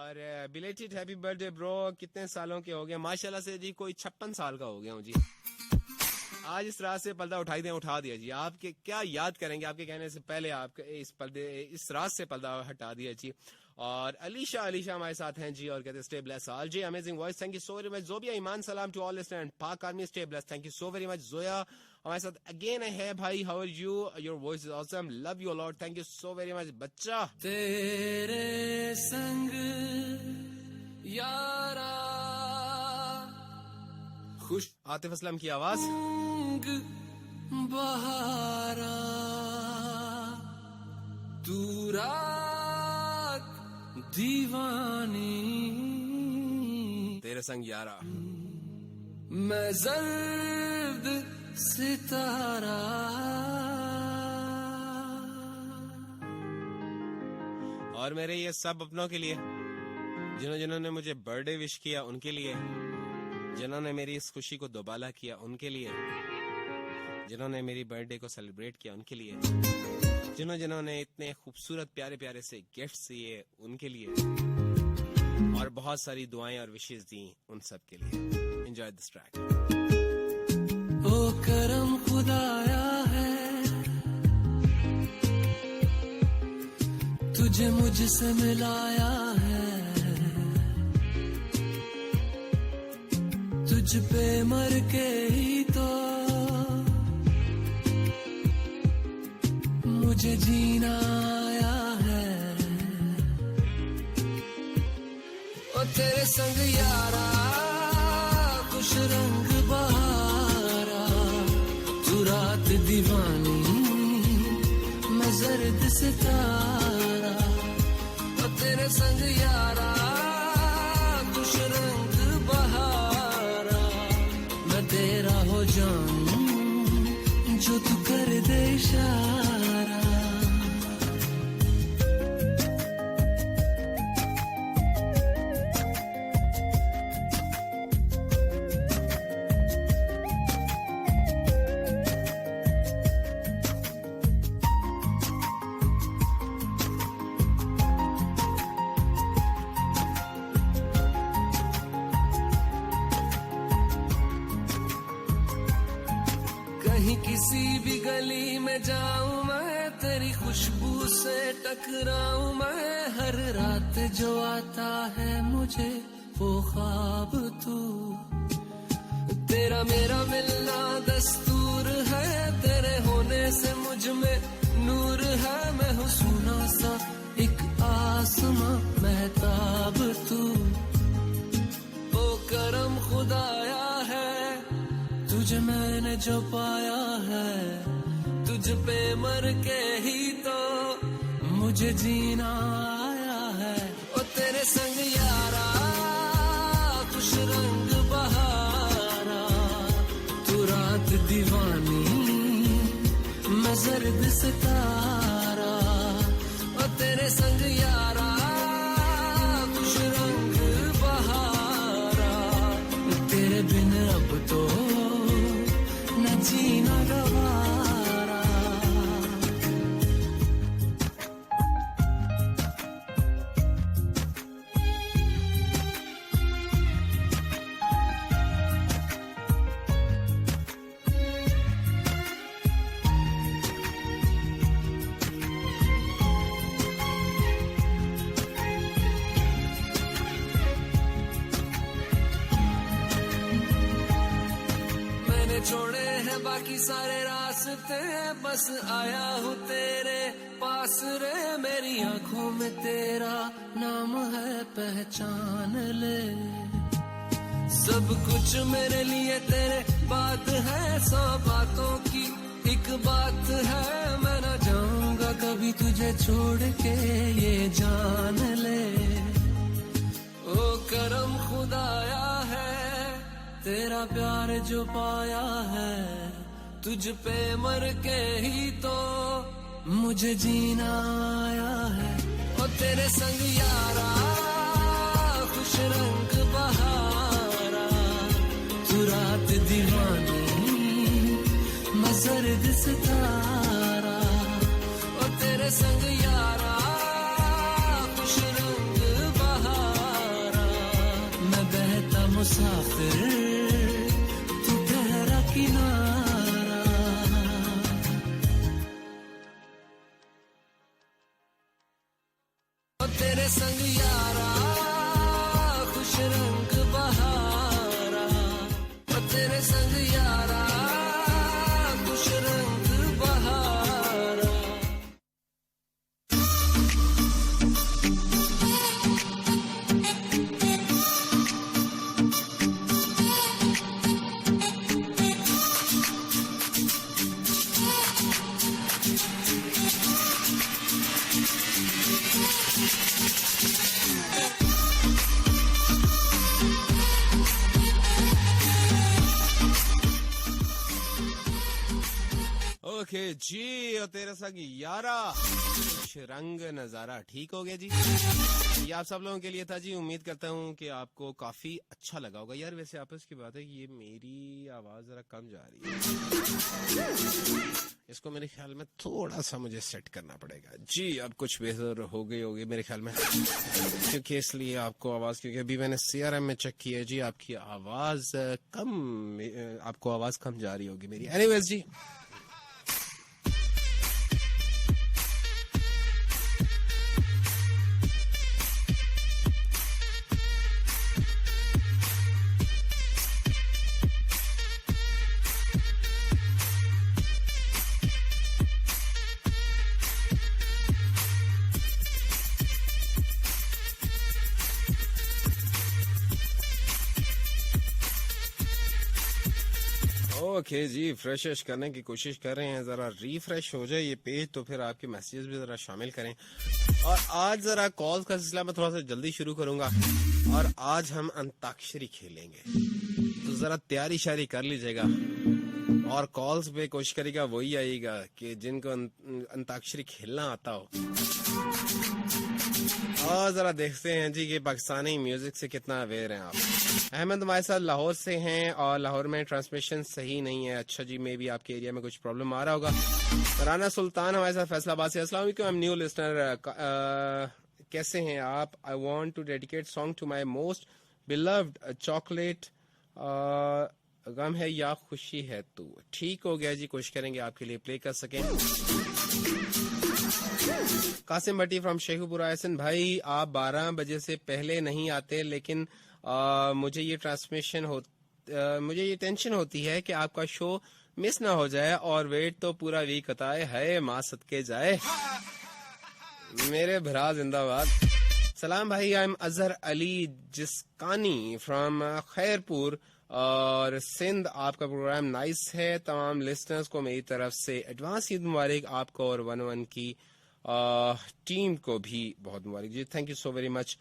और belated happy birthday bro. कितने सालों के हो गए? माशाल्लाह से जी कोई 56 साल का हो गया हूँ जी। आज इस रात से पर्दा उठाई दें, उठा दिया जी। आपके क्या याद करेंगे, आपके कहने से पहले आपके इस रात से पर्दा हटा दिया जी। और अलीशा हमारे साथ हैं जी और कहते स्टे ब्लेस ऑल जी। Amazing voice, thank you so very much. Zobia Iman सलाम to all listeners, Pak army stay bless, thank you so very much. Zoya हमारे साथ अगेन है भाई, how are you? Your voice is awesome, love you lot, thank you so very much बच्चा। तेरे संग यारा खुश आतिफ असलम की आवाज, बहारा तू रात दीवानी, तेरे संग यारा मैं जर्द सितारा। और मेरे ये सब अपनों के लिए, जिन्होंने मुझे बर्थडे विश किया उनके लिए, जिन्होंने मेरी इस खुशी को दोबाला किया उनके लिए, जिन्होंने मेरी बर्थडे को सेलिब्रेट किया उनके लिए, जिन्होंने इतने खूबसूरत प्यारे प्यारे से गिफ्ट्स दिए उनके लिए, और बहुत सारी दुआएं और विशेष दी उन सब के लिए। Enjoy this track. ओ करम खुदाया है तुझे मुझसे मिलाया है, तुझ पे मर के ही तो मुझे जीना आया है। ओ तेरे संग यारा खुश रंग बहारा, तू रात दीवानी मैं जर्द सितारा। ओ तेरे संग यारा खुश रंग बहारा, मैं तेरा हो जाऊं जो तू कर दे इशारा। किसी भी गली में जाऊं मैं, तेरी खुशबू से टकराऊं मैं, हर रात जो आता है मुझे वो ख्वाब तू। तेरा मेरा मिलना दस्तूर है, तेरे होने से मुझ में नूर है, मैं हूँ सुना सा एक आसमां महताब तू। ओ करम खुदाया है तुझे मैंने जो पाया है, तुझ पे मर के ही तो मुझे जीना आया है। ओ तेरे संग यारा खुश रंग बहारा, तू रात दीवानी मैं जर्द सितारा। ओ तेरे संग यारा खुश रंग बहारा, तेरे बिन अब तो न जीना गवारा। छोड़े हैं बाकी सारे रास्ते, बस आया हूँ तेरे पास रे। मेरी आंखों में तेरा नाम है, पहचान ले। सब कुछ मेरे लिए तेरे बात है, 100 बातों की एक बात है। मैं ना जाऊंगा कभी तुझे छोड़ के, ये जान ले। ओ करम खुदाया है तेरा प्यार जो पाया है, तुझ पे मर के ही तो मुझे जीना आया है। ओ तेरे संग यारा खुश रंग बहारा, तू रात दीवानी मैं जर्द सितारा। ओ तेरे संग यारा खुश रंग बहारा, संग यारा खुश रंग बहारा, ओ तेरे संग यारा खुश रंग बहारा। ओके जी, और तेरे संग यारा कुछ रंग नजारा ठीक हो गया जी। ये आप सब लोगों के लिए था जी। उम्मीद करता हूँ कि आपको काफी अच्छा लगा होगा। यार वैसे आपस की बात है कि ये मेरी आवाज जरा कम जा रही है, इसको मेरे ख्याल में थोड़ा सा मुझे सेट करना पड़ेगा जी। अब कुछ बेहतर हो गई होगी मेरे ख्याल में, क्योंकि इसलिए आपको आवाज, क्योंकि अभी मैंने CRM में चेक किया जी, आपकी आवाज आपको आवाज कम जा रही होगी मेरी। एनीवेज जी, ओके जी, फ्रेश करने की कोशिश कर रहे हैं, जरा रिफ्रेश हो जाए ये पेज, तो फिर आपके मैसेजेस भी जरा शामिल करें। और आज जरा कॉल्स का सिलसिला मैं थोड़ा सा जल्दी शुरू करूंगा, और आज हम अंताक्षरी खेलेंगे, तो जरा तैयारी शारी कर लीजिएगा। और कॉल्स पे कोशिश करेगा वही आएगा कि जिनको अंताक्षरी खेलना आता हो। और जरा देखते हैं जी कि पाकिस्तानी म्यूजिक से कितना अवेयर हैं आप। अहमद हमारे साथ लाहौर से हैं, और लाहौर में ट्रांसमिशन सही नहीं है। अच्छा जी, मे बी आपके एरिया में कुछ प्रॉब्लम आ रहा होगा। राना सुल्तान हमारे साथ फैसलाबाद से। अस्सलाम वालेकुम, आई एम न्यू लिसनर, कैसे हैं आप? I want to dedicate song to my most beloved chocolate, गम है या खुशी है तू। ठीक हो गया जी, कोशिश करेंगे आपके लिए प्ले कर सकें। कासिम भट्टी फ्रॉम शेखुपुरा। एहसन भाई, आप 12 बजे से पहले नहीं आते, लेकिन मुझे ये टेंशन होती है कि आपका शो मिस ना हो जाए, और वेट तो पूरा वीक होता है माँ सदके जाए। मेरे भरा जिंदाबाद। सलाम भाई, I am Azhar Ali Jiskani from Khairpur और सिंध। आपका प्रोग्राम नाइस है। तमाम लिसनर्स को मेरी तरफ से एडवांस ईद मुबारक, आपको और 1-1 की टीम को भी बहुत मुबारक जी। Thank you so very much.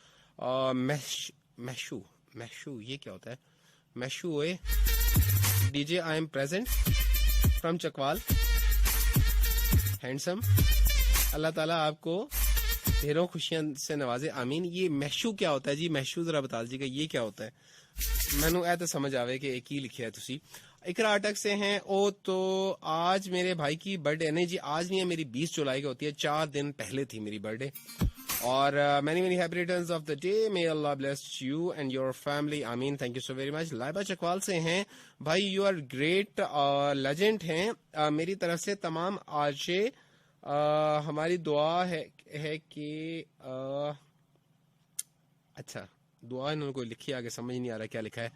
Mashu ये क्या होता है? मैशू ओए DJ, I am present from Chakwal, handsome. अल्लाह ताला आपको ढेरों खुशियां से नवाजे, आमीन। ये मैशू क्या होता है जी? मैशू जरा बता दीजिएगा ये क्या होता है? मैनू ऐ तो समझ आवे कि एक ही लिखा है तुसी। इकरा अटक से हैं। ओ तो आज मेरे भाई की बर्थडे नहीं जी, आज नहीं है, मेरी 20 जुलाई को होती है। 4 दिन पहले थी मेरी बर्थडे। और many happy returns of the day, may अल्लाह bless you and your family, आमीन। Thank you so very much. Laiba Chakwal से हैं। भाई यू आर ग्रेट लेजेंड हैं। मेरी तरफ से तमाम आजे हमारी दुआ है कि अच्छा दुआ इन्होंने कोई लिखी, आगे समझ नहीं आ रहा क्या लिखा है।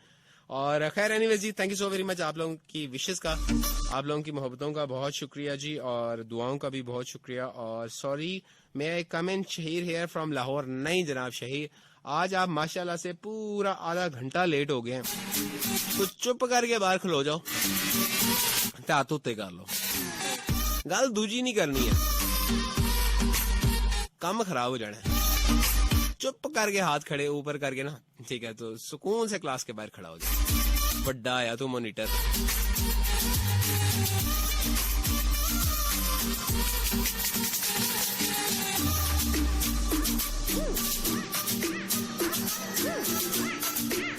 और खैर एनीवेज जी, thank you so very much. आप लोगों की विशेस का, आप लोगों की मोहब्बतों का बहुत शुक्रिया जी, और दुआओं का भी बहुत शुक्रिया। और sorry may I come in Shaheer here from Lahore. नहीं जनाब शहीर, आज आप माशाल्लाह से पूरा आधा घंटा लेट हो गए हैं, तो चुप करके बाहर खलो जाओ, तातुते कर लो, गल दूजी नहीं करनी है, काम खराब हो जाना है। चुप करके हाथ खड़े ऊपर करके ना, ठीक है, तो सुकून से क्लास के बाहर खड़ा हो जाए। बड्डा आया तू मॉनिटर।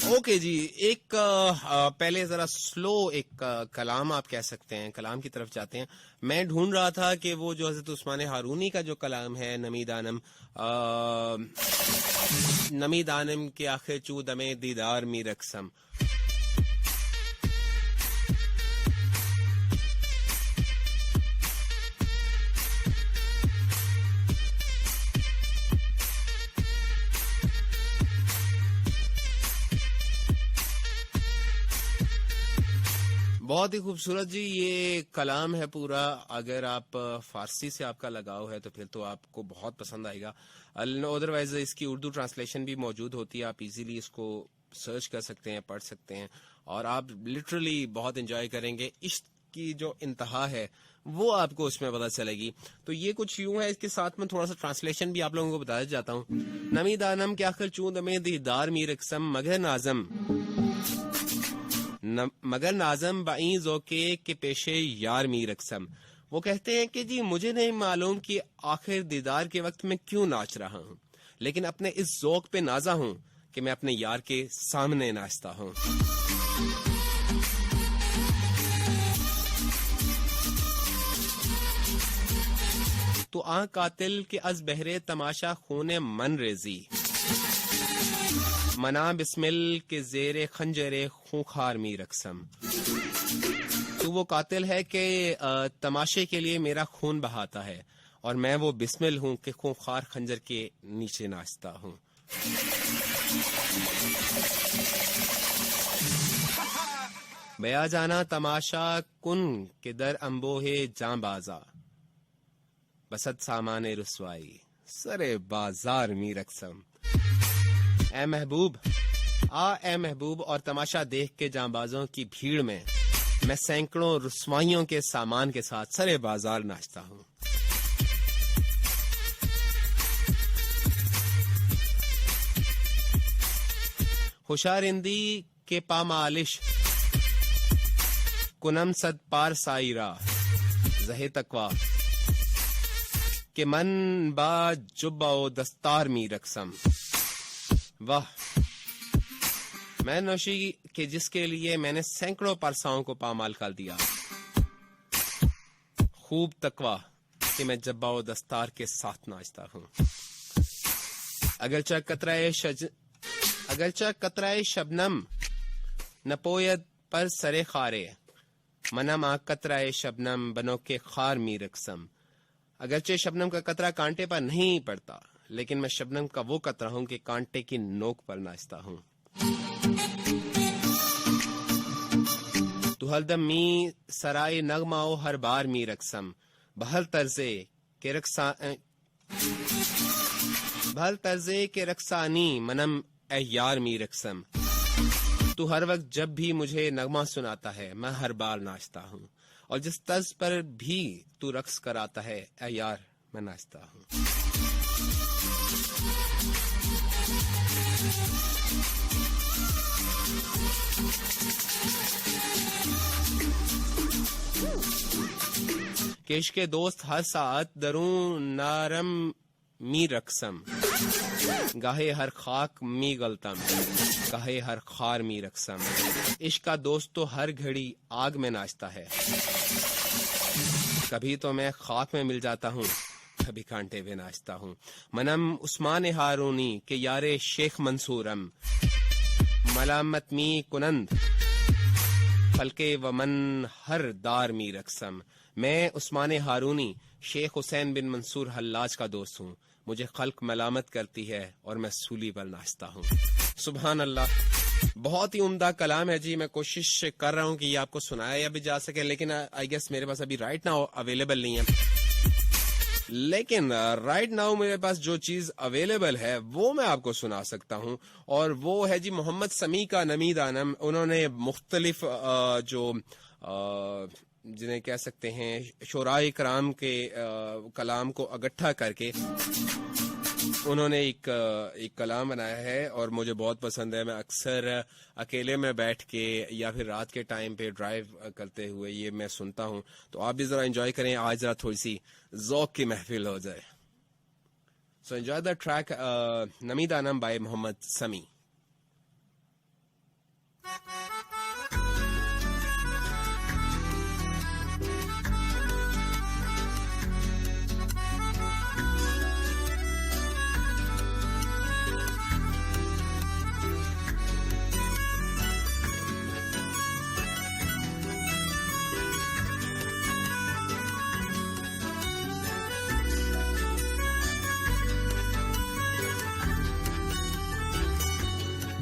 ओके जी, एक पहले जरा स्लो एक कलाम आप कह सकते हैं, कलाम की तरफ जाते हैं। मैं ढूंढ रहा था कि वो जो हज़रत उस्मान हारूनी का जो कलाम है, नमी दानम के आखिर चू दमे दीदार मी रकसम, बहुत ही खूबसूरत जी, ये कलाम है पूरा। अगर आप फारसी से आपका लगाव है तो फिर तो आपको बहुत पसंद आएगा। अदरवाइज इसकी उर्दू ट्रांसलेशन भी मौजूद होती है, आप इजीली इसको सर्च कर सकते हैं, पढ़ सकते हैं और आप लिटरली बहुत एंजॉय करेंगे। इश्क की जो इंतहा है वो आपको उसमें पता चलेगी। तो ये कुछ यूं है, इसके साथ में थोड़ा सा ट्रांसलेशन भी आप लोगों को बताया जाता हूँ। नमी दानम के आखिर चूंद में दीदार मीर अक्सम मगर नाजम मगर नाजम बाई जोके के पेशे यार मीर अक्सम। वो कहते हैं कि जी मुझे नहीं मालूम कि आखिर दीदार के वक्त में क्यों नाच रहा हूँ, लेकिन अपने इस जोक पे नाजा हूँ कि मैं अपने यार के सामने नाचता हूँ। तो आ कातिल के अज बहरे तमाशा खूने मन रेजी मना बिस्मिल के जेरे खंजरे खूंखार मी रक्सम। तो वो कातिल है कि तमाशे के लिए मेरा खून बहाता है और मैं वो बिस्मिल हूं कि खूंखार खंजर के नीचे नाचता हूं। बया जाना तमाशा कुन के दर अंबोहे जां बाजा बसत सामाने रुसवाई सरे बाजार मी रक्सम। ए महबूब ए महबूब और तमाशा देख के जांबाजों की भीड़ में मैं सैकड़ों रुस्वाइयों के सामान के साथ सरे बाजार नाचता हूँ। होशारिंदी के पामालिश कुनम सद पार साइरा जहे तकवा के मन बा जुब्बा दस्तार मी रक्सम। वाह, मैं नौशी के जिसके लिए मैंने सैकड़ों परसाओं को पामाल कर दिया। खूब तकवा कि मैं जब्बा व दस्तार के साथ नाचता हूँ। अगरचा कतराए शबनम नपोयत पर सरे खारे मनम आ कतराए शबनम बनो के खार मी रक्सम। अगरचे शबनम का कतरा कांटे पर नहीं पड़ता, लेकिन मैं शबनम का वो कतरा हूं कि कांटे की नोक पर नाचता हूं। तू हरदम मी सराय नगमाओ हर बार मी रक्सम बहल तर्जे के रक्सानी मनम ए यार मी रक्सम। तू हर वक्त जब भी मुझे नगमा सुनाता है मैं हर बार नाचता हूँ, और जिस तर्ज पर भी तू रक्स कराता है ए यार मैं नाचता हूँ। केश के दोस्त हर साथ दरूं नारम मी रक्सम गाहे हर खाक मी गलतम गाहे हर खार मी रक्सम। इश्क का दोस्त तो हर घड़ी आग में नाचता है, कभी तो मैं खाक में मिल जाता हूँ, कभी कांटे पे नाचता हूँ। मनम उस्मान हारूनी के यारे शेख मंसूरम मलामत मी कुनंद फलके वमन हर दार मी रक्सम। मैं उस्मान हारूनी शेख हुसैन बिन मंसूर हल्लाज का दोस्त हूँ, मुझे खल्क मलामत करती है और मैं सूली पर नाचता हूँ। सुभान अल्लाह, बहुत ही उम्दा कलाम है जी। मैं कोशिश कर रहा हूँ कि ये आपको सुनाया भी जा सके, लेकिन आई गेस मेरे पास अभी राइट नाउ अवेलेबल नहीं है। लेकिन राइट नाउ मेरे पास जो चीज अवेलेबल है वो मैं आपको सुना सकता हूँ, और वो है जी मोहम्मद समी का नमी दानम। उन्होंने मुख्तलिफ जो जिन्हें कह सकते हैं शोराए कराम के कलाम को इकट्ठा करके उन्होंने एक कलाम बनाया है, और मुझे बहुत पसंद है। मैं अक्सर अकेले में बैठ के या फिर रात के टाइम पे ड्राइव करते हुए ये मैं सुनता हूँ, तो आप भी जरा एंजॉय करें। आज जरा थोड़ी सी ज़ौक़ की महफिल हो जाए। सो एंजॉय द ट्रैक नमी दानम बाय मोहम्मद समी।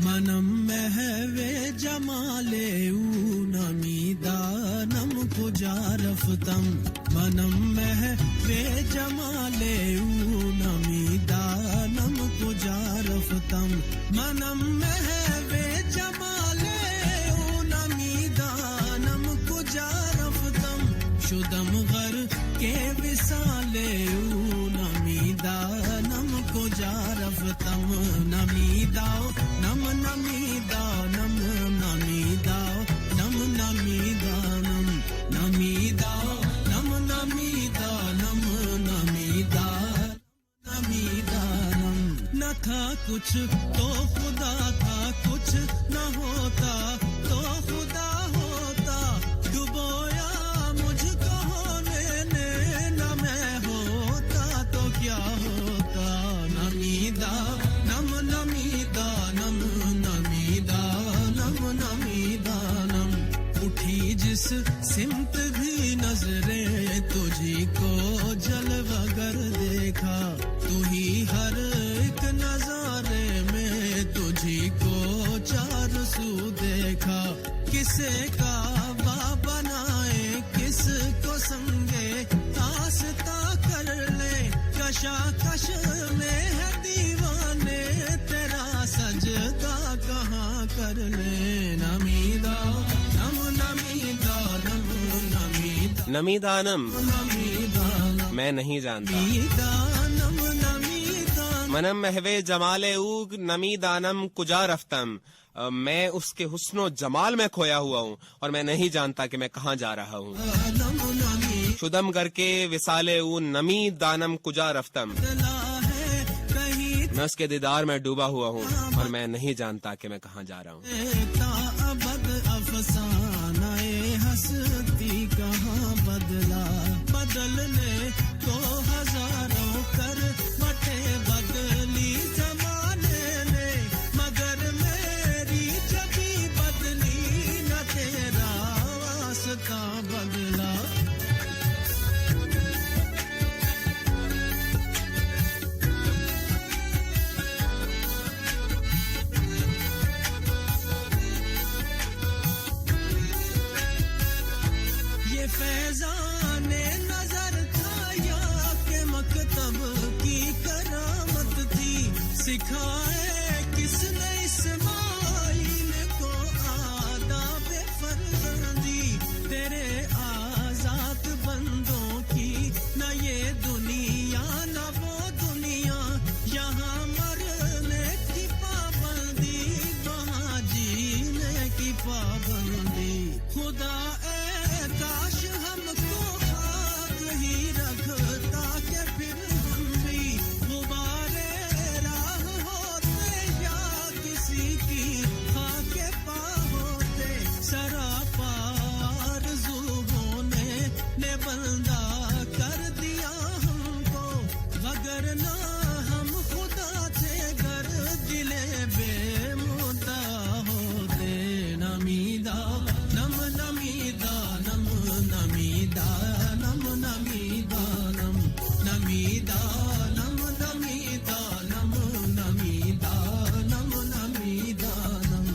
मनं महवे जमाले नमीदानं कुजारफ्तं मनं महवे जमाले नमीदानं कुजारफ्तं मनं महवे जमाले नमीदानं कुजारफ्तं शुदम घर के विसाले नमीदानं कुजारफ्तं नमीदाओ नम नमीदानम नमीदाओ नम नमीदानम नमीदाओ नम नमीदानम नमीदानम न था कुछ तो खुदा था कुछ न होता तो खुदा होता डुबोया मुझको होने ने न मैं होता तो क्या होता नमीदाओ नम नमीदानम नमीदानम नमीदानम उठी जिस सिमत भी नजरें तुझी को जलवागर देखा तू ही हर एक नजारे में तुझी को चार सू देखा किसे काबा बनाए किस को संगे आस्था कर ले कशाकश में है दीवाने तेरा सजदा कहाँ कर ले नमीदा नम नमीदा नम नमीदा नमीदानम नमीदानम मैं नहीं जानता नमीदानम मनम महवे जमाले ऊग नमीदानम कुजा रफ्तम मैं उसके हुस्नो जमाल में खोया हुआ हूँ और मैं नहीं जानता कि मैं कहाँ जा रहा हूँ शुदम करके विसाले ऊ नमी दानम कुजा रफ्तम मैं उसके दीदार में डूबा हुआ हूँ और मैं नहीं जानता कि मैं कहाँ जा रहा हूँ हस्ती कहाँ बदला बदलने को हजारों कर बटे बदली जमाने ने मगर मेरी जबी बदली न तेरा वास्ता बदला फैजाने नजर था या के मकतब की करामत थी सिखाए किसने इस्माइल को आदाब फर्जंदी तेरे आजाद बंदों की न ये दुनिया न वो दुनिया यहाँ मरने की पाबंदी वहाँ जीने की पाबंदी खुदा काश हमको खाक ही रखता के फिर हम भी गुबारे राह होते या किसी की खाके पा होते सरापा आरज़ू होने ने बंदा कर दिया हमको वगरना हम खुदा थे गर दिले बेमुदा होते नमीदा नम नमीदा नमीदानम नमीदानम नमीदानम नमीदानम नमीदानम नमीदानम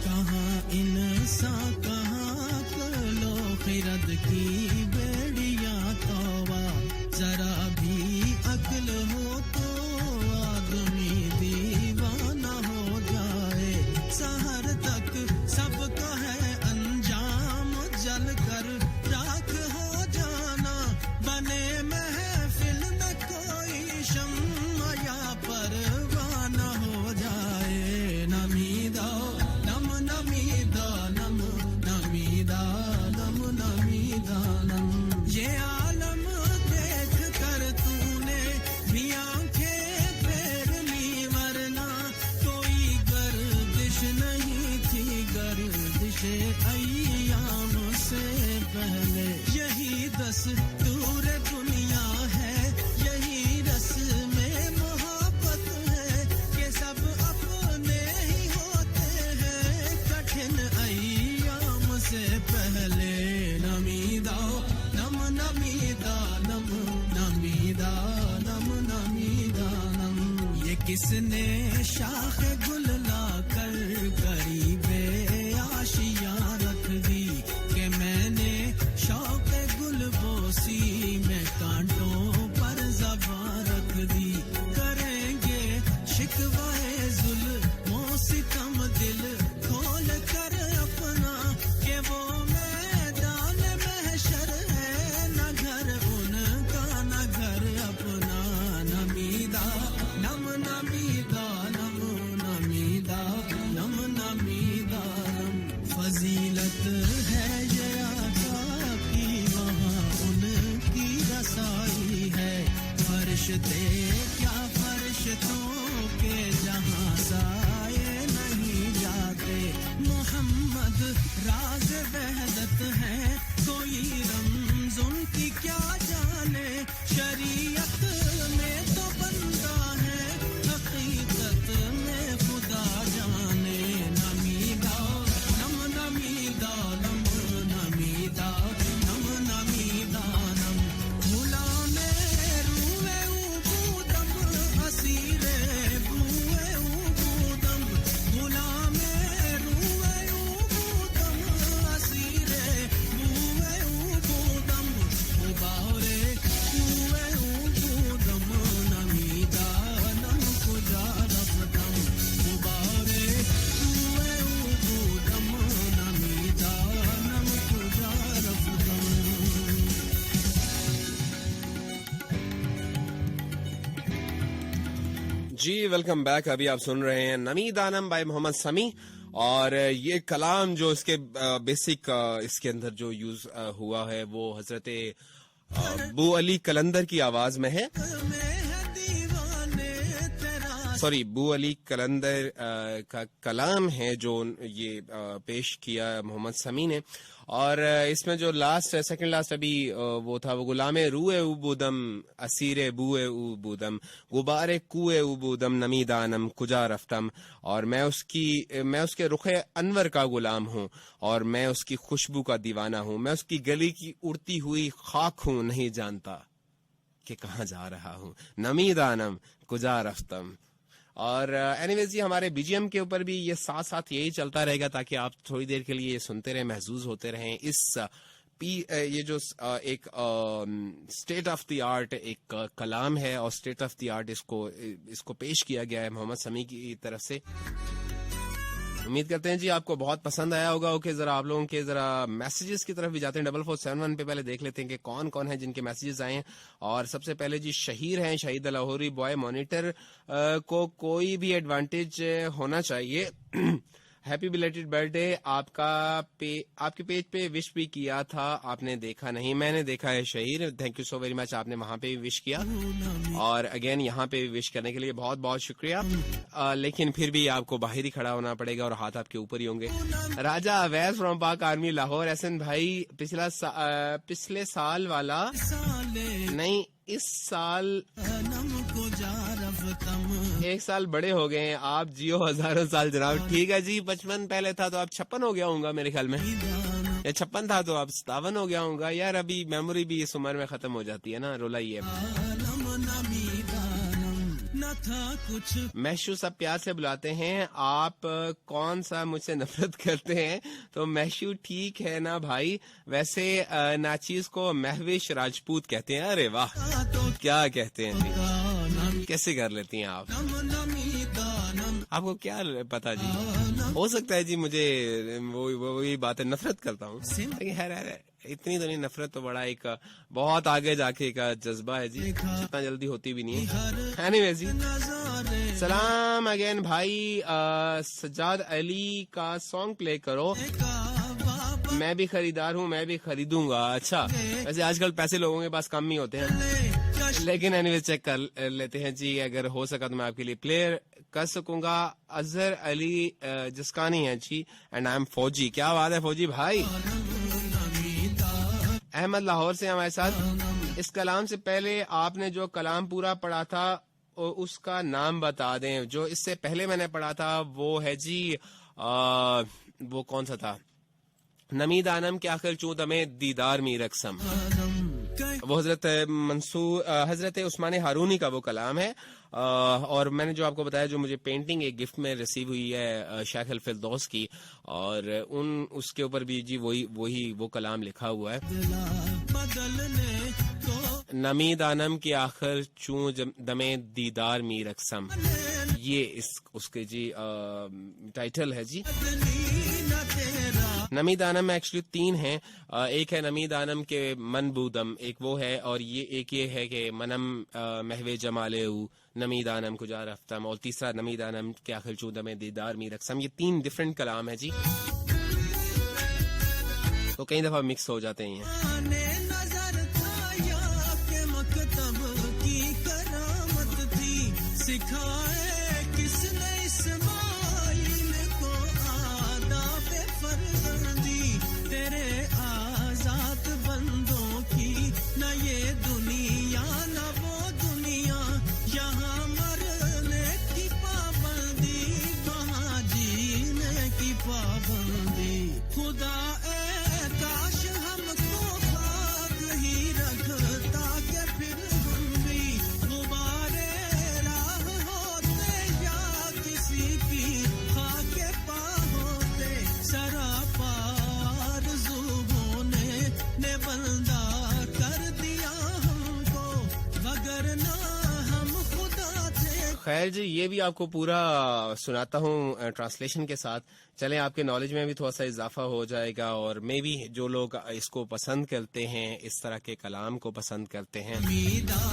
कहाँ इंसान कहाँ कलो खिरद की बेड़ियाँ तौबा जरा भी अक्ल हो तो आदमी दीवाना हो जाए सहर तक सबका है अंजाम जल कर राख हो जाना बने महफिल में कोई शम्मा या परवाना हो जाए नमीदा नम नमीदा नम नमीदा नम नमीदानम ये आलम देख कर तूने भी आंखें फेर ली वरना कोई गर्दिश नहीं थी गर्दिश अय्याम से पहले यही दस्तूर दुनिया है यही रस्म मोहब्बत है कि सब अपने ही होते हैं किसने शाख गुल लाकर गरीबे आशियां रख दी कि मैंने शौक गुल बोसी में कांटों पर ज़बां रख दी करेंगे शिकवाए जुल्मों सितम दिल खोल कर अपना कि वो मैदान महशर है न घर उनका न घर अपना नमीदा नम नमीदा नम नमीदा नम नमीदा नम फजीलत है ये आका की वहाँ उनकी रसाई है फरिश्ते क्या फरिश्तों के जहाँ साए नहीं जाते मोहम्मद राज वहदत है कोई रमज़ उनकी क्या जाने शरीयत में तो बंदा है हकीकत में खुदा जाने नमीदा नम नमीदा नम नमीदा नम नमीदा नम गुलामे रूए उबूदम असीरे बुए उबूदम गुलामे रूए उबूदम असीरे बुए उबूदम उबारे बुए उबूदम नमीदा नम कुजा रफदम उबारे बुए उबूदम नमीदा नम कुजा रफदम जी वेलकम बैक। अभी आप सुन रहे हैं नमी दानम बाय मोहम्मद समी, और ये कलाम जो इसके बेसिक इसके अंदर जो यूज हुआ है वो हजरत बू अली कलंदर की आवाज में है। सॉरी, बू अली कलंदर का कलाम है जो ये पेश किया मोहम्मद समी ने। और इसमें जो लास्ट सेकंड लास्ट अभी वो था, वो गुलामे रूए उबूदम असीरे बुए उबूदम गुबारे कुए उबूदम नमी दानम कुजा रफ्तम, और मैं उसके रुखे अनवर का गुलाम हूँ और मैं उसकी खुशबू का दीवाना हूँ, मैं उसकी गली की उड़ती हुई खाक हूँ, नहीं जानता कि कहाँ जा रहा हूँ, नमी दानम कुजा रफ्तम। और एनीवेज जी, हमारे बीजीएम के ऊपर भी ये साथ साथ यही चलता रहेगा ताकि आप थोड़ी देर के लिए ये सुनते रहें, महसूस होते रहें। ये जो एक स्टेट ऑफ द आर्ट एक कलाम है और स्टेट ऑफ द आर्ट इसको पेश किया गया है मोहम्मद समी की तरफ से। उम्मीद करते हैं जी आपको बहुत पसंद आया होगा। ओके, जरा आप लोगों के जरा मैसेजेस की तरफ भी जाते हैं। 4471 पे पहले देख लेते हैं कि कौन कौन है जिनके मैसेजेस आए हैं। और सबसे पहले जी शहीर हैं, शहीद लाहौरी बॉय मॉनिटर को कोई भी एडवांटेज होना चाहिए। Happy belated birthday. आपके पेज पे विश भी किया था, आपने देखा नहीं, मैंने देखा है Shaheer, thank you so very much. आपने वहां पे भी विश किया और अगेन यहाँ पे भी विश करने के लिए बहुत बहुत शुक्रिया। लेकिन फिर भी आपको बाहर ही खड़ा होना पड़ेगा और हाथ आपके ऊपर ही होंगे। राजा अवैस फ्रॉम पाक आर्मी लाहौर। एहसन भाई, पिछले साल वाला नहीं, इस साल 1 साल बड़े हो गए हैं, आप जियो हजारों साल जनाब। ठीक है जी, 55 पहले था तो आप 56 हो गया होगा मेरे ख्याल में, या 56 था तो आप 57 हो गया होगा। यार अभी मेमोरी भी इस उम्र में खत्म हो जाती है ना, रोला ही है। मैशू सब प्यार से बुलाते हैं। आप कौन सा मुझसे नफरत करते हैं? तो मैशू ठीक है ना भाई। वैसे नाचीज को महविश राजपूत कहते हैं। अरे वाह, क्या कहते हैं जी, कैसे कर लेती हैं आप, आपको क्या पता जी। हो सकता है जी मुझे वही बात है, नफरत करता हूँ, इतनी तो नहीं नफरत, तो बड़ा एक बहुत आगे जाके का जज्बा है जी, जितना जल्दी होती भी नहीं है। एनीवेज जी, सलाम अगेन भाई। सज्जाद अली का सॉन्ग प्ले करो। मैं भी खरीदार हूँ, मैं भी खरीदूंगा। अच्छा, वैसे आजकल पैसे लोगों के पास कम ही होते हैं, लेकिन एनीवेज चेक कर लेते हैं जी, अगर हो सका तो मैं आपके लिए प्ले कर सकूंगा। अजहर अली जिसकानी है जी, एंड आई एम फौजी। क्या बात है फौजी भाई। अहमद लाहौर से हमारे साथ। इस कलाम से पहले आपने जो कलाम पूरा पढ़ा था उसका नाम बता दें। जो इससे पहले मैंने पढ़ा था वो है जी वो कौन सा था, नमीद आनम के आखिर चूत हमें दीदार मी रकसम, वो हजरत उस्मान हारूनी का वो कलाम है। और मैंने जो आपको बताया, जो मुझे पेंटिंग एक गिफ्ट में रिसीव हुई है शेख अल फिरदौस की, और उसके ऊपर भी जी वो कलाम लिखा हुआ है। नमी दानम की आखिर चूं दमे दीदार मी रकसम, ये उसके जी टाइटल है जी। नमी दानम में एक्चुअली 3 हैं। एक है नमी दानम के मन बूदम, एक वो है, और ये है कि मनम महवे जमाले नमी दानम कुजा रफ्तम, और तीसरा नमी दानम के आखिर चूं दमे दीदार मी रकसम। ये 3 डिफरेंट कलाम है जी, तो कई दफा मिक्स हो जाते हैं। सिखाए किसने इस्माइल को आदाब फर्जंदी, तेरे आजाद बंदों की न ये दुनिया न वो दुनिया, यहाँ मरने की पाबंदी, वहाँ जीने की पाबंदी। खुदा ए काश हमको खाक ही रखता के फिर हम भी गुबारे खैर जी, ये भी आपको पूरा सुनाता हूँ ट्रांसलेशन के साथ। चलें, आपके नॉलेज में भी थोड़ा सा इजाफा हो जाएगा, और मे भी जो लोग इसको पसंद करते हैं, इस तरह के कलाम को पसंद करते हैं,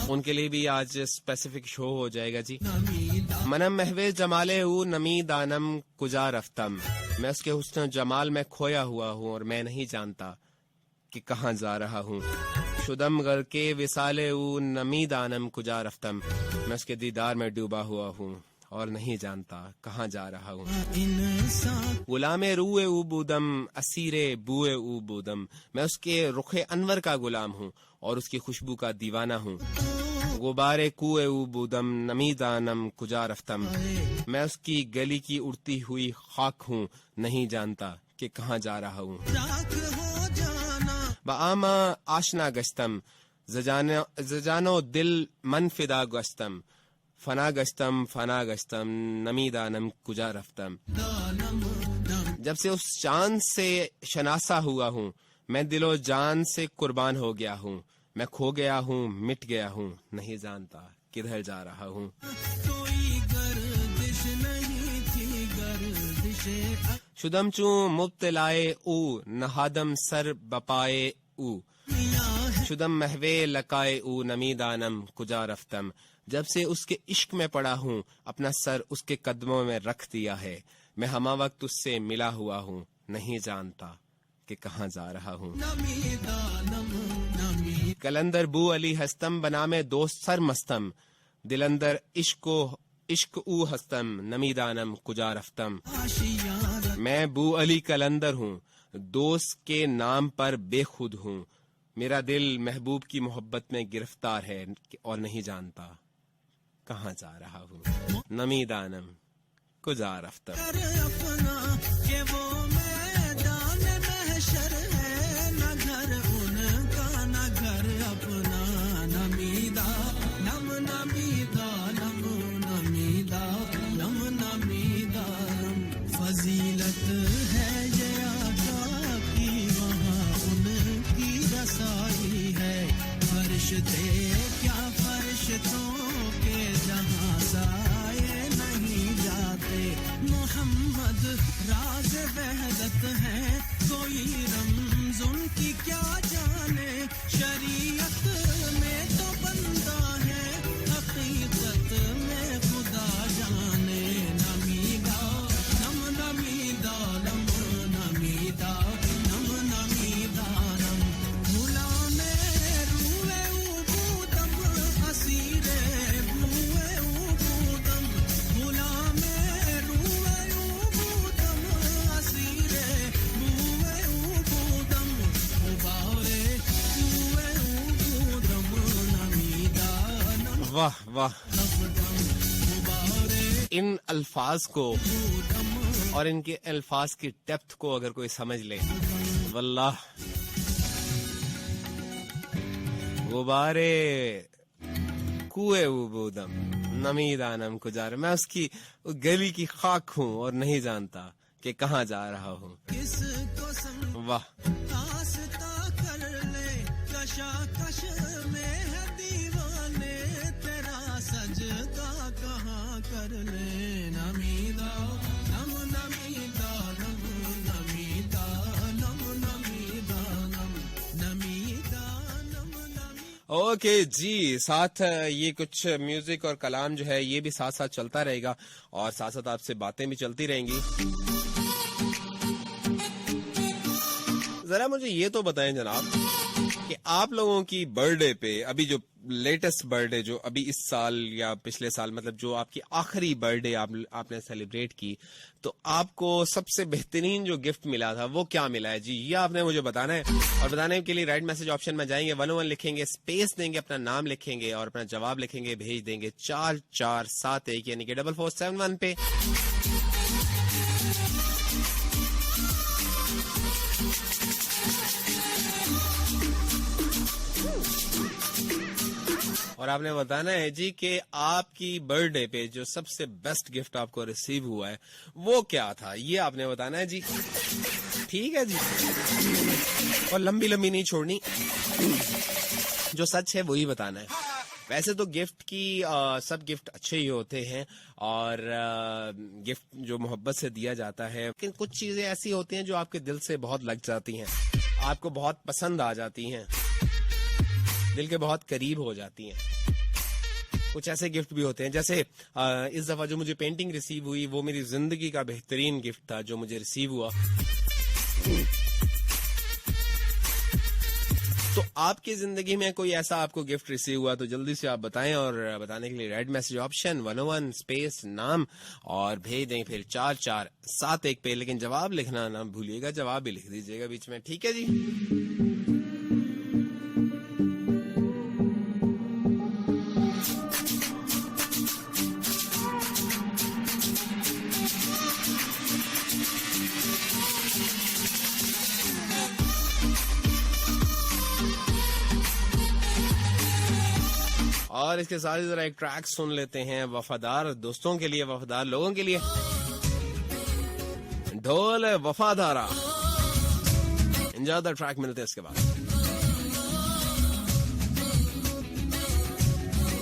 उनके लिए भी आज स्पेसिफिक शो हो जाएगा जी। मनम महवे जमाले हूँ नमी दानम कुजा रफ्तम, मैं उसके हुस्न जमाल में खोया हुआ हूँ और मैं नहीं जानता कि कहाँ जा रहा हूँ। शुदम गर के विसाले ऊ नमी दानम कुजा रफ्तम, मैं उसके दीदार में डूबा हुआ हूँ और नहीं जानता कहाँ जा रहा हूँ। गुलामे रूए ऊ बूदम असीरे बुए ऊ बूदम, मैं उसके रुखे अनवर का गुलाम हूँ और उसकी खुशबू का दीवाना हूँ। गुबारे कुए ऊ बूदम नमी दानम कुजा रफ्तम, मैं उसकी गली की उड़ती हुई खाक हूँ, नहीं जानता कि कहाँ जा रहा हूँ। बाआमा आशना गश्तम जजानो दिल मन फिदा गश्तम, फना गश्तम नमी दानम कुजा रफ्तम, जब से उस चांद से शनासा हुआ हूँ, मैं दिलो जान से कुर्बान हो गया हूँ, मैं खो गया हूँ मिट गया हूँ, नहीं जानता किधर जा रहा हूँ। शुदम चू मुब्तलाए ऊ नहादम सर बपाए ऊ, शुदम महवे लकाए ऊ नमी दानम कुजा रफ्तम, जब से उसके इश्क में पड़ा हूँ, अपना सर उसके कदमों में रख दिया है, मैं हमा वक्त उससे मिला हुआ हूँ, नहीं जानता कि कहाँ जा रहा हूँ। कलंदर बू अली हस्तम बनामे दोस्त सर मस्तम, दिलंदर इश्क ऊ हस्तम नमी दानम कुजा रफ्तम, मैं बू अली कलंदर हूँ, दोस्त के नाम पर बेखुद हूँ, मेरा दिल महबूब की मोहब्बत में गिरफ्तार है और नहीं जानता कहाँ जा रहा हूँ। नमी दानम कुजा रफ्तम। फजीलत है ये आका की, वहाँ उनकी रसाई है, फरिश्ते क्या फरिश्तों के जहाँ साए नहीं जाते, मोहम्मद राज वहदत है, कोई रम्ज़ उनकी क्या जाने, शरीयत में तो बंदा है, हकीकत में खुदा जाने। वाह वाह, इन अल्फाज को और इनके अल्फाज की डेप्थ को अगर कोई समझ ले, वल्लाह गुबारे कुए उबूदम नमी दानम कुजार, मैं उसकी गली की खाक हूँ और नहीं जानता कि कहाँ जा रहा हूँ। वाह, कर ले कशाकश में है दीवाने, तेरा सजदा कहाँ कर ले। नमीदा नम नमीदा नम नमीदा नम नमीदा नम नमीदा नम नमी। ओके जी, साथ ये कुछ म्यूजिक और कलाम जो है ये भी साथ साथ चलता रहेगा और साथ साथ आपसे बातें भी चलती रहेंगी। जरा मुझे ये तो बताएं जनाब कि आप लोगों की बर्थडे पे अभी जो लेटेस्ट बर्थडे जो अभी इस साल या पिछले साल, मतलब जो आपकी आखिरी बर्थडे आपने सेलिब्रेट की, तो आपको सबसे बेहतरीन जो गिफ्ट मिला था वो क्या मिला है जी, ये आपने मुझे बताना है। और बताने के लिए राइट मैसेज ऑप्शन में जाएंगे, 101 लिखेंगे, स्पेस देंगे, अपना नाम लिखेंगे और अपना जवाब लिखेंगे, भेज देंगे 4471 यानी कि 4471 पे। और आपने बताना है जी कि आपकी बर्थडे पे जो सबसे बेस्ट गिफ्ट आपको रिसीव हुआ है वो क्या था, ये आपने बताना है जी। ठीक है जी, और लंबी लंबी नहीं छोड़नी, जो सच है वही बताना है। वैसे तो गिफ्ट की सब गिफ्ट अच्छे ही होते हैं और गिफ्ट जो मोहब्बत से दिया जाता है, लेकिन कुछ चीजें ऐसी होती हैं जो आपके दिल से बहुत लग जाती हैं, आपको बहुत पसंद आ जाती हैं, दिल के बहुत करीब हो जाती हैं। कुछ ऐसे गिफ्ट भी होते हैं, जैसे इस दफा जो मुझे पेंटिंग रिसीव हुई वो मेरी जिंदगी का बेहतरीन गिफ्ट था जो मुझे रिसीव हुआ। तो आपकी जिंदगी में कोई ऐसा आपको गिफ्ट रिसीव हुआ तो जल्दी से आप बताएं, और बताने के लिए रेड मैसेज ऑप्शन 101 स्पेस नाम और भेज दें फिर 4471 पे, लेकिन जवाब लिखना ना भूलिएगा, जवाब भी लिख दीजिएगा बीच में। ठीक है जी। और इसके साथ ही जरा एक ट्रैक सुन लेते हैं वफादार दोस्तों के लिए, वफादार लोगों के लिए। ढोल वफादारा, एंजॉय द ट्रैक, मिलते हैं इसके बाद।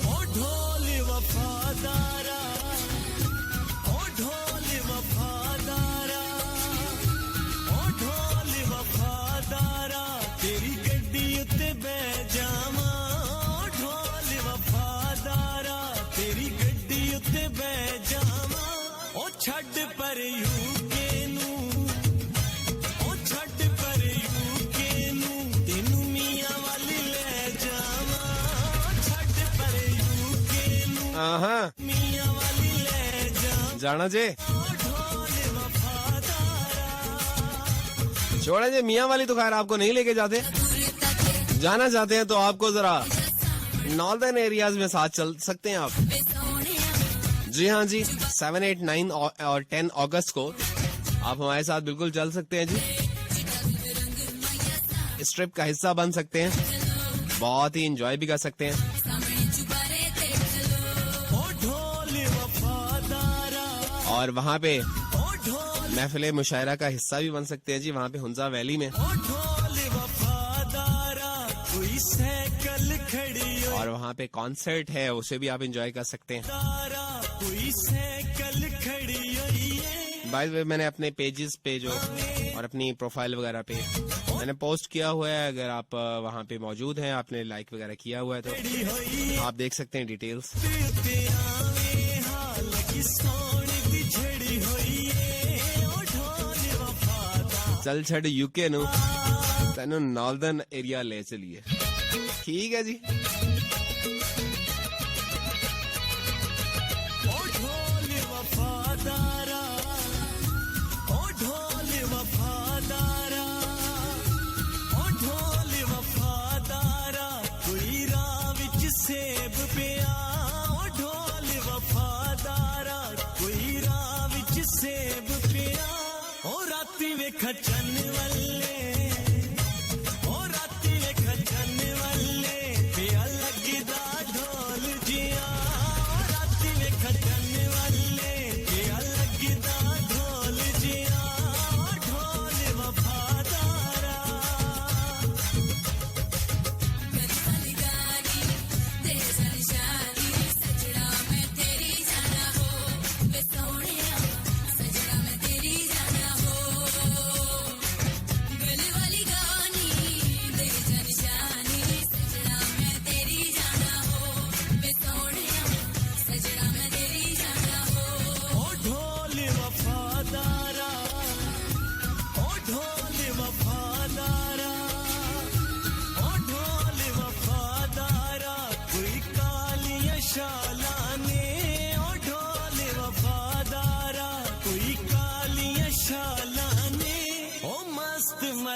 ओ ढोल वफादारा, ओ ढोल वफादारा, ओ ढोल वफादारा, तेरी गड्डी उत्ते बह जावा, छड़ पर यूके नू, ओ छड़ पर यूके नू, तेनू मियां वाली ले जावा, छड़ पर यूके नू, मियां वाली ले जावा, जाना जे छोड़ा जे, मियां वाली तो खैर आपको नहीं लेके जाते, जाना चाहते हैं तो आपको जरा नॉर्दर्न एरियाज में साथ चल सकते हैं आप। जी हाँ जी, 7, 8, 9 और 10 अगस्त को आप हमारे साथ बिल्कुल चल सकते हैं जी, इस ट्रिप का हिस्सा बन सकते हैं, बहुत ही एंजॉय भी कर सकते हैं। और वहाँ पे महफिल मुशायरा का हिस्सा भी बन सकते हैं जी, वहाँ पे हुंजा वैली में। और वहाँ पे कॉन्सर्ट है, उसे भी आप एंजॉय कर सकते हैं। बाय द वे, मैंने अपने पेजेस पे जो और अपनी प्रोफाइल वगैरह पे मैंने पोस्ट किया हुआ है, अगर आप वहाँ पे मौजूद हैं, आपने लाइक वगैरह किया हुआ है तो आप देख सकते हैं डिटेल्स। चल छड़ यूके नु तेनू नॉर्दर्न एरिया ले चलिए। ठीक है जी। खचन वाले, ओ राती वे खचन वाले, पिया लगदा ढोल जी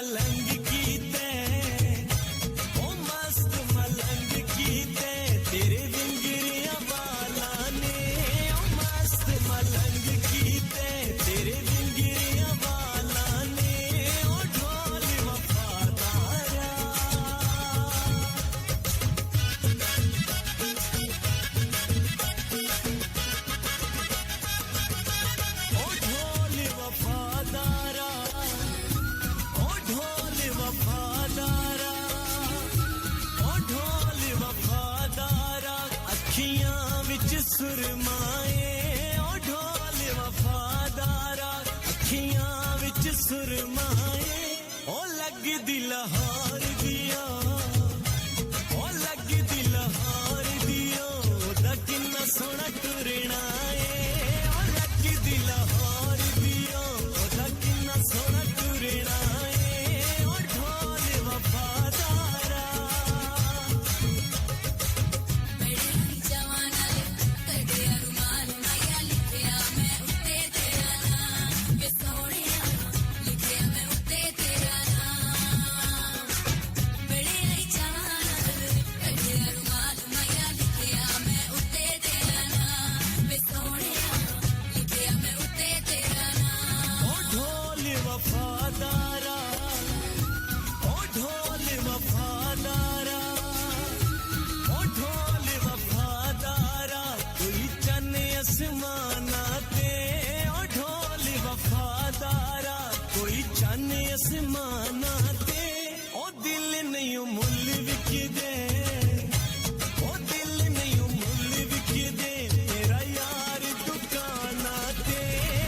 मलंग कीते ओ मस्त मलंग कीते तेरे विंगरिया वाला ने ओ मस्त मलंग कीते तेरे विंगरिया वाला ने ओ ढोल वफादारा ओ ढोल वफादारा ओ ढोल वफादारा ओ ढोल वफादारा अखियां विच सुरमाए ओ ढोल वफादारा अखियां विच सुरमाए ओ लगदी लाहौर दिया ओ लगदी लाहौर दिया ओदा किन्ना सोहना टुरना ए ओ लगदी लाहौर दिया ओदा किन्ना सोहना टुरना ए ओ ढोल वफादारा ओ ढोल वफादारा ओ ढोल वफादारा ओ ढोल वफादारा कोई चन्न आसमाना ते ओ ढोल वफादारा कोई चन्न आसमाना ते ओ दिल नहीं मुल विकदे ओ दिल नहीं मुल विकदे मेरा यार दुकाना ते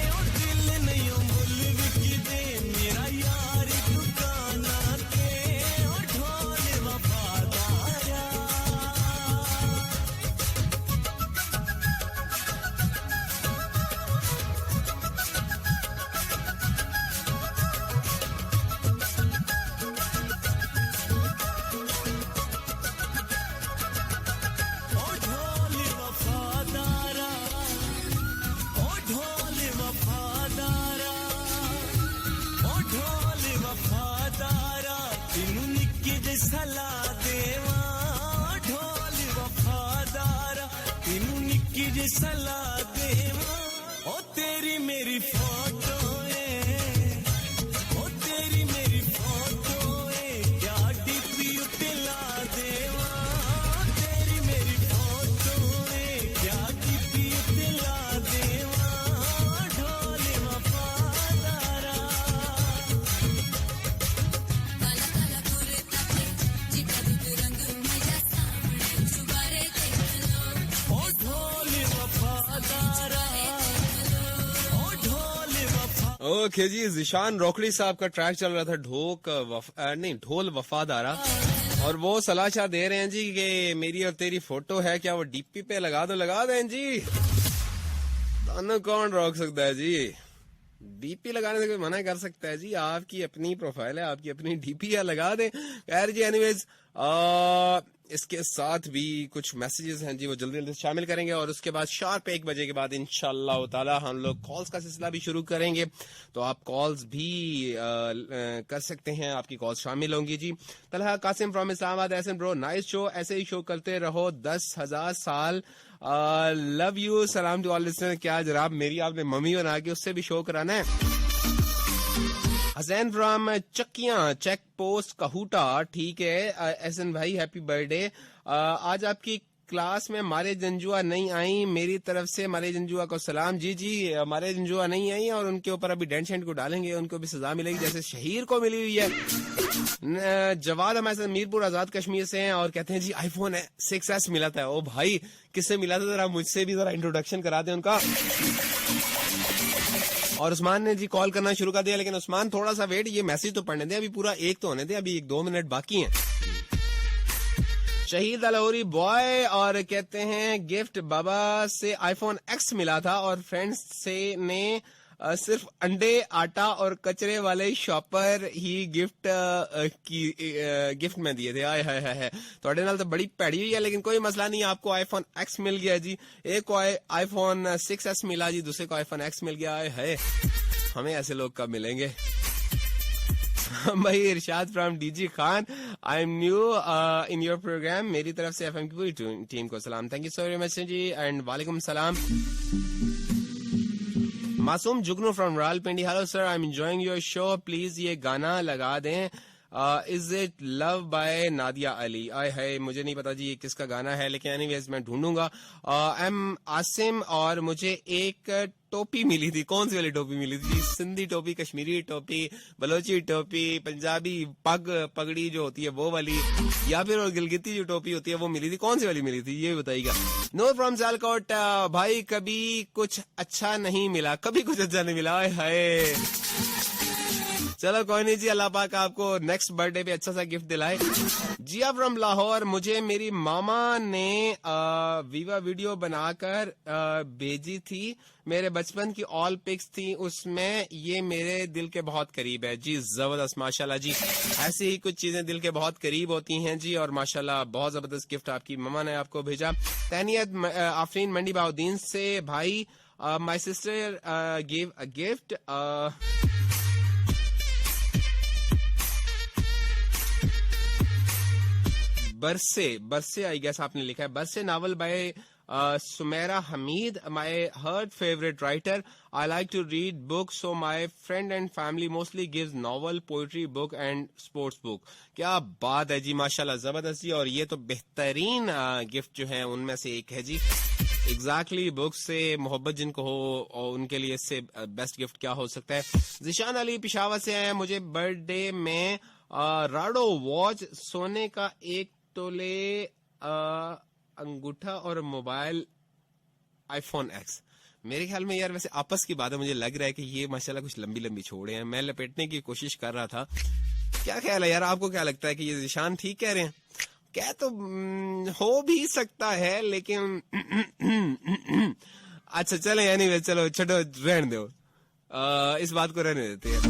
ओ दिल नहीं मुल विकदे मेरा यार दुकाना ते ओ ढोल वफादारा ओ ढोल वफादारा ओ ढोल वफादारा ओ ढोल वफादारा तेनू निक्की जे सलाह देवा ओ ढोल वफादारा तेनू निक्की जे सलाह देवा ओ तेरी मेरी फोटो ओ तेरी मेरी फोटो क्या डीपी उते ला देवा तेरी मेरी फोटो क्या डीपी उते ला देवा ढोल वफादारा ओ ढोल वफादारा ओ ढोल वफा ओके जी, जिशान रोकड़ी साहब का ट्रैक चल रहा था ढोल वफादारा, और वो सलाह शाह दे रहे हैं जी कि मेरी और तेरी फोटो है, क्या वो डीपी पे लगा दें जी। तानू कौन रोक सकता है जी, डीपी लगाने से कोई मना कर सकता है जी? आपकी अपनी प्रोफाइल है, आपकी अपनी डीपी है, लगा दें। खैर जी, एनीवेज इसके साथ भी कुछ मैसेजेस हैं जी, वो जल्दी जल्दी शामिल करेंगे, और उसके बाद शार्प 1 बजे के बाद इंशाल्लाह ताला हम लोग कॉल्स का सिलसिला भी शुरू करेंगे। तो आप कॉल्स भी कर सकते हैं, आपकी कॉल्स शामिल होंगी जी। Talha Qasim from Islamabad, Ehsan bro nice show, ऐसे ही शो करते रहो 10,000 साल, लव यू, सलाम टू ऑल लिसनर। क्या जनाब, मेरी आपने मम्मी बना के उससे भी शो कराना है। Hussain from Chakkiyan check post Kahuta, ठीक है एहसन भाई, हैप्पी बर्थडे। आज आपकी क्लास में मारे जंजुआ नहीं आई, मेरी तरफ से मारे जंजुआ को सलाम। जी जी, मारे जंजुआ नहीं आई, और उनके ऊपर अभी डेंट शेंट को डालेंगे, उनको भी सजा मिलेगी जैसे शहीर को मिली हुई है। जवाद हमारे साथ मीरपुर आजाद कश्मीर से हैं, और कहते हैं जी iPhone 6s मिला था। ओ भाई, किससे मिला था, जरा मुझसे भी जरा इंट्रोडक्शन करा दें उनका। और उस्मान ने जी कॉल करना शुरू कर दिया, लेकिन उस्मान थोड़ा सा वेट, ये मैसेज तो पढ़ने दें, अभी पूरा एक तो होने दें, अभी 1-2 मिनट बाकी हैं। शहीद लाहौरी बॉय, और कहते हैं गिफ्ट बाबा से iPhone X मिला था, और फ्रेंड्स से ने सिर्फ अंडे, आटा और कचरे वाले शॉपर ही गिफ्ट में दिए थे। आए हाय हाय, थोड़े नाल तो बड़ी पैड़ी हुई है, लेकिन कोई मसला नहीं, आपको iPhone X मिल गया जी। एक को iPhone 6s मिला जी, दूसरे को iPhone X मिल गया। आए हाय, हमें ऐसे लोग कब मिलेंगे। भाई Irshad from DG Khan, I am new in your programme, मेरी तरफ से एफएम की पूरी टीम को सलाम। Thank you so very much जी एंड वालेकुम सलाम। Masoom Jugnu from Rawalpindi, hello sir, I am enjoying your show, please ये गाना लगा दें, is it love by Nadia Ali. आय हाय, मुझे नहीं पता जी ये किसका गाना है, लेकिन एनीवेज मैं ढूंढूंगा। आई एम आसिम और मुझे एक टोपी मिली थी। कौन सी वाली टोपी मिली थी? सिंधी टोपी, कश्मीरी टोपी, बलोची टोपी, पंजाबी पगड़ी जो होती है वो वाली, या फिर और गिलगिती जो टोपी होती है वो मिली थी? कौन सी वाली मिली थी ये बताइएगा। नूर फ्रॉम सियालकोट, भाई कभी कुछ अच्छा नहीं मिला, कभी कुछ अच्छा नहीं मिला। आय हाय, चलो कोई नहीं जी, अल्लाह पाक आपको नेक्स्ट बर्थडे पे अच्छा सा गिफ्ट दिलाए। जिया फ्रॉम लाहौर, मुझे मेरी मामा ने वीवा वीडियो बनाकर भेजी थी, मेरे बचपन की ऑल पिक्स थी उसमें, ये मेरे दिल के बहुत करीब है। जी जबरदस्त, माशाल्लाह जी, ऐसी ही कुछ चीजें दिल के बहुत करीब होती हैं जी, और माशाल्लाह बहुत जबरदस्त गिफ्ट आपकी ममा ने आपको भेजा। तहनीत आफरीन मंडी बाउद्दीन से, भाई my sister give a gift, Barse I guess आपने लिखा है, Barse novel by Sumaira Hameed, my heart favourite writer, I like to read book, so my friend and family mostly gives novel, poetry book and sports book. क्या बात है जी, माशाल्लाह जबरदस्त जी, और ये तो बेहतरीन गिफ्ट जो है उनमें से एक है जी। एग्जैक्टली, बुक से मोहब्बत जिनको हो और उनके लिए इससे बेस्ट गिफ्ट क्या हो सकता है। जिशान अली पिशावर से आए, मुझे बर्थडे में राडो वॉच, सोने का 1 तोले अंगूठा और मोबाइल आईफोन एक्स। मेरे ख्याल में यार वैसे आपस की बात है, मुझे लग रहा है कि ये माशाल्लाह कुछ लंबी लंबी छोड़े हैं, मैं लपेटने की कोशिश कर रहा था। क्या ख्याल है यार, आपको क्या लगता है कि ये निशान ठीक कह रहे हैं? क्या तो हो भी सकता है, लेकिन अच्छा चले, एनीवे चलो छोड़ो, रहने दो, इस बात को रहने देते हैं।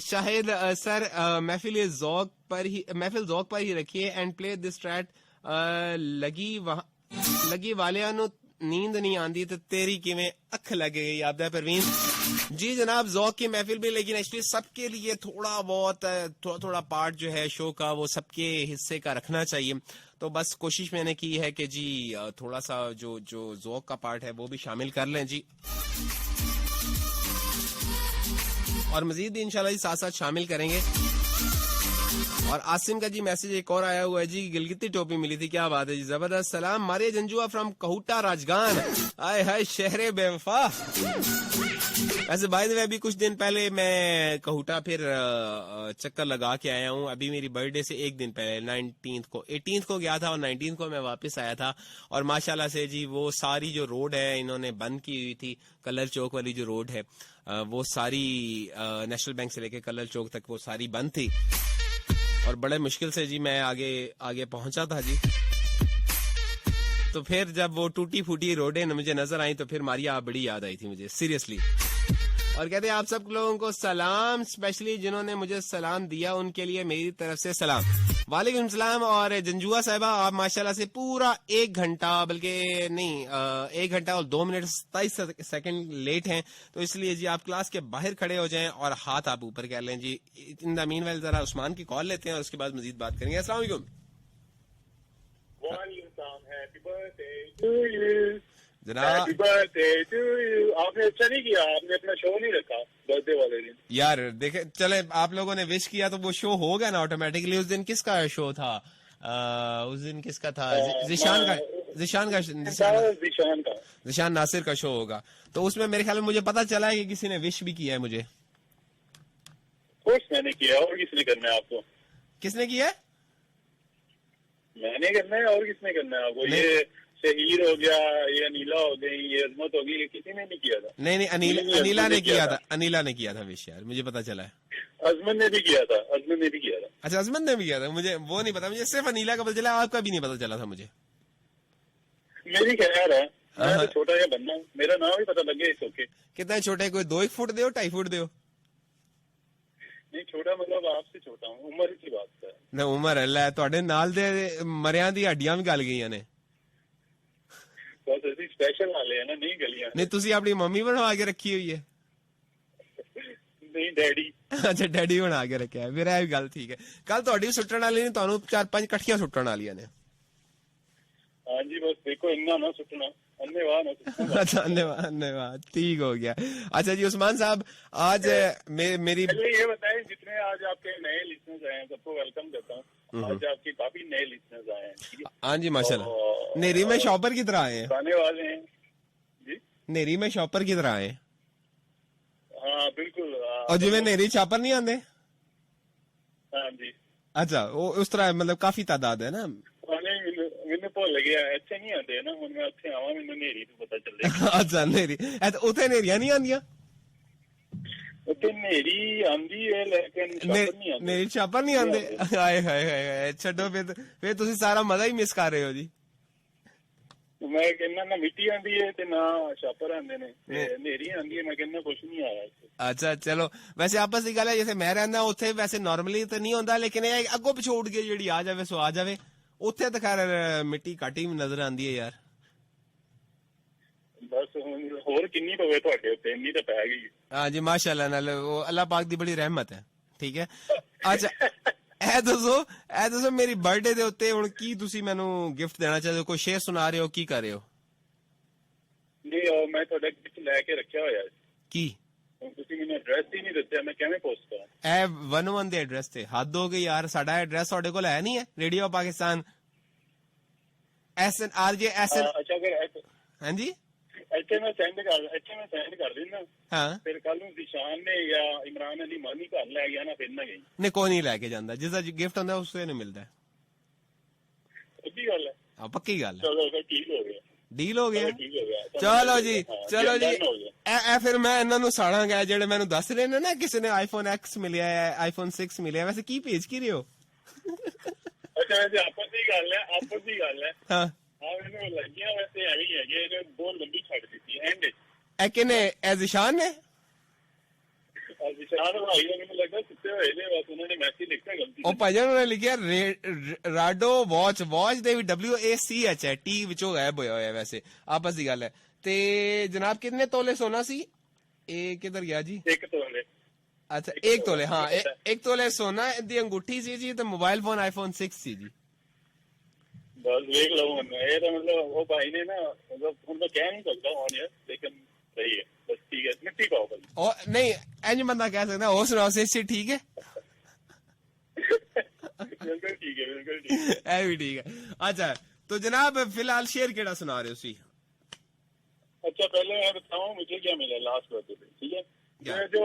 शाहिद सर, महफिल ज़ौक़ पर ही रखिए एंड प्ले दिस ट्रैक, लगी वालियां नु नींद नहीं आंदी तो तेरी किवें अख लग गई। आपदा परवीन जी जनाब, ज़ौक़ की महफिल भी, लेकिन एक्चुअली सबके लिए थोड़ा बहुत थोड़ा पार्ट जो है शो का वो सबके हिस्से का रखना चाहिए। तो बस कोशिश मैंने की है कि जी थोड़ा सा जो ज़ौक़ का पार्ट है वो भी शामिल कर लें जी, और मजीद भी इंशाल्लाह साथ साथ शामिल करेंगे। और आसिम का जी मैसेज एक और आया हुआ है जी, गिलगिती टोपी मिली थी, क्या बात है जी, जबरदस्त। सलाम मारिया जंजुआ फ्रॉम कहूटा राजगान, आए हाय शहरे बेवफा। वैसे बाय द वे अभी कुछ दिन पहले मैं कहूटा फिर चक्कर लगा के आया हूँ, अभी मेरी बर्थडे से एक दिन पहले 19 को 18 को गया था और 19 को मैं वापस आया था। और माशाल्लाह से जी वो सारी जो रोड है इन्होंने बंद की हुई थी, कलर चौक वाली जो रोड है वो सारी नेशनल बैंक से लेके कलर चौक तक वो सारी बंद थी, और बड़े मुश्किल से जी मैं आगे पहुंचा था जी। तो फिर जब वो टूटी फूटी रोडें मुझे नजर आई तो फिर मारिया बड़ी याद आई थी मुझे, सीरियसली। और कहते हैं आप सब लोगों को सलाम, स्पेशली जिन्होंने मुझे सलाम दिया उनके लिए मेरी तरफ से सलाम। वालेकुम सलाम। और जंजुआ साहिबा, आप माशाल्लाह से पूरा 1 घंटा, बल्कि नहीं 1 घंटा और 2 मिनट 27 सेकंड लेट हैं, तो इसलिए जी आप क्लास के बाहर खड़े हो जाएं और हाथ आप ऊपर कर लें जी। इन द मीनवाइल जरा उस्मान की कॉल लेते हैं और उसके बाद मजीद बात करेंगे। अस्सलाम वालेकुम। जनाब हैप्पी बर्थडे टू यू। आपने अच्छा नहीं किया, आपने अपना शो नहीं रखा बर्थडे वाले दिन। यार देखे, चले आप लोगों ने विश किया तो वो शो हो गया ना ऑटोमेटिकली। उस दिन किसका शो था? उस दिन किसका था? जिशान नासिर का शो होगा, तो उसमें मेरे ख्याल में मुझे पता चला है कि किसी ने विश भी किया है मुझे। कुछ मैंने किया, और किसने करना है आपको? किसने किया है? मैंने करना है, और किसने करना है आपको? ये शहीर हो गया, ये अनीला हो गई, ये अजमत हो गई, ये किसी ने नहीं किया था। नहीं अनीला ने किया था, अनीला ने किया था विश यार, मुझे पता चला है। अजमत ने भी किया था, अच्छा अजमत ने भी किया था, मुझे वो नहीं पता, मुझे सिर्फ अनीला का पता चला, आपका भी नहीं पता चला था मुझे। मेरी ख्याल है मैं तो छोटा या बंदा हूँ, मेरा नाम ही पता लग गया इस ओके। कितना छोटे? कोई 2-1 फुट दे, 2.5 फुट दे? नहीं छोटा मतलब आपसे छोटा हूँ, उम्र की बात है ना। उम्र अल्लाह ਤੁਹਾਡੇ ਨਾਲ ਦੇ ਮਰਿਆਂ ਦੀ ਹੱਡੀਆਂ ਵੀ ਗਲ ਗਈਆਂ ਨੇ। बस ऐसी स्पेशल वाले है ना, नहीं गलियां। नहीं ਤੁਸੀਂ ਆਪਣੀ ਮੰਮੀ ਬਣਵਾ ਕੇ ਰੱਖੀ ਹੋਈ ਹੈ? ਨਹੀਂ ਡੈਡੀ। ਅੱਛਾ ਡੈਡੀ ਬਣਾ ਕੇ ਰੱਖਿਆ, ਫਿਰ ਇਹ ਵੀ ਗੱਲ ਠੀਕ ਹੈ। ਕੱਲ ਤੁਹਾਡੀ ਸੁੱਟਣ ਵਾਲੀ ਨਹੀਂ, ਤੁਹਾਨੂੰ 4-5 ਇਕੱਠੀਆਂ ਸੁੱਟਣ ਵਾਲੀਆਂ ਨੇ। ਹਾਂਜੀ ਬਸ देखो इतना ना सुटना, धन्यवाद ना सुटना। धन्यवाद धन्यवाद, ठीक हो गया। अच्छा जी उस्मान साहब, आज मेरी पहले ये बताएं, जितने आज आपके नए लिसनर्स आए हैं सबको वेलकम करता हूँ। आज आपके काफी नए लिसनर्स आए हैं, ठीक है? हाँ जी माशाल्लाह, नेरी में शॉपर की तरह आए हैं, आने वाले हैं जी। नेरी में शॉपर की तरह आए हैं। हाँ बिल्कुल। और जिवें नेरी छापर नहीं आते। हाँ जी। अच्छा वो उस तरह मतलब काफी तादाद है ना। ਮੈਨੂੰ ਭੁੱਲ ਗਿਆ, ਇੱਥੇ ਨਹੀਂ ਆਉਂਦੇ ਨਾ, ਹੁਣ ਮੈਂ ਉੱਥੇ ਆਵਾਂ ਮੈਨੂੰ ਨੇਰੀ ਤੋਂ ਪਤਾ ਚੱਲੇ। ਅੱਛਾ ਨੇਰੀ, ਉੱਥੇ ਨੇਰੀਆਂ ਨਹੀਂ ਆਉਂਦੀਆਂ। ਉੱਥੇ ਨੇਰੀ ਆਂਦੀ ਹੈ ਲੇਕਿਨ ਛਾਪਰ ਨਹੀਂ ਆਉਂਦੇ। ਨੇਰੀ ਛਾਪਰ ਨਹੀਂ ਆਉਂਦੇ। ਹਾਏ ਹਾਏ ਹਾਏ, ਛੱਡੋ ਫਿਰ ਤੁਸੀਂ ਸਾਰਾ ਮਜ਼ਾ ਹੀ ਮਿਸ ਕਰ ਰਹੇ ਹੋ ਜੀ। ਮੈਂ ਕਹਿੰਦਾ ਨਾ ਮਿੱਟੀ ਆਂਦੀ ਹੈ ਤੇ ਨਾ ਛਾਪਰ ਆਂਦੇ ਨੇ, ਤੇ ਨੇਰੀ ਆਂਦੀ ਹੈ। ਮੈਂ ਕਹਿੰਦਾ ਕੁਛ ਨਹੀਂ ਆਇਆ ਇੱਥੇ। ਅੱਛਾ ਚਲੋ, ਵੈਸੇ ਆਪਸ ਦੀ ਗੱਲ ਹੈ, ਜਿੱਥੇ ਮੈਂ ਰਹਿੰਦਾ ਉੱਥੇ ਵੈਸੇ ਨਾਰਮਲੀ ਤਾਂ ਨਹੀਂ ਹੁੰਦਾ, ਲੇਕਿਨ ਇਹ ਅੱਗੋਂ ਪਿਛੋੜ ਕੇ ਜਿਹੜੀ ਆ ਜਾਵੇ ਸੋ ਆ ਜਾਵੇ। ਉੱਥੇ ਤਾਂ ਖੈਰ ਮਿੱਟੀ ਘੱਟ ਹੀ ਨਜ਼ਰ ਆਉਂਦੀ ਹੈ ਯਾਰ। ਬਸ ਹੁਣ ਹੋਰ ਕਿੰਨੀ ਪਵੇ ਤੁਹਾਡੇ ਉੱਤੇ, ਇੰਨੀ ਤਾਂ ਪੈ ਗਈ। ਹਾਂ ਜੀ ਮਾਸ਼ਾਅੱਲਾ, ਨਾਲ ਉਹ ਅੱਲਾਹ ਪਾਕ ਦੀ ਬੜੀ ਰਹਿਮਤ ਹੈ। ਠੀਕ ਹੈ। ਅੱਛਾ ਇਹ ਦੱਸੋ ਮੇਰੀ ਬਰਥਡੇ ਦੇ ਉੱਤੇ ਹੁਣ ਕੀ ਤੁਸੀਂ ਮੈਨੂੰ ਗਿਫਟ ਦੇਣਾ ਚਾਹਦੇ ਹੋ? ਕੋਈ ਸ਼ੇਰ ਸੁਣਾ ਰਹੇ ਹੋ, ਕੀ ਕਰ ਰਹੇ ਹੋ? ਨਹੀਂ ਉਹ ਮੈਂ ਤੁਹਾਡਾ ਗਿਫਟ ਲੈ ਕੇ ਰੱਖਿਆ ਹੋਇਆ। ਕੀ ਤੁਸੀਂ ਮੈਨੂੰ ਐਡਰੈਸ ਹੀ ਨਹੀਂ ਦੱਸਿਆ, ਮੈਂ ਕਿਵੇਂ ਪੋਸਟ ਕਰਾਂ? ਇਹ 101 ਦੇ ਐਡਰੈਸ ਤੇ ਹੱਦ ਹੋ ਗਈ ਯਾਰ। ਸਾਡਾ ਐਡਰੈਸ ਤੁਹਾਡੇ ਕੋਲ ਹੈ ਨਹੀਂ ਹੈ? Radio Pakistan SNRJ। ਅੱਛਾ ਫਿਰ ਹਾਂਜੀ ਇੱਥੇ ਮੈਂ ਸੈਂਡ ਕਰ ਦਿੰਦਾ। ਹਾਂ ਫਿਰ ਕੱਲ ਨੂੰ ਦਿਸ਼ਾਨ ਨੇ ਜਾਂ ਇਮਰਾਨ ਅਲੀ ਮਾਨੀ ਘਰ ਲੈ ਗਿਆ ਨਾ, ਫਿਰ ਨਾ ਗਈ। ਨਹੀਂ ਕੋਈ ਨਹੀਂ ਲੈ ਕੇ ਜਾਂਦਾ, ਜਿਸ ਦਾ ਗਿਫਟ ਹੁੰਦਾ ਉਸੇ ਨੂੰ ਮਿਲਦਾ। ਸੱਚੀ ਗੱਲ ਹੈ। ਹਾਂ ਪੱਕੀ ਗੱਲ ਹੈ। ਚਲੋ ਫਿਰ ਠੀਕ ਹੋ ਗਿਆ, ਡੀਲ ਹੋ ਗਿਆ। ਠੀਕ ਹੋ ਗਿਆ। ਚਲੋ ਜੀ ਚਲੋ ਜੀ, done ਹੋ ਗਿਆ। ਇਹ ਫਿਰ ਮੈਂ ਇਹਨਾਂ ਨੂੰ ਸਾੜਾਂਗਾ ਜਿਹੜੇ ਮੈਨੂੰ ਦੱਸ ਰਹੇ ਨੇ ਨਾ ਕਿਸੇ ਨੇ iPhone X ਮਿਲਿਆ ਹੈ, iPhone 6 ਮਿਲਿਆ। ਵੈਸੇ ਕੀ ਭੇਜ ਕੀ ਰਹੇ ਹੋ? ਅੱਛਾ ਵੈਸੇ ਆਪਸ ਦੀ ਗੱਲ ਹੈ। ਹਾਂ ਹਾਂ ਮੈਨੂੰ ਲੱਗਿਆ ਵੈਸੇ ਐਵੇਂ ਹੀ ਹੈਗੇ, ਇਹਨੇ ਬਹੁਤ ਲੰਬੀ ਛੱਡ ਦਿੱਤੀ ਐਂਡ। ਇਹ ਕਿਨੇ? ਇਹ ਜ਼ਿਸ਼ਾਨ ਨੇ? ਦਿਸ਼ਾਨ ਭਾਈ ਦਾ ਮੈਨੂੰ ਲੱਗਦਾ ਸੁੱਤੇ ਹੋਏ ਨੇ, ਬਸ ਉਹਨਾਂ ਨੇ ਮੈਸੇਜ ਲਿਖਿਆ ਗਲਤੀ। ਉਹ ਭਾਈਜਾਨ ਉਹਨੇ ਲਿਖਿਆ ਰਾਡੋ ਵਾਚ ਦੇ ਵੀ WACH ਹੈ, T ਵਿੱਚੋਂ ਗਾਇਬ ਹੋਇਆ ਹੋਇਆ। ਵੈਸੇ ਆਪਸ ਦੀ ਗੱਲ ਹੈ। ਤੇ ਜਨਾਬ ਕਿੰਨੇ ਤੋਲੇ ਸੋਨਾ ਸੀ? ਇਹ ਕਿੱਧਰ ਗਿਆ ਜੀ? 1 ਤੋਲੇ। ਅੱਛਾ 1 ਤੋਲੇ। ਹਾਂ 1 ਤੋਲੇ ਸੋਨਾ ਦੀ ਅੰਗੂਠੀ ਸੀ ਜੀ, ਤੇ ਮੋਬਾਈਲ ਫੋਨ iPhone 6 ਸੀ ਜੀ। ਬਸ ਵੇਖ ਲਓ ਹੁਣ, ਇਹ ਤਾਂ ਮਤਲਬ ਉਹ ਭਾਈ ਨੇ ਨਾ, ਮਤਲਬ ਹੁਣ ਮੈਂ ਕਹਿ ਨਹੀਂ ਸਕਦਾ ਹੁਣ ਯਾਰ, ਲੇਕਿਨ ਸਹੀ ਹੈ। ਬਸ ਠੀਕ ਹੈ, ਮਿੱਟੀ ਪਾਓ ਭਾਈ। ਉਹ ਨਹੀਂ ਇੰਜ ਬੰਦਾ ਕਹਿ ਸਕਦਾ। ਹੋਰ ਸੁਣਾਓ ਸੇ ਠੀਕ ਹੈ? ਬਿਲਕੁਲ ਠੀਕ ਹੈ, ਬਿਲਕੁਲ ਠੀਕ ਹੈ। ਇਹ ਵੀ ਠੀਕ ਹੈ। ਅੱਛਾ तो जनाब फिलहाल शेर केड़ा सुना रहे हो सी? अच्छा पहले मैं बताऊं मुझे क्या मिला लास्ट बर्थडे पे, ठीक है? मैं जो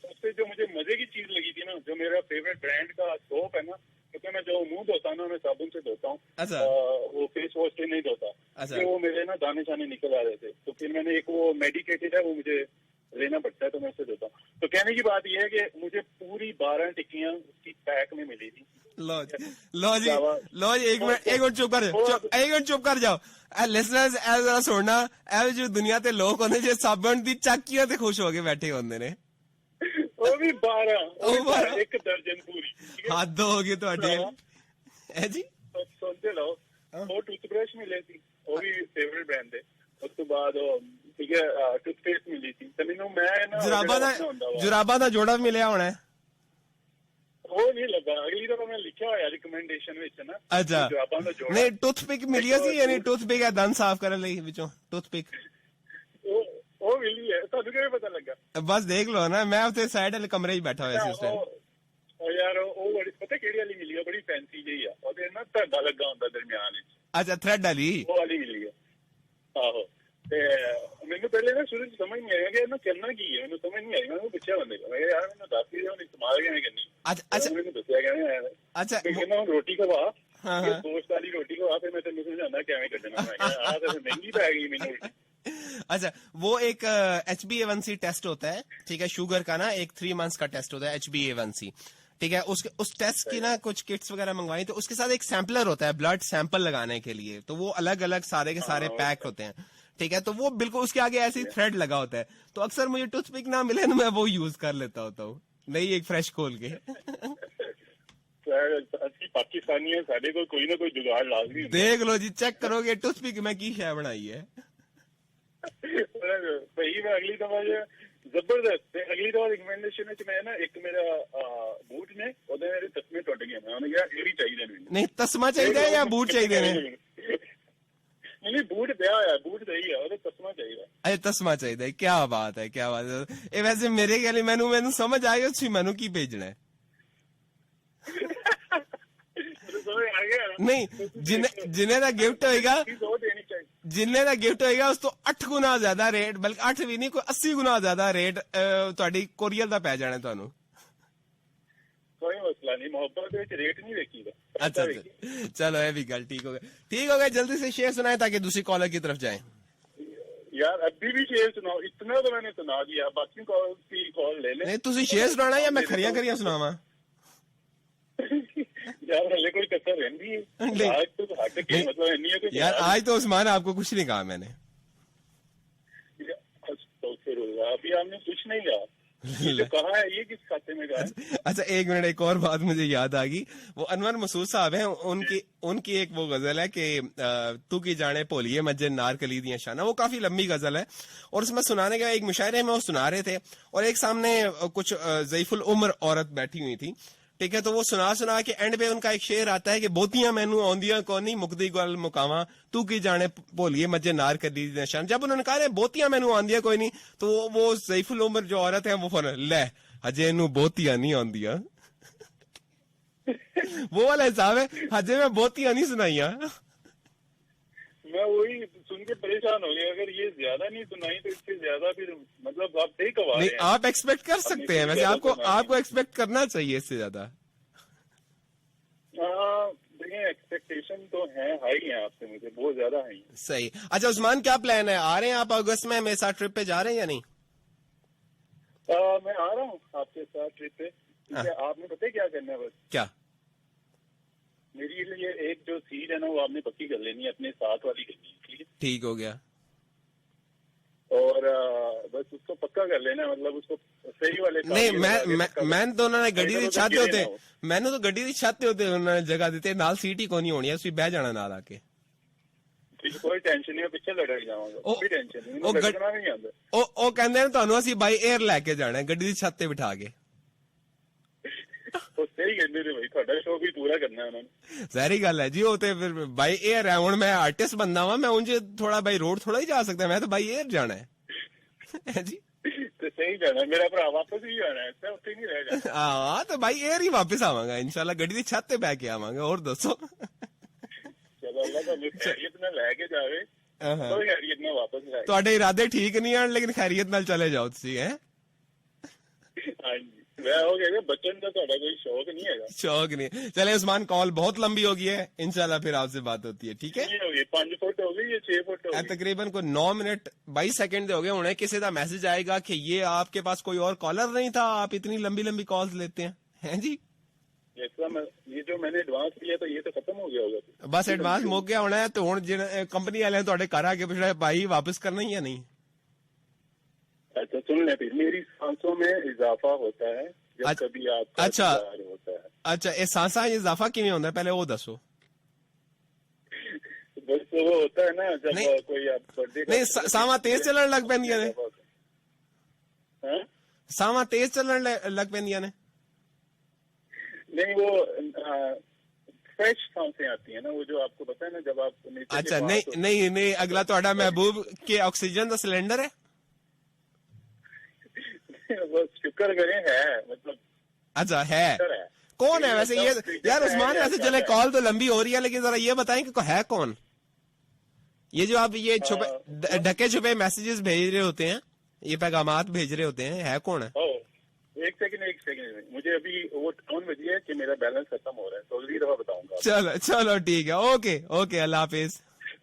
सबसे जो मुझे मजे की चीज लगी थी ना, जो मेरा फेवरेट ब्रांड का सोप है ना, क्योंकि मैं जो मुंह धोता हूँ ना, मैं साबुन से धोता हूँ। अच्छा। वो फेस वॉश से नहीं धोता। अच्छा। तो वो मेरे ना दाने शाने निकल आ रहे थे, तो फिर मैंने एक वो मेडिकेटेड है, वो मुझे लेना पड़ता है, तो मैं उससे धोता हूँ। तो कहने की बात यह है कि मुझे पूरी 12 टिक्कियां उसकी पैक में मिली थी। लो जी एक मिनट चुप कर जाओ। लिसनर्स जरा सुनना, जो दुनिया ते लोग होंगे जो साबन दी चाकियां ते खुश होके बैठे होंगे ने, वो भी 12 एक दर्जन पूरी। हद होगी तुहाडे है जी। सुनते रहो। वो टूथब्रश मिले थी, वो भी फेवरेट ब्रांड है। उस तो बाद ठीक है टूथपेस्ट मिली थी। तो मैनू मैं जुराबा दा जोड़ा मिलिया होना है, वो नहीं लगा। अगली दफा मैं लिखा हुआ रिकमेंडेशन विच ना। अच्छा नहीं टूथपिक मिली सी, यानी टूथपिक है दंद साफ करने लई विचों टूथपिक वो मिली है। ਤੁਹਾਨੂੰ ਕਿਵੇਂ ਪਤਾ ਲੱਗਾ? बस देख लो ना, मैं ਉੱਥੇ ਸਾਈਡ ਵਾਲੇ ਕਮਰੇ 'ਚ ਬੈਠਾ ਹੋਇਆ ਸੀ ਉਸ ਟਾਈਮ। ਉਹ ਯਾਰ ਉਹ ਬੜੀ ਪਤਾ ਕਿਹੜੀ ਵਾਲੀ ਮਿਲੀ ਹੈ, ਬੜੀ ਫੈਂਸੀ ਜਿਹੀ ਆ, ਉਹਦੇ ਨਾ ਧਾਗਾ ਲੱਗਾ ਹੁੰਦਾ ਦਰਮਿਆਨ ਵਿੱਚ। ਅੱਛਾ ਥ੍ਰੈਡ ਵਾਲੀ, ਉਹ ਵਾਲੀ ਮਿਲੀ ਹੈ। ਆਹੋ ਤੇ ਮੈਨੂੰ ਪਹਿਲੇ ਨਾ ਸ਼ੁਰੂ ਚ ਸਮਝ ਨਹੀਂ ਆਇਆ ਕਿ ਇਹਨੂੰ ਕਰਨਾ ਕੀ ਹੈ, ਮੈਨੂੰ ਸਮਝ ਨਹੀਂ ਆਈ। ਮੈਂ ਪੁੱਛਿਆ ਬੰਦੇ ਨੂੰ, ਮੈਂ ਯਾਰ ਮੈਨੂੰ ਦੱਸ ਵੀ ਉਹਨੇ ਇਸਤੇਮਾਲ ਕਿਵੇਂ ਕਰਨੀ। ਅੱਛਾ ਮੈਨੂੰ ਦੱਸਿਆ ਕਿਵੇਂ। ਅੱਛਾ ਕਹਿੰਦਾ ਹੁਣ ਰੋਟੀ ਖਵਾ, ਦੋਸਤ ਵਾਲੀ ਰੋਟੀ ਖਵਾ, ਫਿਰ मैं तेन समझाना कैसे कटना। मैं तो महंगी पै गई मैंने। अच्छा वो एक HbA1c टेस्ट होता है, ठीक है, शुगर का ना एक 3 months का टेस्ट होता है HbA1c, ठीक है। उस टेस्ट की ना कुछ किट्स वगैरह मंगवाई, तो उसके साथ एक सैम्पलर होता है ब्लड सैंपल लगाने के लिए, तो वो अलग अलग सारे के सारे पैक होते हैं, ठीक है। तो वो बिल्कुल उसके आगे ऐसे थ्रेड लगा होता है, तो अक्सर मुझे टूथपिक ना मिले तो मैं वो यूज कर लेता होता हूँ, नहीं एक फ्रेश खोल के। पाकिस्तानी है, साढ़े को कोई ना कोई जुगाड़ लाजमी। देख लो जी, चेक करोगे टूथपिक में की शय बनाई है। भाई मैं अगली दफा ਜ਼ਬਰਦਸਤ। ਤੇ ਅਗਲੀ ਵਾਰ ਰਿਕਮੈਂਡੇਸ਼ਨ ਵਿੱਚ ਮੈਂ ਨਾ ਇੱਕ ਮੇਰਾ ਬੂਟ ਨੇ ਉਹਦੇ ਮੇਰੇ ਤਸਮੇ ਟੁੱਟ ਗਏ, ਮੈਂ ਉਹਨੇ ਕਿਹਾ ਇਹ ਵੀ ਚਾਹੀਦੇ ਨੇ। ਨਹੀਂ ਤਸਮਾ ਚਾਹੀਦਾ ਜਾਂ ਬੂਟ ਚਾਹੀਦੇ ਨੇ? ਨਹੀਂ ਬੂਟ ਪਿਆ ਹੋਇਆ, ਬੂਟ ਸਹੀ ਆ, ਉਹਦੇ ਤਸਮਾ ਚਾਹੀਦਾ। ਅਰੇ ਤਸਮਾ ਚਾਹੀਦਾ ਹੈ, ਕੀ ਬਾਤ ਹੈ, ਕੀ ਬਾਤ ਹੈ। ਇਹ ਵੈਸੇ ਮੇਰੇ ਖਿਆਲ ਮੈਨੂੰ ਸਮਝ ਆਈ ਤੁਸੀਂ ਮੈਨੂੰ ਕੀ ਭੇਜਣਾ ਹੈ। ਨਹੀਂ ਜਿੰਨੇ ਦਾ ਗਿਫਟ ਹੋਏਗਾ, ਜਿੰਨੇ ਦਾ ਗਿਫਟ ਹੋਏਗਾ ਉਸ ਤੋਂ 8 ਗੁਣਾ ਜ਼ਿਆਦਾ ਰੇਟ, ਬਲਕਿ 8 ਵੀ ਨਹੀਂ, ਕੋਈ 80 ਗੁਣਾ ਜ਼ਿਆਦਾ ਰੇਟ ਤੁਹਾਡੀ ਕੋਰੀਅਰ ਦਾ ਪੈ ਜਾਣਾ ਤੁਹਾਨੂੰ। ਕੋਈ ਮਸਲਾ ਨਹੀਂ, ਮੁਹੱਬਤ ਵਿੱਚ ਰੇਟ ਨਹੀਂ ਵੇਖੀਦਾ। अच्छा चलो ये भी गल ठीक हो गया। जल्दी से शेर सुनाए ताकि दूसरी कॉलर की तरफ जाएं। यार अभी भी शेर सुनाओ, इतना तो मैंने सुना दिया, बाकी कॉल की कॉल ले ले। नहीं तुसी शेर सुनाना या मैं खरिया सुनावा? यार हले कोई कसर रहती है आज तो हट के, मतलब नहीं है यार आज तो उस्मान आपको कुछ नहीं कहा मैंने। अभी आपने कुछ नहीं कहा, जो कहा है ये किस खाते में कहा है? अच्छा एक मिनट, एक और बात मुझे याद आ गई। वो अनवर मसूद साहब हैं, उनकी एक वो गजल है कि तू की जाने भोलिए मज्जे नार कली दियां शाना, वो काफी लंबी गजल है और उसमें सुनाने का एक मुशायरे में वो सुना रहे थे और एक सामने कुछ ज़ईफुल उम्र औरत बैठी हुई थी, ठीक है। तो वो सुना के एंड पे उनका एक शेर आता है कि बोतियां मैनू आउंदियां कोई नहीं, मुकदी गल मुकावा तू की जाने भोलिए मज्जे नार कर दी निशान। जब उन्होंने कहा बोतियां मैनू आउंदियां कोई नहीं, तो वो ज़ईफुल उम्र जो औरत है वो फौरन ले हजे इनू बोतियां नहीं आउंदियां। वो वाला हिसाब है, हजे मैं बोतियां नहीं सुनाइया। मैं वही सुन के परेशान हो गया, अगर ये ज्यादा नहीं सुनाई तो इससे ज्यादा फिर मतलब आप सही कवा रहे हैं। आप एक्सपेक्ट कर सकते हैं, वैसे आपको एक्सपेक्ट करना चाहिए इससे ज्यादा। देखिए एक्सपेक्टेशन तो है हाई है आपसे, मुझे बहुत ज्यादा हाई है। सही। अच्छा उस्मान क्या प्लान है, आ रहे हैं आप अगस्त में मेरे साथ ट्रिप पे जा रहे हैं या नहीं? मैं आ रहा हूँ आपके साथ ट्रिप पे, ठीक है। आपने पता है क्या करना है, बस क्या मेरी लिए एक जो सीट है ना वो आपने पक्की कर लेनी है, अपने साथ वाली करनी है, ठीक है। ठीक हो गया। और बस उसको पक्का कर लेना, मतलब उसको सही वाले नहीं मैं तो उन्होंने गड्डी दी छत होते, मैंने तो गड्डी दी छत होते उन्होंने जगह दी नाल सीट ही कोनी होनी है, उसकी बह जाना नाल आके। कोई टेंशन नहीं, पीछे लटक जाऊंगा, कोई टेंशन नहीं, लटकना नहीं आता। ਉਹ ਕਹਿੰਦੇ ਨੇ ਤੁਹਾਨੂੰ ਅਸੀਂ ਬਾਈ 에ਅਰ ਲੈ ਕੇ ਜਾਣਾ ਗੱਡੀ ਦੀ ਛੱਤ ਤੇ ਬਿਠਾ ਕੇ। ਉਹ ਸਹੀ ਕਹਿੰਦੇ ਨੇ ਭਾਈ, ਤੁਹਾਡਾ ਸ਼ੌਕ ਵੀ ਪੂਰਾ ਕਰਨਾ ਉਹਨਾਂ ਨੇ। ਜ਼ਾਹਿਰ ਗੱਲ ਹੈ ਜੀ, ਉਹ ਤੇ ਫਿਰ ਬਾਈ 에ਅਰ ਹੈ। ਹੁਣ ਮੈਂ ਆਰਟਿਸਟ ਬੰਦਾ ਵਾਂ, ਮੈਂ ਉਂਝ ਥੋੜਾ ਬਾਈ ਰੋਡ ਥੋੜਾ ਹੀ ਜਾ ਸਕਦਾ, ਮੈਂ ਤਾਂ ਬਾਈ 에ਅਰ ਜਾਣਾ ਹੈ ਜੀ। ਤੇ ਸਹੀ ਜਾਣਾ, ਮੇਰਾ ਭਰਾ ਵਾਪਸ ਵੀ ਜਾਣਾ ਹੈ, ਉੱਥੇ ਨਹੀਂ ਰਹਿ ਜਾਣਾ। ਹਾਂ ਤੇ ਬਾਈ 에ਅਰ ਹੀ ਵਾਪਸ ਆਵਾਂਗਾ ਇਨਸ਼ਾਅੱਲਾ, ਗੱਡੀ ਦੀ ਛੱਤ ਤੇ ਬਹਿ ਕੇ ਆਵਾਂਗਾ। ਹੋਰ ਦੱਸੋ। ਚਲੋ ਅੱਲਾ ਤੁਹਾਨੂੰ ਖੈਰੀਅਤ ਨਾਲ ਲੈ ਕੇ ਜਾਵੇ, ਕੋਈ ਖੈਰੀਅਤ ਨਾਲ ਵਾਪਸ ਲੈ। ਤੁਹਾਡੇ ਇਰਾਦੇ ਠੀਕ ਨਹੀਂ ਹਨ ਲੇਕਿਨ ਖੈਰੀਅਤ ਨਾਲ ਚਲੇ ਜਾਓ ਤੁਸੀਂ, ਹੈ। ਹਾਂਜੀ मैं हो गया बच्चन का थोड़ा कोई शौक नहीं है, शौक नहीं। चले उस्मान कॉल बहुत लंबी हो गई है, इंशाल्लाह फिर आपसे बात होती है, ठीक है। 5 फुट हो गई, 6 फुट हो गई, तकरीबन को 9 मिनट 22 सेकंड हो गए। उन्हें किसी का मैसेज आएगा कि ये आपके पास कोई और कॉलर नहीं था, आप इतनी लंबी लंबी कॉल्स लेते हैं जी। ये जो मैंने एडवांस लिया था ये तो खत्म हो गया होगा, बस एडवांस मुक गया होना है। तो हुण कंपनी वाले तुहाडे घर आके पुछना भाई वापस करना ही या नहीं। अच्छा सुन ले, फिर मेरी सांसों में इजाफा होता है जब कभी आपका इंतजार होता है। अच्छा ये सांसा इजाफा किवें होंदा है, पहले वो दसो। बस वो होता है ना जब कोई आप बर्थडे नहीं सावा तेज चलन लग पैंदियां ने, सावा तेज चलन लग पैंदियां ने। नहीं वो फ्रेश सांसें आती है ना, वो जो आपको पता है ना जब आप। अच्छा नहीं अगला तुहाडा महबूब के ऑक्सीजन का सिलेंडर है। बस शुक्र करें है, मतलब अच्छा है। कौन है वैसे ये यार उस्मान, वैसे चले कॉल तो लंबी हो रही है लेकिन जरा ये बताएं कि है कौन ये जो आप ये छुपे ढके छुपे मैसेजेस भेज रहे होते हैं, ये पैगामात भेज रहे होते हैं, है कौन है? एक सेकंड मुझे अभी वो फोन बजी है कि मेरा बैलेंस खत्म हो रहा है, तो अगली दफा बताऊंगा। चलो ठीक है, ओके अल्लाह हाफिज।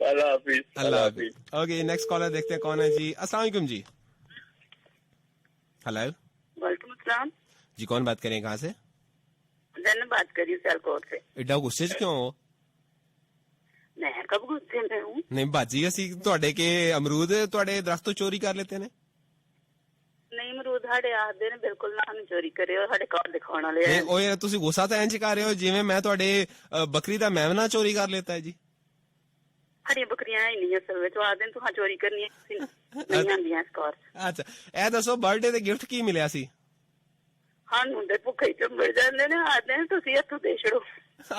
अल्लाह हाफिज। ओके नेक्स्ट कॉलर देखते हैं कौन है जी। अस्सलाम वालेकुम जी। हेलो वालेकुम अस्सलाम जी, कौन बात करें, कहाँ से? जन्नत बात कर रही हूँ सियालकोट से। एडा गुस्से च क्यों हो? मैं कब गुस्से में हूँ? नहीं बाजी असी तुहाडे के अमरूद तुहाडे दरख्त तो चोरी कर लेते ने। नहीं अमरूद साडे आखदे ने बिल्कुल ना हम चोरी करे और साडे घर दिखाने वाले हैं। ओए तुसी गुस्सा तो इंज कर रहे हो जिवें मैं तुहाडे बकरी दा मेमना चोरी कर लेता है जी। साडियां बकरियां है नहीं असल विच, आखदे ने तुहां चोरी करनी है। ਨਹੀਂ ਆਉਂਦੀਆਂ ਸਕਾਰ ਅੱਛਾ ਇਹ ਦੱਸੋ ਬਰਥਡੇ ਤੇ ਗਿਫਟ ਕੀ ਮਿਲਿਆ ਸੀ? ਸਾਨੂੰ ਦੇ ਭੁੱਖੇ ਚ ਮਿਲ ਜਾਂਦੇ ਨੇ ਆਦੇ ਨੇ ਤੁਸੀਂ ਇੱਥੋਂ ਦੇ ਛੜੋ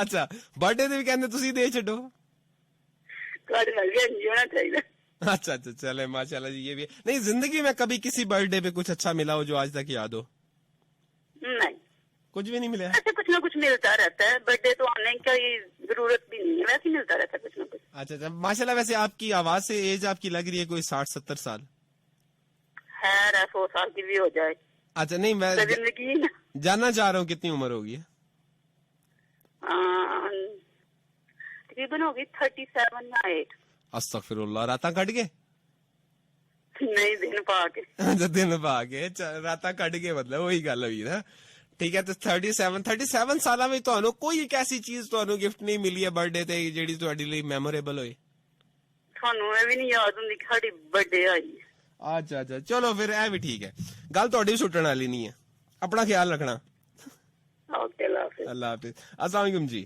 ਅੱਛਾ ਬਰਥਡੇ ਤੇ ਵੀ ਕਹਿੰਦੇ ਤੁਸੀਂ ਦੇ ਛੱਡੋ। ਤੁਹਾਡੇ ਨਾਲ ਵੀ ਇੰਝ ਹੋਣਾ ਚਾਹੀਦਾ। अच्छा अच्छा चले माशाल्लाह जी ये भी नहीं जिंदगी में कभी किसी बर्थडे पे कुछ अच्छा मिला हो जो आज तक याद हो? नहीं कुछ भी नहीं मिला? ऐसे कुछ ना कुछ मिलता रहता है। बर्थडे तो आने की जरूरत भी नहीं है, वैसे ही मिलता रहता है कुछ ना कुछ। अच्छा अच्छा माशाल्लाह वैसे आपकी आवाज से एज आपकी लग रही है कोई 60-70 साल है 100 साल की भी हो जाए। अच्छा नहीं मैं तो जिंदगी ना जानना चाह रहा हूँ कितनी उम्र होगी? तकरीबन होगी 37 या 8। अस्तगफिरुल्लाह राता कट गए? नहीं दिन पा के अच्छा दिन पा के राता कट गए मतलब वही गल हुई ना। ठीक है तो 37 साल में ਤੁਹਾਨੂੰ ਕੋਈ ਇੱਕ ਐਸੀ ਚੀਜ਼ ਤੁਹਾਨੂੰ ਗਿਫਟ ਨਹੀਂ ਮਿਲੀ ਹੈ ਬਰਥਡੇ ਤੇ ਜਿਹੜੀ ਤੁਹਾਡੇ ਲਈ ਮੈਮੋਰੇਬਲ ਹੋਏ? ਤੁਹਾਨੂੰ ਇਹ ਵੀ ਨਹੀਂ ਯਾਦ ਹੁੰਦੀ ਕਿ ਸਾਡੀ ਬਰਥਡੇ ਆਈ ਹੈ। अच्छा अच्छा चलो फिर ਇਹ ਵੀ ठीक है गल ਤੁਹਾਡੀ सुटन वाली नहीं है। अपना ख्याल रखना। ओके अल्लाह हाफिज। अल्लाह हाफिज। अस्सलाम वालेकुम जी।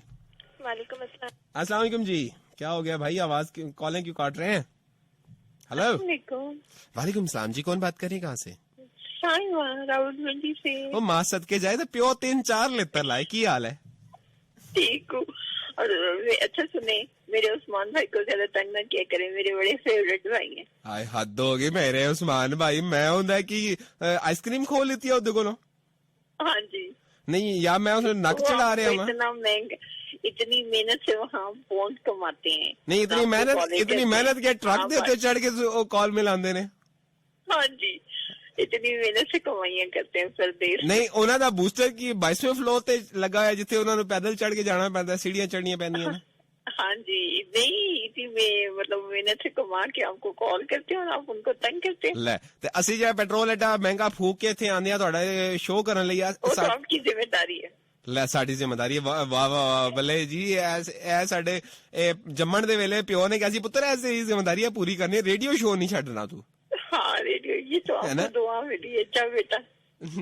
वालेकुम अस्सलाम। अस्सलाम वालेकुम जी क्या हो गया भाई आवाज कॉलें क्यों काट रहे हैं? हेलो वालेकुम सलाम जी कौन बात कर रही है कहाँ से? रावलपिंडी से। वो माँ सदके जाए तो प्यो 3-4 लेतर लाए की हाल है? ठीक हूँ। और अच्छा सुने मेरे उस्मान भाई को ज्यादा तंग न किया करें, मेरे बड़े फेवरेट भाई हैं। हाय हद हो गई मेरे उस्मान भाई मैं होंदा कि आइसक्रीम खो लेती है उदे कोलों? हाँ जी। नहीं या मैं उसे नक चढ़ा रहा हूँ? इतना महंगा इतनी मेहनत से वहाँ पहुँच कमाते हैं। नहीं इतनी मेहनत के ट्रक देते चढ़ के कॉल में लांदे ने। हाँ जी इतनी मेहनत से कमाइयां करते हैं फिर देर। नहीं ਉਹਨਾਂ ਦਾ ਬੂਸਟਰ ਕੀ 22वें फ्लोर ਤੇ ਲੱਗਾ ਹੈ ਜਿੱਥੇ ਉਹਨਾਂ ਨੂੰ ਪੈਦਲ ਚੜ ਕੇ ਜਾਣਾ ਪੈਂਦਾ सीढ़ियां चढ़नी पैंदियां ने। हाँ जी नहीं इतनी मतलब मेहनत से कमा के आपको कॉल करते हैं और आप उनको तंग करते हैं। ਲੈ ਤੇ ਅਸੀਂ ਜਿਹੜਾ ਪੈਟਰੋਲ ਐਡਾ ਮਹਿੰਗਾ ਫੂਕ ਕੇ ਇੱਥੇ ਆਂਦੇ ਆ ਤੁਹਾਡਾ ਸ਼ੋਅ ਕਰਨ ਲਈ वो तो आपकी जिम्मेदारी है। ਲੈ ਸਾਡੀ ਜ਼ਿੰਮੇਵਾਰੀ ਹੈ। ਵਾਹ ਵਾਹ ਵਾਹ ਬੱਲੇ ਜੀ ਇਹ ਸਾਡੇ ਜੰਮਣ ਦੇ ਵੇਲੇ ਪਿਓ ਨੇ ਕਿਹਾ ਸੀ ਪੁੱਤਰ ਐਸੀ ਜ਼ਿੰਮੇਵਾਰੀ ਪੂਰੀ ਕਰਨੀ ਹੈ ਰੇਡੀਓ ਸ਼ੋਅ ਨਹੀਂ ਛੱਡਣਾ ਤੂੰ। हाँ रेडियो ये तो है ना? आपको दुआ मिली है। अच्छा बेटा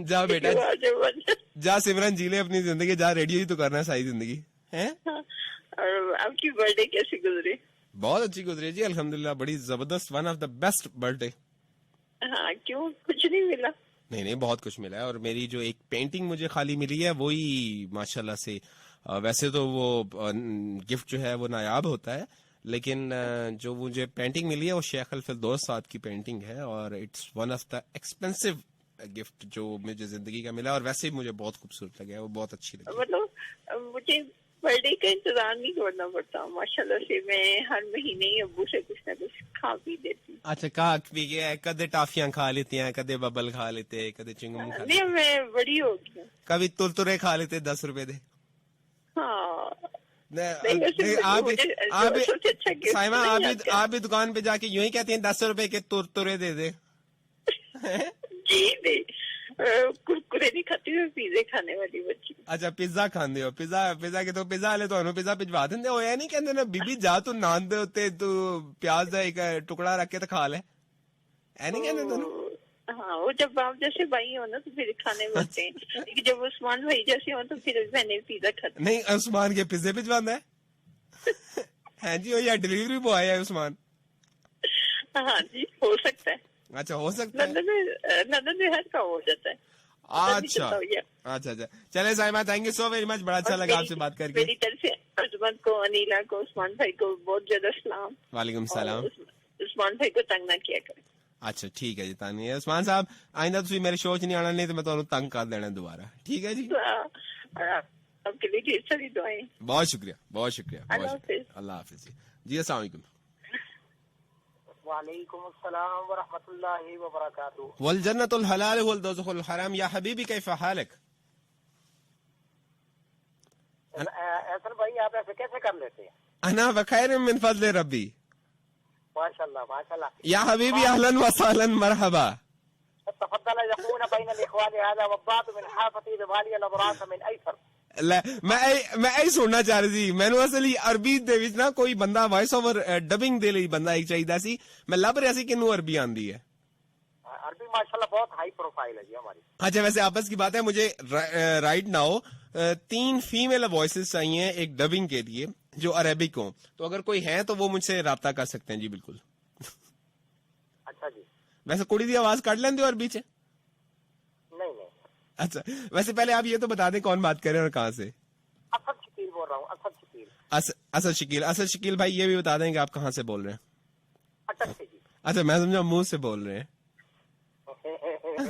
जा बेटा बेटा जा सिमरन जी ले अपनी जिंदगी जा रेडियो ही तो करना है सारी जिंदगी है। और आपकी बर्थडे कैसी गुजरी? बहुत अच्छी गुजरी जी अल्हम्दुलिल्लाह बड़ी जबरदस्त one of the best birthday. हाँ क्यों कुछ नहीं मिला? नहीं बहुत कुछ मिला है और मेरी जो एक पेंटिंग मुझे खाली मिली है वही माशाल्लाह से वैसे तो वो गिफ्ट जो है वो नायाब होता है लेकिन जो मुझे पेंटिंग मिली है वो शेख अल फिरदौस साहब की पेंटिंग है और it's one of the expensive gift जो मुझे जिंदगी का मिला और वैसे ही मुझे बहुत खूबसूरत लगा है वो बहुत अच्छी लगी। मतलब मुझे बर्थडे का इंतजार नहीं करना पड़ता माशाल्लाह से मैं हर महीने ही अब्बू से कुछ ना कुछ खा पी देती। अच्छा खा पी के कदे टाफियां खा लेती हैं कदे बबल खा लेते कदे चिंगम खा नहीं मैं बड़ी हो गई कभी तुरतुरे खा लेते 10 रुपए दे। हाँ साइमा आप भी दुकान पे जाके यूं ही कहती हैं 10 रुपए के तुरतुरे दे दे। जी नहीं कुरकुरे नहीं खाती मैं पिज़्ज़ा खाने वाली बच्ची। अच्छा पिज़्ज़ा खांदे हो पिज़्ज़ा के तो पिज़्ज़ा वाले ਤੁਹਾਨੂੰ पिज़्ज़ा भिजवा ਦਿੰਦੇ ਹੋ ਇਹ ਨਹੀਂ ਕਹਿੰਦੇ ਨਾ ਬੀਬੀ ਜਾ ਤੂੰ ਨਾਨ ਦੇ ਉੱਤੇ ਤੂੰ ਪਿਆਜ਼ ਦਾ ਇੱਕ ਟੁਕੜਾ ਰੱਖ ਕੇ ਤੇ ਖਾ ਲੈ ਇਹ नहीं कहते ਤੁਹਾਨੂੰ? हाँ वो जब आप जैसे भाई हो ना तो फिर खाने बनते हैं लेकिन जब उस्मान भाई जैसे हो तो फिर मैंने पिज़्ज़ा खाता। नहीं उस्मान के पिज़्ज़े भिजवांदा है हैं जी या डिलीवरी बॉय है उस्मान? हाँ जी हो सकता है। अच्छा हो सकता है लंदन में हर काम हो जाता है। अच्छा चले Saima thank you so very much बड़ा अच्छा लगा आपसे बात करके। मेरी तरफ से अजमत को अनीला को उस्मान भाई को बहुत ज्यादा सलाम। वालेकुम सलाम। उस्मान भाई को तंग ना किया करें। अच्छा ठीक है जी तानी उस्मान साहब आइंदा तुम मेरे शो च नहीं आना नहीं तो मैं तुम्हें तंग कर देना दोबारा ठीक है जी। आपके लिए ढेर सारी दुआएं। बहुत शुक्रिया अल्लाह हाफिज जी अस्सलाम वालेकुम। वालेकुम अस्सलाम व रहमतुल्लाहि व बरकातुहू। वल जन्नतुल हलाल वल दोज़खुल हराम या हबीबी कैफ हालक? ऐसा भाई आप ऐसे कैसे कर लेते हैं? अना बखैर मिन फज़ल रब्बी। माशाल्लाह माशाल्लाह। या हबीबी अहलन व सहलन मरहबा। तफद्दल यकून बैन अल-इख्वान हादा व बात मिन हाफती वाली al-अबरास मिन अयसर। मैं यही सुनना चाह रही थी मैनू असली अरबी दे विच ना कोई बंदा वॉइस ओवर डबिंग दे ਲਈ ਬੰਦਾ ਇੱਕ ਚਾਹੀਦਾ ਸੀ मैं ਲੱਭ ਰਿਹਾ ਸੀ ਕਿਨੂੰ अरबी आंदी है। अरबी माशाल्लाह बहुत हाई प्रोफाइल है जी हमारी। अच्छा वैसे आपस की बात है मुझे राइट नाउ 3 फीमेल वॉइसेस चाहिए एक डबिंग के लिए जो अरेबिक हो तो अगर कोई है तो वो मुझसे राब्ता कर सकते हैं जी बिल्कुल। अच्छा जी वैसे कुड़ी दी आवाज काट लेंदे और बीच नहीं नहीं, अच्छा, वैसे पहले आप ये तो बता दें कौन बात कर रहे हैं और कहाँ से? असद शकील बोल रहा हूँ, असद शकील। असद शकील भाई, ये भी बता दें कि आप कहाँ से बोल रहे हैं? अटक से जी। अच्छा, मैं समझा मुंह से बोल रहे हैं।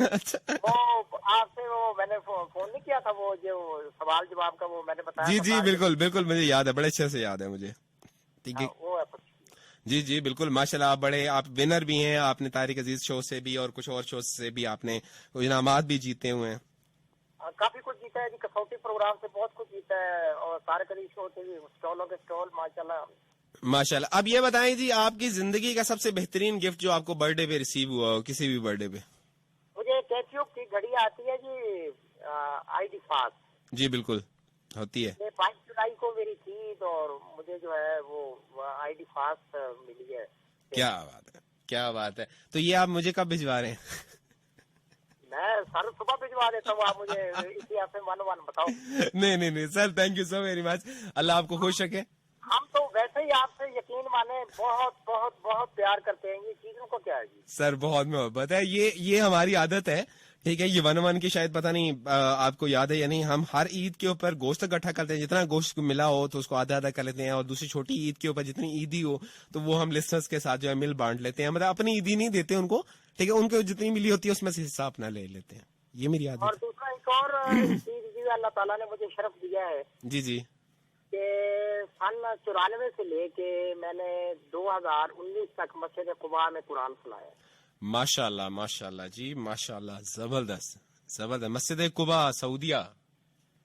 अच्छा, वो आपसे वो मैंने फोन नहीं किया था, वो जो सवाल जवाब का वो मैंने बताया जी था, जी बिल्कुल बिल्कुल, मुझे याद है, बड़े अच्छे से याद है मुझे। ठीक है, वो है असद शकील। जी जी बिल्कुल, माशाल्लाह, आप विनर भी हैं, आपने तारिक अजीज शो से भी और कुछ और शो से भी आपने इनामात भी जीते हुए हैं। काफी कुछ जीता है जी, कसौटी प्रोग्राम से बहुत कुछ जीता है, और तारिक अली शो से भी स्टॉलों के स्टॉल, माशाल्लाह। माशाल्लाह। अब ये बताएं जी, आपकी जिंदगी का सबसे बेहतरीन गिफ्ट जो आपको बर्थडे पे रिसीव हुआ हो, किसी भी बर्थडे पे? मुझे कैसियो की घड़ी आती है जी, आईडी फास्ट। जी बिल्कुल, होती है। ये 5 जुलाई को मेरी थी, तो और मुझे जो है वो आईडी फास्ट मिली है। क्या बात है, क्या बात है। तो ये आप मुझे कब भिजवा रहे हैं? मैं सर सुबह भिजवा देता हूँ, आप मुझे इतिहास में वन बताओ। नहीं sir, thank you so very much, अल्लाह आपको खुश रखे। हम तो वैसे ही आपसे यकीन माने बहुत बहुत बहुत प्यार करते हैं, ये चीजों को क्या है जी। सर बहुत मोहब्बत है, ये हमारी आदत है। ठीक है, ये वन की शायद पता नहीं आपको याद है या नहीं, हम हर ईद के ऊपर गोश्त इकट्ठा करते हैं, जितना गोश्त मिला हो तो उसको आधा आधा कर लेते हैं, और दूसरी छोटी ईद के ऊपर जितनी ईदी हो तो वो हम लिस्टर्स के साथ जो है मिल बांट लेते हैं। मतलब अपनी ईदी नहीं देते उनको, ठीक है, उनको जितनी मिली होती है उसमें से हिस्सा अपना ले लेते हैं। ये मेरी आदत और है। दूसरा एक और चीज जी, अल्लाह ताला ने मुझे शर्फ दिया है जी जी, कि सन 94 से लेके मैंने 2019 तक मस्जिद कुबा में कुरान सुनाया है। माशाल्लाह माशाल्लाह जी, माशाल्लाह, जबरदस्त जबरदस्त। मस्जिद कुबा, सऊदिया,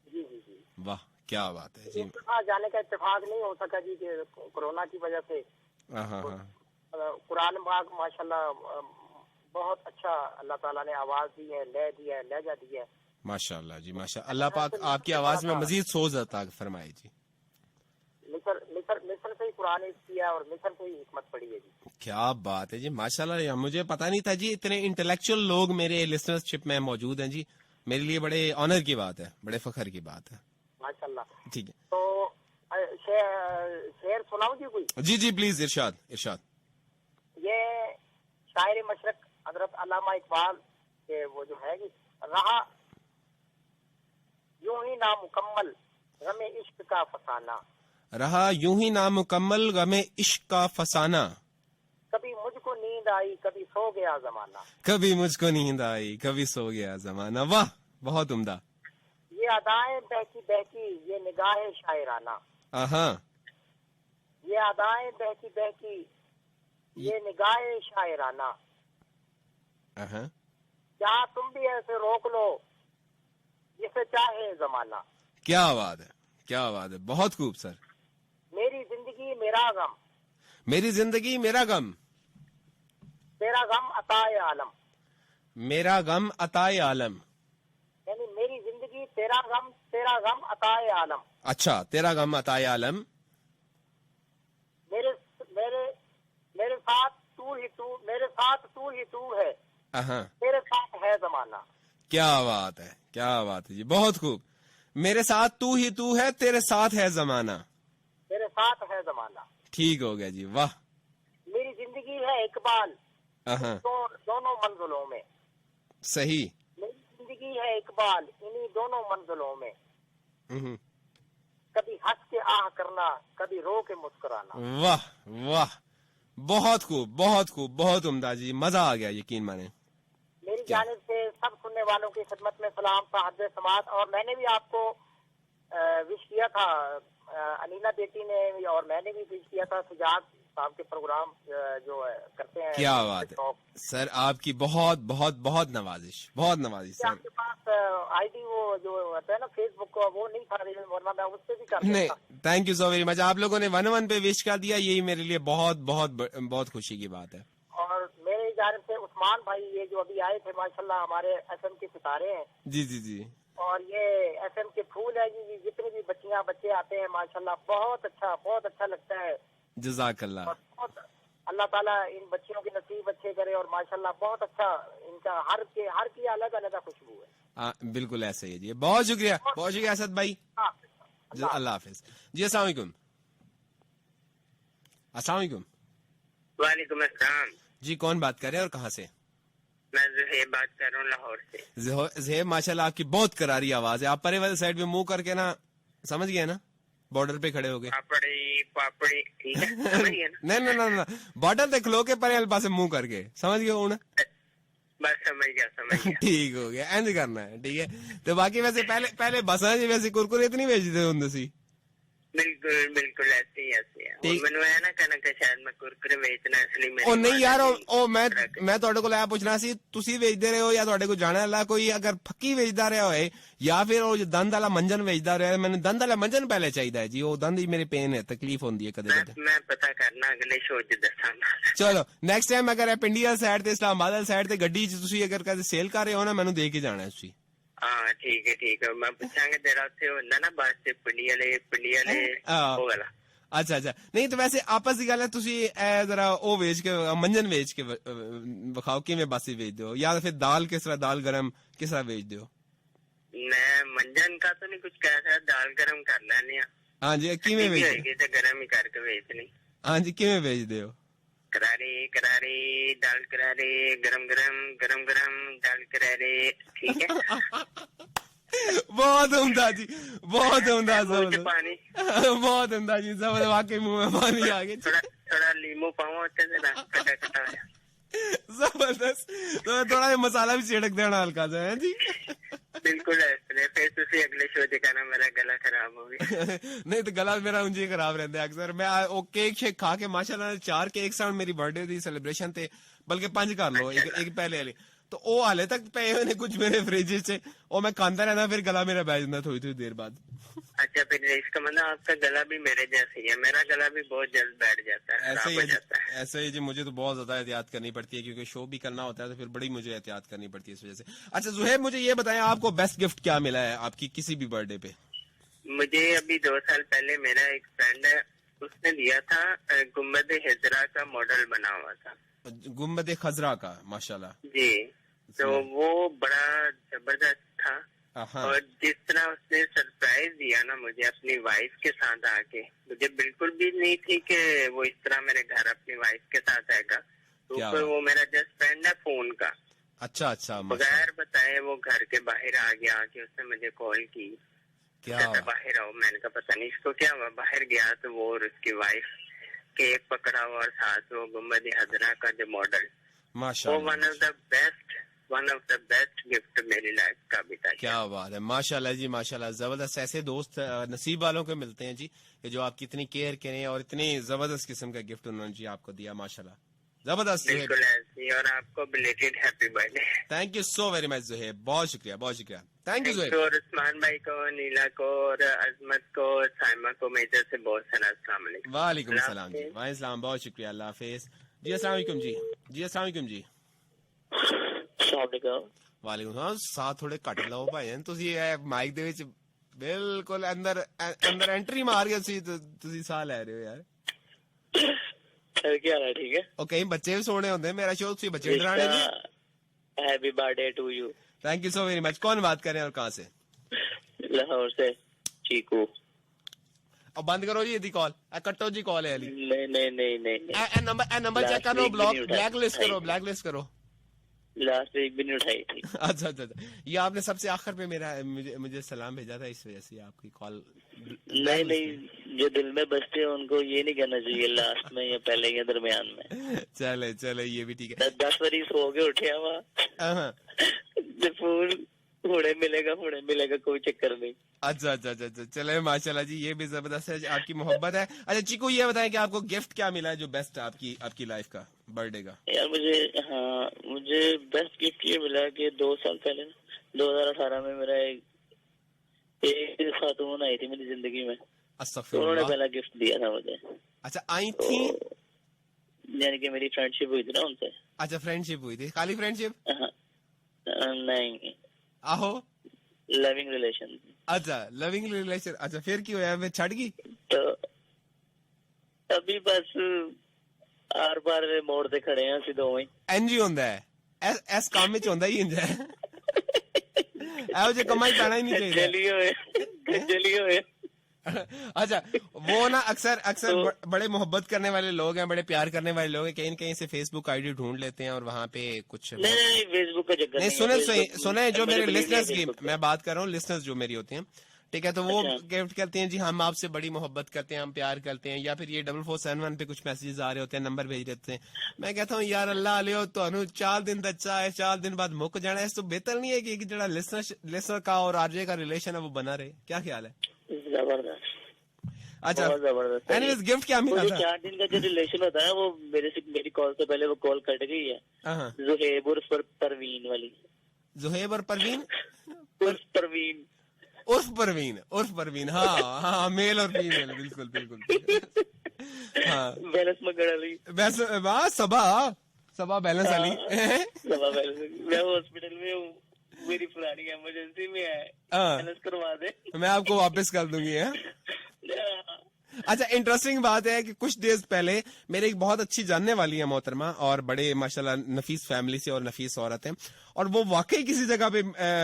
जी जी जी। वाह क्या बात है जी। एक दफा जाने का इत्तेफाक नहीं हो सका जी, कि कोरोना की वजह से। हाँ। कुरान पाक माशाल्लाह बहुत अच्छा अल्लाह ताला ने आवाज दी है, लय दी है, लहजा दी है। माशाल्लाह जी, माशाल्लाह, अल्लाह पाक आपकी आवाज में मजीद सोज अता फरमाए जी। मिस्र से ही कुरान किया और मिस्र से ही हिकमत पड़ी है जी। क्या बात है जी, माशाल्लाह, मुझे पता नहीं था जी इतने इंटेलेक्चुअल लोग मेरे लिसनरशिप में मौजूद हैं जी। मेरे लिए बड़े ऑनर की बात है, बड़े फखर की बात है। माशाल्लाह। ठीक है, तो शेर सुनाऊं जी कोई? जी जी प्लीज, इरशाद इरशाद। ये शायर मशरक हजरत अल्लामा इकबाल के वो जो है कि रहा यूं ही नामुकम्मल गमे इश्क का फसाना, रहा यूं ही नामुकम्मल गमे इश्क का फसाना, कभी मुझको नींद आई कभी सो गया जमाना, कभी मुझको नींद आई कभी सो गया जमाना। वाह, बहुत उम्दा। ये अदाएं बहकी बहकी ये निगाहें शायराना, हाँ, ये अदाएं बहकी बहकी ये निगाहें शायराना, हाँ। क्या तुम भी ऐसे रोक लो जिसे चाहे जमाना। क्या बात है, क्या बात है, बहुत खूब सर। मेरी जिंदगी मेरा गम, मेरी जिंदगी मेरा गम, तेरा गम अताए आलम, मेरा गम अताए आलम। यानी मेरी जिंदगी तेरा गम अताए आलम। अच्छा, तेरा गम अताए आलम। मेरे मेरे मेरे साथ तू ही तू, मेरे साथ तू ही तू है, हाँ, तेरे साथ है जमाना। क्या बात है, क्या बात है जी, बहुत खूब। मेरे साथ तू ही तू है, तेरे साथ है जमाना। तेरे साथ है जमाना। ठीक हो गया जी, वाह। मेरी जिंदगी है इकबाल हाँ, दोनों मंजिलों में, सही। मेरी जिंदगी है इकबाल इन्हीं दोनों मंजिलों में, हम्म, कभी हंस के आह करना कभी रो के मुस्कुराना। वाह वाह, बहुत खूब, बहुत खूब, बहुत उम्दा जी, मजा आ गया यकीन माने। मेरी जानिब से सब सुनने वालों की खिदमत में सलाम साहब समात। और मैंने भी आपको विश किया था, अनीना बेटी ने और मैंने भी विश किया था सुजात साहब के प्रोग्राम जो करते हैं। क्या बात है सर, आपकी बहुत बहुत बहुत नवाजिश, बहुत नवाजिश सर। आपके पास आईडी वो जो होता है ना फेसबुक को, वो नहीं था, वरना मैं उससे भी कर नहीं, सकता। Thank you so very much, आप लोगों ने 1 पे विश कर दिया, यही मेरे लिए बहुत बहुत बहुत खुशी की बात है। और मेरे जानिब से उस्मान भाई ये जो अभी आए थे माशाल्लाह हमारे एफएम के सितारे हैं। जी जी जी, और ये एफएम के फूल है जी, जितने भी बच्चियां बच्चे आते हैं माशाल्लाह बहुत अच्छा लगता है। जज़ाकल्लाह। और बहुत अल्लाह ताला इन बच्चियों के नसीब अच्छे करे, और माशाल्लाह बहुत अच्छा इनका हर की अलग अलग खुशबू है। बिल्कुल ऐसे ही है जी, बहुत शुक्रिया, बहुत शुक्रिया असद भाई। हाँ, अल्लाह हाफिज जी। अस्सलाम वालेकुम। अस्सलाम वालेकुम। वालेकुम अस्सलाम जी, कौन बात कर रहे हैं और कहाँ से? मैं ज़ुहैब बात कर रहा हूँ लाहौर से। ज़ुहैब माशाल्लाह आपकी बहुत करारी आवाज है। आप परे वाले साइड पे मुंह करके ना, समझ गए ना, बॉर्डर पे खड़े हो गए। पापड़ी ठीक है, समझ गए ना? नहीं, बॉर्डर पे खलो के परे वाले पासे मुंह करके, समझ गए हूं? बस समझ गया। ठीक हो गया, इंज करना है, ठीक है। तो बाकी वैसे पहले बसा जी वैसे कुरकुरे इतनी भेजते होंगे सी? बिल्कुल ऐसे ही है। ठीक। मैंने है ना कहना कि शायद मैं कुरकुरे बेचना इसलिए मेरी ਉਹ ਨਹੀਂ ਯਾਰ माता ਉਹ जी ਮੈਂ ਤੁਹਾਡੇ ਕੋਲ ਆਇਆ ਪੁੱਛਣਾ ਸੀ, ਤੁਸੀਂ ਵੇਚਦੇ ਰਹੇ ਹੋ ਜਾਂ ਤੁਹਾਡੇ ਕੋਲ ਜਾਣਾ ਵਾਲਾ ਕੋਈ ਅਗਰ ਫੱਕੀ ਵੇਚਦਾ ਰਿਹਾ ਹੋਏ ਜਾਂ ਫਿਰ ਉਹ ਦੰਦ ਵਾਲਾ ਮੰਜਨ ਵੇਚਦਾ ਰਿਹਾ? ਮੈਨੂੰ ਦੰਦ ਵਾਲਾ ਮੰਜਨ ਪਹਿਲੇ ਚਾਹੀਦਾ ਹੈ ਜੀ, ਉਹ ਦੰਦ ਹੀ ਮੇਰੇ ਪੇਨ ਹੈ, ਤਕਲੀਫ ਹੁੰਦੀ ਹੈ ਕਦੇ ਕਦੇ। मैं पता करना अगले शो च दसांगा। ਚਲੋ ਨੈਕਸਟ ਟਾਈਮ ਅਗਰ ਇਹ ਪਿੰਡੀ ਵਾਲੀ ਸਾਈਡ ਤੇ ਇਸਲਾਮਾਬਾਦ ਵਾਲੀ ਸਾਈਡ ਤੇ ਗੱਡੀ 'ਚ ਤੁਸੀਂ ਅਗਰ ਕਦੇ ਸੇਲ ਕਰ ਰਹੇ ਹੋ ਨਾ, ਮੈਨੂੰ ਦੇ ਕੇ ਜਾਣਾ ਤੁਸੀਂ। हाँ ठीक है मैं पूछांगा जरा उत्थे होंदा ना बस से पिंडी वाले हाँ। वो वाला। ਅੱਛਾ ਨਹੀਂ ਤਾਂ ਵੈਸੇ ਆਪਸ ਦੀ ਗੱਲ ਹੈ, ਤੁਸੀਂ ਇਹ ਜ਼ਰਾ ਉਹ ਵੇਚ ਕੇ ਮੰਜਨ ਵੇਚ ਕੇ ਵਿਖਾਓ ਕਿਵੇਂ ਬਾਸੀ ਵੇਚਦੇ ਹੋ, ਜਾਂ ਫਿਰ ਦਾਲ ਕਿਸ ਤਰ੍ਹਾਂ, ਦਾਲ ਗਰਮ ਕਿਸ ਤਰ੍ਹਾਂ ਵੇਚਦੇ ਹੋ? मैं मंजन का तो नहीं कुछ कह सकता, दाल गरम कर लेने ਹਾਂਜੀ ਕਿਵੇਂ ਵੇਚਦੇ? होगी तो गरम ही करके बेचनी। ਹਾਂਜੀ ਕਿਵੇਂ ਵੇਚਦੇ ਹੋ? करारे दाल करारे गरम गरम दाल करारे, ठीक है। बहुत उम्दा जी, बहुत उम्दा, मुंह च पानी, बहुत उम्दा जी, सब वाकई मुंह में पानी आ गया। थोड़ा लींबू पाओ उत्ते से ना खट्टा होया। जबरदस्त। तो थोड़ा ये मसाला भी छिड़क देना हल्का सा, है जी? बिल्कुल ऐसे फिर तुसी अगले शो च कहना मेरा गला खराब हो गया। नहीं तो गला मेरा ਉਂਝ ਹੀ खराब रहता है अक्सर। मैं ਉਹ केक शेक खा के माशाल्लाह 4 केक सन मेरी बर्थडे ਦੀ ਸੈਲੀਬ੍ਰੇਸ਼ਨ ਤੇ, ਬਲਕਿ 5 ਕਰ ਲਓ, ਇੱਕ ਪਹਿਲੇ ਵਾਲੀ, तो ਉਹ ਹਾਲੇ ਤੱਕ ਪਏ ਹੋਏ ਨੇ ਕੁਝ ਮੇਰੇ ਫ੍ਰਿਜ 'ਚ, ਉਹ ਮੈਂ ਖਾਂਦਾ ਰਹਿੰਦਾ, ਫਿਰ ਗਲਾ ਮੇਰਾ ਬਹਿ ਜਾਂਦਾ ਥੋੜੀ देर बाद। अच्छा फिर इसका मतलब आपका गला भी मेरे जैसे ही है, मेरा गला भी बहुत जल्द बैठ जाता है, ऐसे खराब हो जाता है। ही ऐसे ही जी, मुझे तो बहुत ज्यादा एहतियात करनी पड़ती है क्योंकि शो भी करना होता है, तो फिर बड़ी मुझे एहतियात करनी पड़ती है इस वजह से। अच्छा ज़ुहैब मुझे ये बताएं, आपको बेस्ट गिफ्ट क्या मिला है आपकी किसी भी बर्थडे पे? मुझे अभी 2 साल पहले मेरा एक फ्रेंड है, उसने दिया था गुम्बद हिजरा का मॉडल बना हुआ था। गुम्बद खजरा का, माशाल्लाह जी, तो वो बड़ा जबरदस्त था। हाँ। और जिस तरह उसने सरप्राइज दिया ना मुझे अपनी वाइफ के साथ आके, मुझे बिल्कुल भी नहीं थी कि वो इस तरह मेरे घर अपनी वाइफ के साथ आएगा। तो वो मेरा जस्ट फ्रेंड है फोन का। अच्छा बगैर बताए वो घर के बाहर आ गया, कि उसने मुझे कॉल की, क्या बाहर आओ। मैंने कहा पता नहीं इसको क्या हुआ। बाहर गया तो वो और उसकी वाइफ केक पकड़ा हुआ और साथ वो गुम्बद हजरा का जो मॉडल, वो माशाल्लाह, one of the best gift मेरी लाइफ का भी था। क्या बात है, माशाल्लाह जी माशाल्लाह। जबरदस्त ऐसे दोस्त नसीब वालों को मिलते हैं जी, कि जो आपकी इतनी केयर करें, और इतनी जबरदस्त किस्म का गिफ्ट उन्होंने जी आपको दिया, माशाल्लाह, जबरदस्त। बिल्कुल ऐसी, और आपको belated happy birthday. Thank you so very much Zuhaib, बहुत शुक्रिया, थैंक यू ज़ुहैब। और उस्मान भाई को, नीला को, और अजमत को, साइमा को मेजर से बहुत सारा अस्सलाम वालेकुम। वालेकुम सलाम जी, वालेकुम, बहुत शुक्रिया, अल्लाह हाफिज जी। अस्सलाम वालेकुम जी, अस्सलाम वालेकुम जी। वालेकुम सलाम। साथ थोड़े घट लो भाई, ਤੁਸੀਂ ਇਹ ਮਾਈਕ ਦੇ ਵਿੱਚ ਬਿਲਕੁਲ ਅੰਦਰ ਐਂਟਰੀ ਮਾਰ ਕੇ ਤੁਸੀਂ ਸਾਹ ਲੈ ਰਹੇ ਹੋ ਯਾਰ। क्या हाल है? ठीक है। और कई बच्चे भी सोने होते हैं, मेरा शो ਤੁਸੀਂ ਬੱਚੇ डराने जी। Happy birthday to you. Thank you so very much. कौन बात कर रहे हैं और कहाँ से? लाहौर से चीकू। और बंद करो जी ये कॉल, कट्टो जी कॉल है अली। नहीं नंबर चेक करो, ब्लैक लिस्ट करो। लास्ट वीक भी नहीं उठाई थी। अच्छा, ये आपने सबसे आखिर पे मुझे सलाम भेजा था, इस वजह से आपकी कॉल। नहीं, जो दिल में बसते हैं उनको ये नहीं कहना चाहिए लास्ट में या पहले या दरमियान में। चले ये भी ठीक है। 10 वरीस हो गए उठे वहाँ, हुणे मिलेगा कोई चक्कर नहीं। अच्छा, चले माशाल्लाह जी, ये भी जबरदस्त है आपकी मोहब्बत है। अच्छा चीकू, ये बताएं कि आपको गिफ्ट क्या मिला है जो बेस्ट आपकी लाइफ का, बर्थडे का? यार मुझे बेस्ट गिफ्ट ये मिला कि 2 साल पहले 2018 में मेरा एक खातून आई थी मेरी जिंदगी में, तो उन्होंने पहला गिफ्ट दिया था मुझे। अच्छा, आई थी, यानी कि मेरी फ्रेंडशिप हुई थी ना उनसे। अच्छा, फ्रेंडशिप हुई थी, खाली फ्रेंडशिप? नहीं, आहो, लविंग रिलेशन। अच्छा, लविंग रिलेशन। अच्छा, फिर क्यों है, फिर छड़ गई? तो अभी बस आर पार मोड़ ते खड़े हैं ਅਸੀਂ ਦੋਵੇਂ। ਇੰਜ ਹੀ ਹੁੰਦਾ ਹੈ, ਇਸ ਕੰਮ ਵਿੱਚ ਹੁੰਦਾ ਹੀ ਇੰਜ ਹੈ, ਇਹੋ ਜਿਹੇ ਕੰਮਾਂ 'ਚ ਪੈਣਾ ਹੀ ਨਹੀਂ ਚਾਹੀਦਾ। ਖੱਜਲੀ ਹੋਏ अच्छा, वो ना अक्सर बड़े मोहब्बत करने वाले लोग हैं, बड़े प्यार करने वाले लोग हैं, कहीं न कहीं से फेसबुक आईडी ढूंढ लेते हैं और वहाँ पे कुछ नहीं फेसबुक का चक्कर नहीं। सुने जो मेरे लिसनर्स की Facebook मैं बात कर रहा हूँ, लिसनर्स जो मेरी होती हैं, ठीक है, तो वो अच्छा। गिफ्ट करते हैं जी हम आपसे बड़ी मोहब्बत करते हैं, हम प्यार करते हैं, या फिर ये 4471 पे कुछ मैसेजेस आ रहे होते हैं, नंबर भेज देते हैं। मैं कहता हूँ यार अल्लाह लियो तो 4 दिन तक चाहे 4 दिन बाद मुक जाना है, तो बेहतर नहीं है कि जरा लिसनर का और आरजे का रिलेशन है वो बना रहे? क्या ख्याल है? जबरदस्त। अच्छा, बहुत जबरदस्त। एनीवेज गिफ्ट क्या मिला वो था? 4 दिन का जो रिलेशन होता है वो मेरी कॉल से पहले वो कॉल कट गई है। हाँ। जुहेब और परवीन वाली। जुहेब और परवीन? परवीन उर्फ परवीन, हाँ, मेल और फीमेल, बिल्कुल। हाँ, बैलेंस में गड़ा ली। वैसे वाह, सबा बैलेंस वाली। मैं हॉस्पिटल में हूँ, मेरी पुरानी इमरजेंसी में है, बैलेंस करवा दे। मैं आपको वापस कर दूंगी है। अच्छा, इंटरेस्टिंग बात है कि कुछ डेज पहले मेरे एक बहुत अच्छी जानने वाली है मोहतरमा, और बड़े माशाल्लाह नफीस फैमिली से और नफीस औरत है, और वो वाकई किसी जगह पे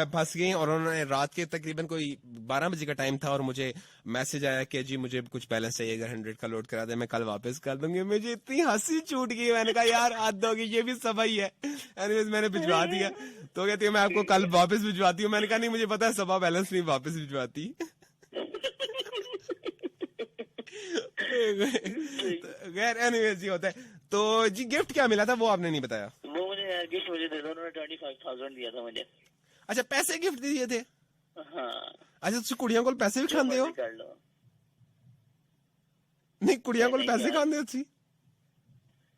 फंस गई, और उन्होंने रात के तकरीबन कोई 12 बजे का टाइम था और मुझे मैसेज आया कि जी मुझे कुछ बैलेंस चाहिए, अगर 100 का लोड करा दे मैं कल वापस कर दूंगी। मुझे इतनी हंसी छूट गई, मैंने कहा यार हद होगी, ये भी सब ही है। एनीवेज मैंने भिजवा दिया, तो कहती है मैं आपको कल वापस भिजवाती हूँ। मैंने कहा नहीं, मुझे पता है सबा बैलेंस नहीं वापस भिजवाती। गैर एनीवेज ये होता है। तो जी गिफ्ट क्या मिला था वो आपने नहीं बताया? वो मुझे गिफ्ट मुझे दे दो, उन्होंने 25,000 दिया था मुझे। अच्छा, पैसे गिफ्ट दिए थे? हाँ। अच्छा, तुम कुड़ियों को पैसे भी खांदे हो? कर लो। नहीं, कुड़ियों को पैसे खांदे हो? अच्छी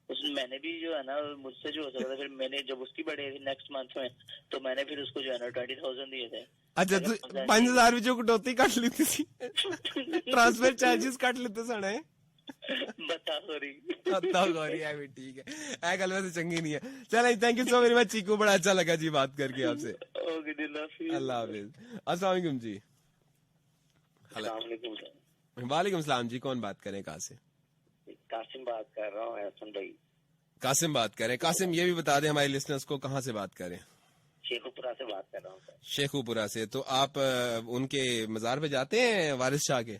उसमें मैंने भी जो है ना मुझसे जो हो सकता था, फिर मैंने जब उसकी बर्थडे थी नेक्स्ट मंथ में, तो मैंने फिर उसको जो है ना 20,000 दिए थे। अच्छा, तो 5,000 जो कटौती काट ली थी, ट्रांसफर चार्जेस काट लेते सने। बता सॉरी भी ठीक है, ऐ गल वैसे चंगी नहीं है। चलो thank you so very much Chiku, बड़ा अच्छा लगा जी बात करके आपसे। अल्लाह हाफिज। अस्सलाम वालेकुम जी। वालेकुम सलाम जी, कौन बात करें, कहाँ से? कासिम बात कर रहा हूँ, एहसन भाई। कासिम बात करें। कासिम ये भी बता दें हमारे लिसनर्स को कहाँ से बात करें? शेखुपुरा से बात कर रहा हूँ सर। शेखुपुरा से। तो आप उनके मजार पे जाते हैं वारिस शाह के?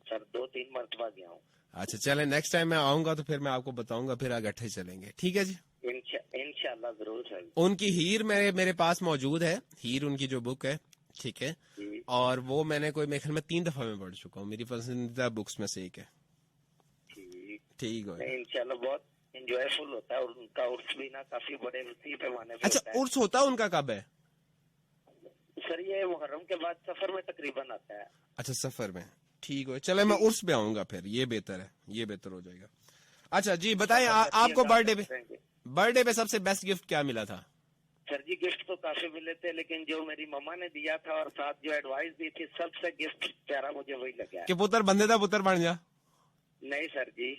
सर 2-3 मरतबा गया हूँ। अच्छा, चले नेक्स्ट टाइम मैं आऊंगा तो फिर मैं आपको बताऊंगा, फिर इकट्ठे चलेंगे, ठीक है जी? इंशाल्लाह जरूर सर। उनकी हीर मेरे पास मौजूद है, हीर उनकी जो बुक है, ठीक है, और वो मैंने कोई मेरे ख्याल में 3 दफा में पढ़ चुका हूँ, मेरी पसंदीदा बुक्स में से एक है। ठीक है, इंशाल्लाह बहुत एंजॉयफुल होता है, और उनका उर्स भी ना काफी बड़े उसी पैमाने पे अच्छा, होता है। उर्स होता है उनका कब है? सर ये मुहर्रम के बाद सफर में तकरीबन आता है। अच्छा, सफर में, ठीक है, चले मैं उर्स पे आऊंगा फिर, ये बेहतर है, ये बेहतर हो जाएगा। अच्छा जी बताएं, आपको बर्थडे पे सबसे बेस्ट गिफ्ट क्या मिला था? सर जी गिफ्ट तो काफी मिले थे, लेकिन जो मेरी मम्मा ने दिया था और साथ जो एडवाइस दी थी, सबसे गिफ्ट प्यारा मुझे वही लगा कि पुत्र बंदे था पुत्र बन जा। नहीं सर जी,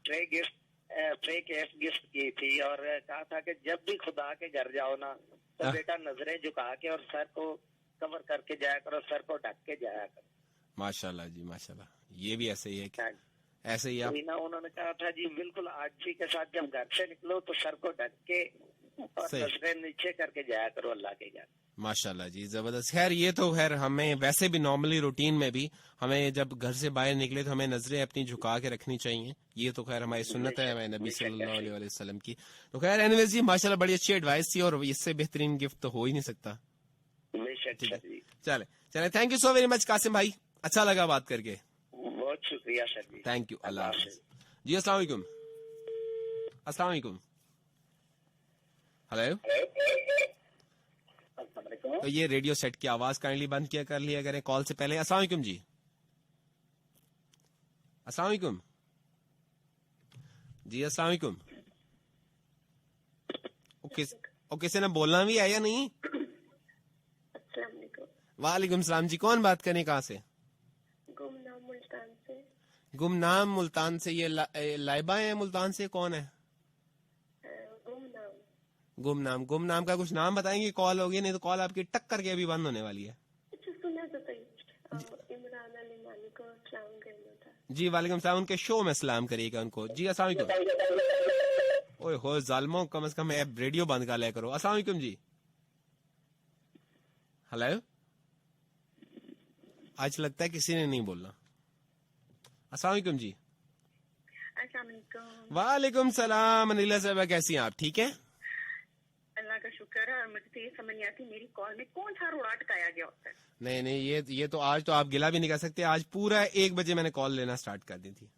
ट्रे गिफ्ट की थी, और कहा था कि जब भी खुदा के घर जाओ ना तो बेटा नजरें झुका के और सर को कवर करके जाया करो, सर को ढक के जाया करो। माशाल्लाह जी माशाल्लाह, ये भी ऐसे ही है कि ऐसे ही आप ना, उन्होंने कहा था जी बिल्कुल आजी के साथ जब घर से निकलो तो सर को ढक के और नजरें नीचे करके जाया करो अल्लाह के घर। माशाल्लाह जी, जबरदस्त। खैर ये तो खैर हमें वैसे भी नॉर्मली रूटीन में भी हमें जब घर से बाहर निकले तो हमें नजरें अपनी झुका के रखनी चाहिए, ये तो खैर हमारी सुन्नत है हमारे नबी सल्लल्लाहु अलैहि वसल्लम की। तो खैर एनीवेज जी माशाल्लाह बड़ी अच्छी एडवाइस थी, और इससे बेहतरीन गिफ्ट तो हो ही नहीं सकता। चले thank you so very much Qasim भाई, अच्छा लगा बात करके, बहुत शुक्रिया सर जी, थैंक यू, अल्लाह हाफिज जी। अस्सलाम वालेकुम। अस्सलाम वालेकुम। हेलो, तो ये रेडियो सेट की आवाज काइंडली बंद किया कर लिया करें कॉल से पहले। अस्सलाम वालेकुम जी। अस्सलाम वालेकुम जी। अस्सलाम वालेकुम। किसी ने बोलना भी है या नहीं? वालेकुम सलाम जी, कौन बात करें, कहाँ से? गुमनाम मुल्तान से। गुमनाम मुल्तान से, ये लाइबा है मुल्तान से, कौन है? गुमनाम का कुछ नाम बताएंगे, कॉल होगी, नहीं तो कॉल आपकी टक करके अभी बंद होने वाली है। इमरान अली मानी को सलाम करना था जी। वालेकुम सलाम, उनके शो में सलाम करिएगा उनको जी। अस्सलाम वालेकुम। ओए हो जालिमों, कम से कम रेडियो बंद कर लिया करो। अस्सलाम वालेकुम जी। हेलो, आज लगता है किसी ने नहीं बोलना। अस्सलाम वालेकुम जी। वालेकुम सलाम। अनिला साहबा कैसी हैं आप? ठीक है, अल्लाह का शुक्र है। मुझे तो ये समझ नहीं आती मेरी कॉल में कौन सा रोड़ा अटकाया गया होता है। नहीं नहीं, ये तो आज तो आप गिला भी नहीं कर सकते। आज पूरा 1 बजे मैंने कॉल लेना स्टार्ट कर दी थी।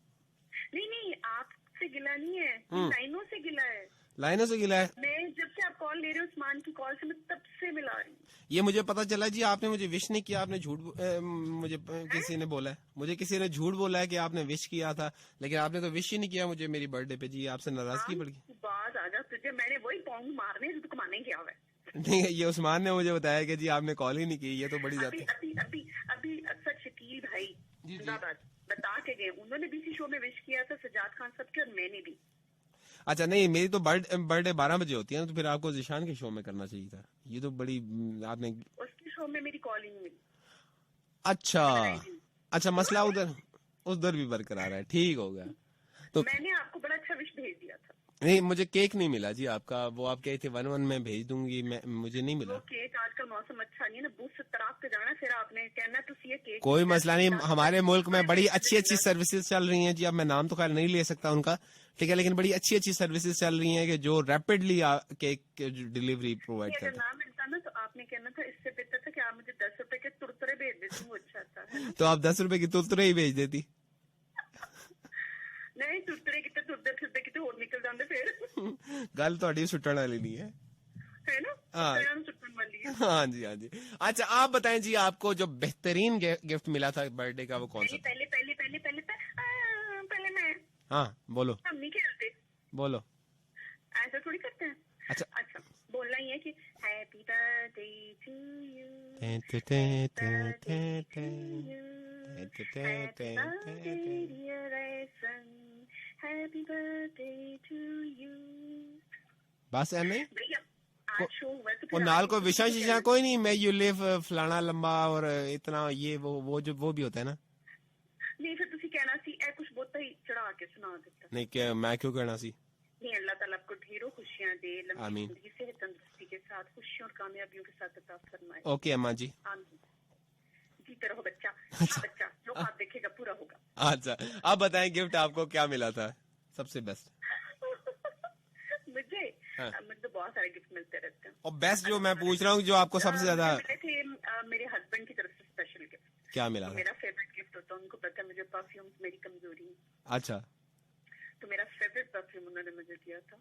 नहीं, आपसे गिला नहीं है, लाइनों से गिला है। लाइनों से गिला है? मैं जब से आप कॉल ले रहे हो उस्मान की कॉल से मैं तब से मिला रही हूँ। ये मुझे पता चला जी, आपने मुझे विश नहीं किया, आपने झूठ मुझे किसी ने बोला है, मुझे किसी ने झूठ बोला है कि आपने विश किया था, लेकिन आपने तो विश ही नहीं किया मुझे मेरी बर्थडे पे जी। आपसे नाराजगी बढ़ गई। बात आ जा तुझे, मैंने वही पॉन्ग मारने जो कमाने गया हुआ है। नहीं, ये उस्मान ने मुझे बताया कि जी आपने कॉल ही नहीं की। ये तो बड़ी जाती है। अभी अक्सर शकील भाई जिंदाबाद बता के गए, उन्होंने भी इसी शो में विश किया था, सजाद खान सबके, और मैंने भी। अच्छा नहीं, मेरी तो बर्थडे 12 बजे होती है ना, तो फिर आपको जिशान के शो में करना चाहिए था। ये तो बड़ी आपने उसके शो में मेरी कॉल ही नहीं मिली। अच्छा, मसला उधर भी बरकरार है। ठीक हो गया। तो मैंने आपको बड़ा अच्छा विश भेज दिया था। नहीं, मुझे केक नहीं मिला जी आपका। वो आप कहे थे 1-1 में भेज दूंगी, मुझे नहीं मिला। केक आजकल मौसम अच्छा नहीं है ना, बूथ से तराप के जाना, फिर आपने कहना तो ये केक। कोई मसला नहीं, हमारे मुल्क में बड़ी अच्छी सर्विसेज चल रही हैं जी। अब मैं नाम तो खैर नहीं ले सकता उनका, ठीक है, लेकिन बड़ी अच्छी सर्विसेज चल रही हैं कि जो रैपिडली केक डिलीवरी प्रोवाइड करते हैं। नाम मिलता ना तो आपने कहना था, इससे बेहतर था कि आप मुझे 10 रुपए के तुरतुरे भेज देती, वो अच्छा था। तो आप 10 रुपए की तुरतुरे ही भेज देती। नहीं, तुरतुरे कितने तुरते फिरते कितने और निकल जाते फिर। गल थोड़ी सुटन वाली नहीं है ना? हाँ सुटन वाली है। हाँ जी, हाँ जी। अच्छा आप बताएं जी, आपको जो बेहतरीन गिफ्ट मिला था बर्थडे का वो कौन सा? पहले मैं। हाँ बोलो। हम नहीं खेलते, बोलो। ऐसा थोड़ी करते हैं। अच्छा बोलना ही है कि happy birthday to you, happy birthday to you. बस है नहीं? तो और नाल को विशा शीशा कोई नहीं, मैं यू लिव फलाना लंबा और इतना ये वो जो वो भी होता है ना? नहीं, फिर तुसी कहना सी ए कुछ बहुता ही चढ़ा के सुना देता। नहीं, क्या मैं क्यों कहना सी? नहीं, अल्लाह ताला आपको ढेरों खुशियां दे, लंबी जिंदगी से तंदुरुस्ती के साथ, खुशियों और कामयाबियों के साथ अता फरमाए। ओके अम्मा जी। जीते रहो बच्चा। बच्चा जो आप देखेगा पूरा होगा। अच्छा आप बताएं, गिफ्ट आपको क्या मिला था सबसे बेस्ट? मुझे तो बहुत सारे गिफ्ट मिलते रहते हैं, और बेस्ट जो मैं पूछ रहा हूँ, जो आपको सबसे ज्यादा थे मेरे हस्बैंड की तरफ से स्पेशल गिफ्ट। क्या मिला? मेरा फेवरेट गिफ्ट होता है, उनको पता है मुझे परफ्यूम मेरी कमजोरी है। अच्छा, तो मेरा फेवरेट परफ्यूम उन्होंने मुझे दिया था,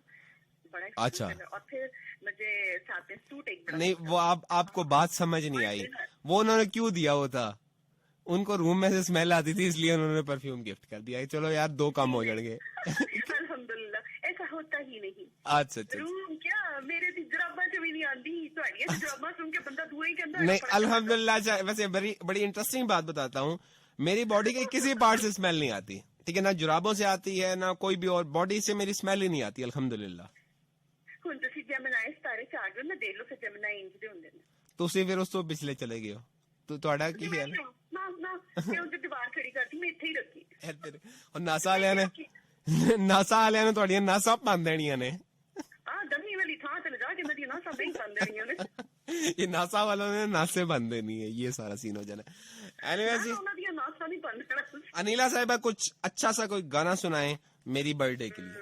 बड़ा अच्छा। और फिर मुझे साथ में सूट एक बड़ा। नहीं, वो आपको बात समझ नहीं आई, वो उन्होंने क्यों दिया वो था? उनको रूम में से स्मेल आती थी, इसलिए उन्होंने परफ्यूम गिफ्ट कर दिया। चलो यार, 2 काम हो जाएंगे। अल्हम्दुलिल्लाह, ऐसा होता ही नहीं। अच्छा रूम क्या, मेरे जराबा च भी नहीं आती, जराबा सुन के बंदा दूर ही कहता नहीं अल्हम्दुलिल्लाह। वैसे बड़ी इंटरेस्टिंग बात बताता हूँ, मेरी बॉडी के किसी पार्ट से स्मेल नहीं आती, ठीक है ना? जुराबों से आती है ना, कोई भी और बॉडी से मेरी स्मेल ही नहीं आती अल्हम्दुलिल्लाह। ਹੁਣ ਤੁਸੀਂ ਜਮਨਾਈ ਸਤਾਰੇ ਚ ਆ ਗਏ, ਮੈਂ ਦੇਖ ਲਓ ਫਿਰ ਜਮਨਾਈ ਇੰਜ ਦੇ ਹੁੰਦੇ ਨੇ। ਤੁਸੀਂ ਫਿਰ ਉਸ ਤੋਂ ਪਿਛਲੇ ਚਲੇ ਗਏ ਹੋ, तो ਤੁਹਾਡਾ ਕੀ ਖਿਆਲ ਹੈ? ਨਾ ਮੈਂ ਉਹ ਦੀਵਾਰ ਖੜੀ ਕਰਤੀ, ਮੈਂ ਇੱਥੇ ਹੀ ਰੱਖੀ। और नासा वालिਆਂ ਨੇ ਤੁਹਾਡੀਆਂ ਨਾਸਾਂ ਭੰਨ ਦੇਣੀਆਂ ਨੇ। डमी वाली थां ते जा के मेरी नासा नहीं बन देनी ने। ये नासा वालों ने नासे बन देनी है, ये सारा सीन हो जाना। एनीवे जी, नासा नहीं बन देना। अनिला साहिबा कुछ अच्छा सा कोई गाना सुनाएं मेरी बर्थडे के लिए।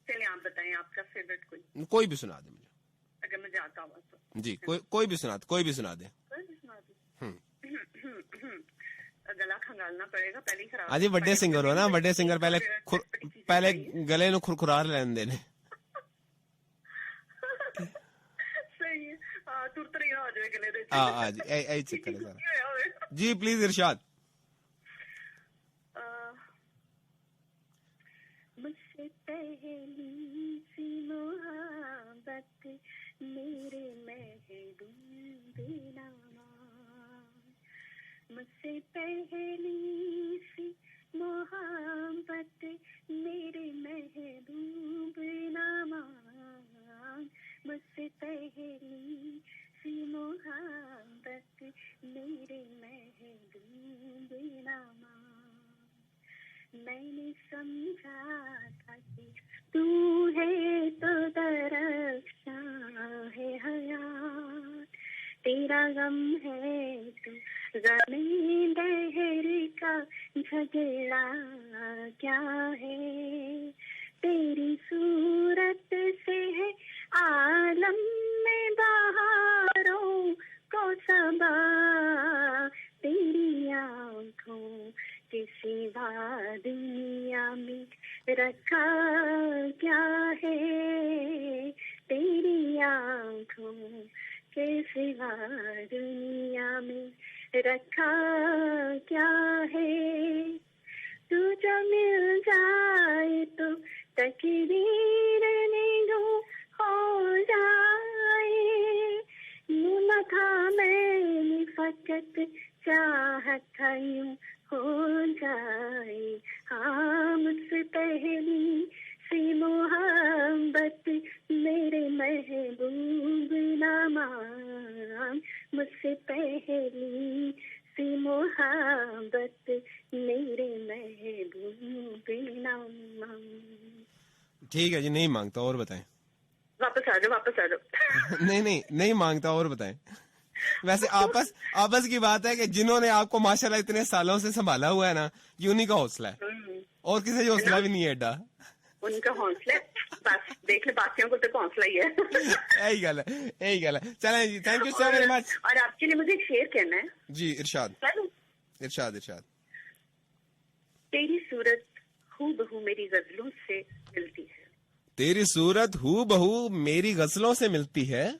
चलिए आप बताएं, आपका फेवरेट कोई भी सुना दे मुझे, अगर मैं जाता हूँ तो। जी कोई भी सुना दे। गला खंगालना पड़ेगा पहले ही खराब। हाँ जी, बड़े सिंगर हो ना, बड़े सिंगर पहले गले नु खुरखुरार लेन देने। सही है, तुरतरे ना हो जाए गले दे। हाँ जी, ऐ चक्कर है सारा। जी प्लीज इरशाद। मुझसे पहली सी मोहब्बत मेरे महबूब नामा, मुझसे पहली सी मोहब्बत मेरे महबूब नामा, मुझसे पहली सी मोहब्बत मेरे महबूब नामा। मैंने समझा था कि तू है तो दरख्शां है हयात, तेरा गम है तो गमे दहर का झगड़ा क्या है, तेरी सूरत से है आलम में बहारों को सबा, तेरी आँखों के सिवा दुनिया में रखा क्या है, तेरी आँखों के सिवा दुनिया में रखा क्या है, तू जो मिल जाए तो तकदीर में धूम हो जाए, यूं था मैंने फकत चाहत था यूं हो जाए, हाँ मुझसे पहली सी मोहब्बत मेरे महबूब ना मान, मुझसे पहली सी मोहब्बत मेरे महबूब ना मान। ठीक है जी, नहीं मांगता, और बताएं। वापस आ जाओ नहीं मांगता, और बताएं। वैसे आपस की बात है कि जिन्होंने आपको माशाल्लाह इतने सालों से संभाला हुआ है ना, ये उन्हीं का हौसला है, और किसी का हौसला भी नहीं है एडा। उनका हौसला बस देख ले, बाकियों को तो हौसला ही है। यही गल है। चलें जी, thank you so very much. और आपके लिए मुझे एक शेर कहना है जी। इरशाद। तेरी सूरत हूबहू मेरी गजलों से मिलती है, तेरी सूरत हूबहू मेरी गजलों से मिलती है,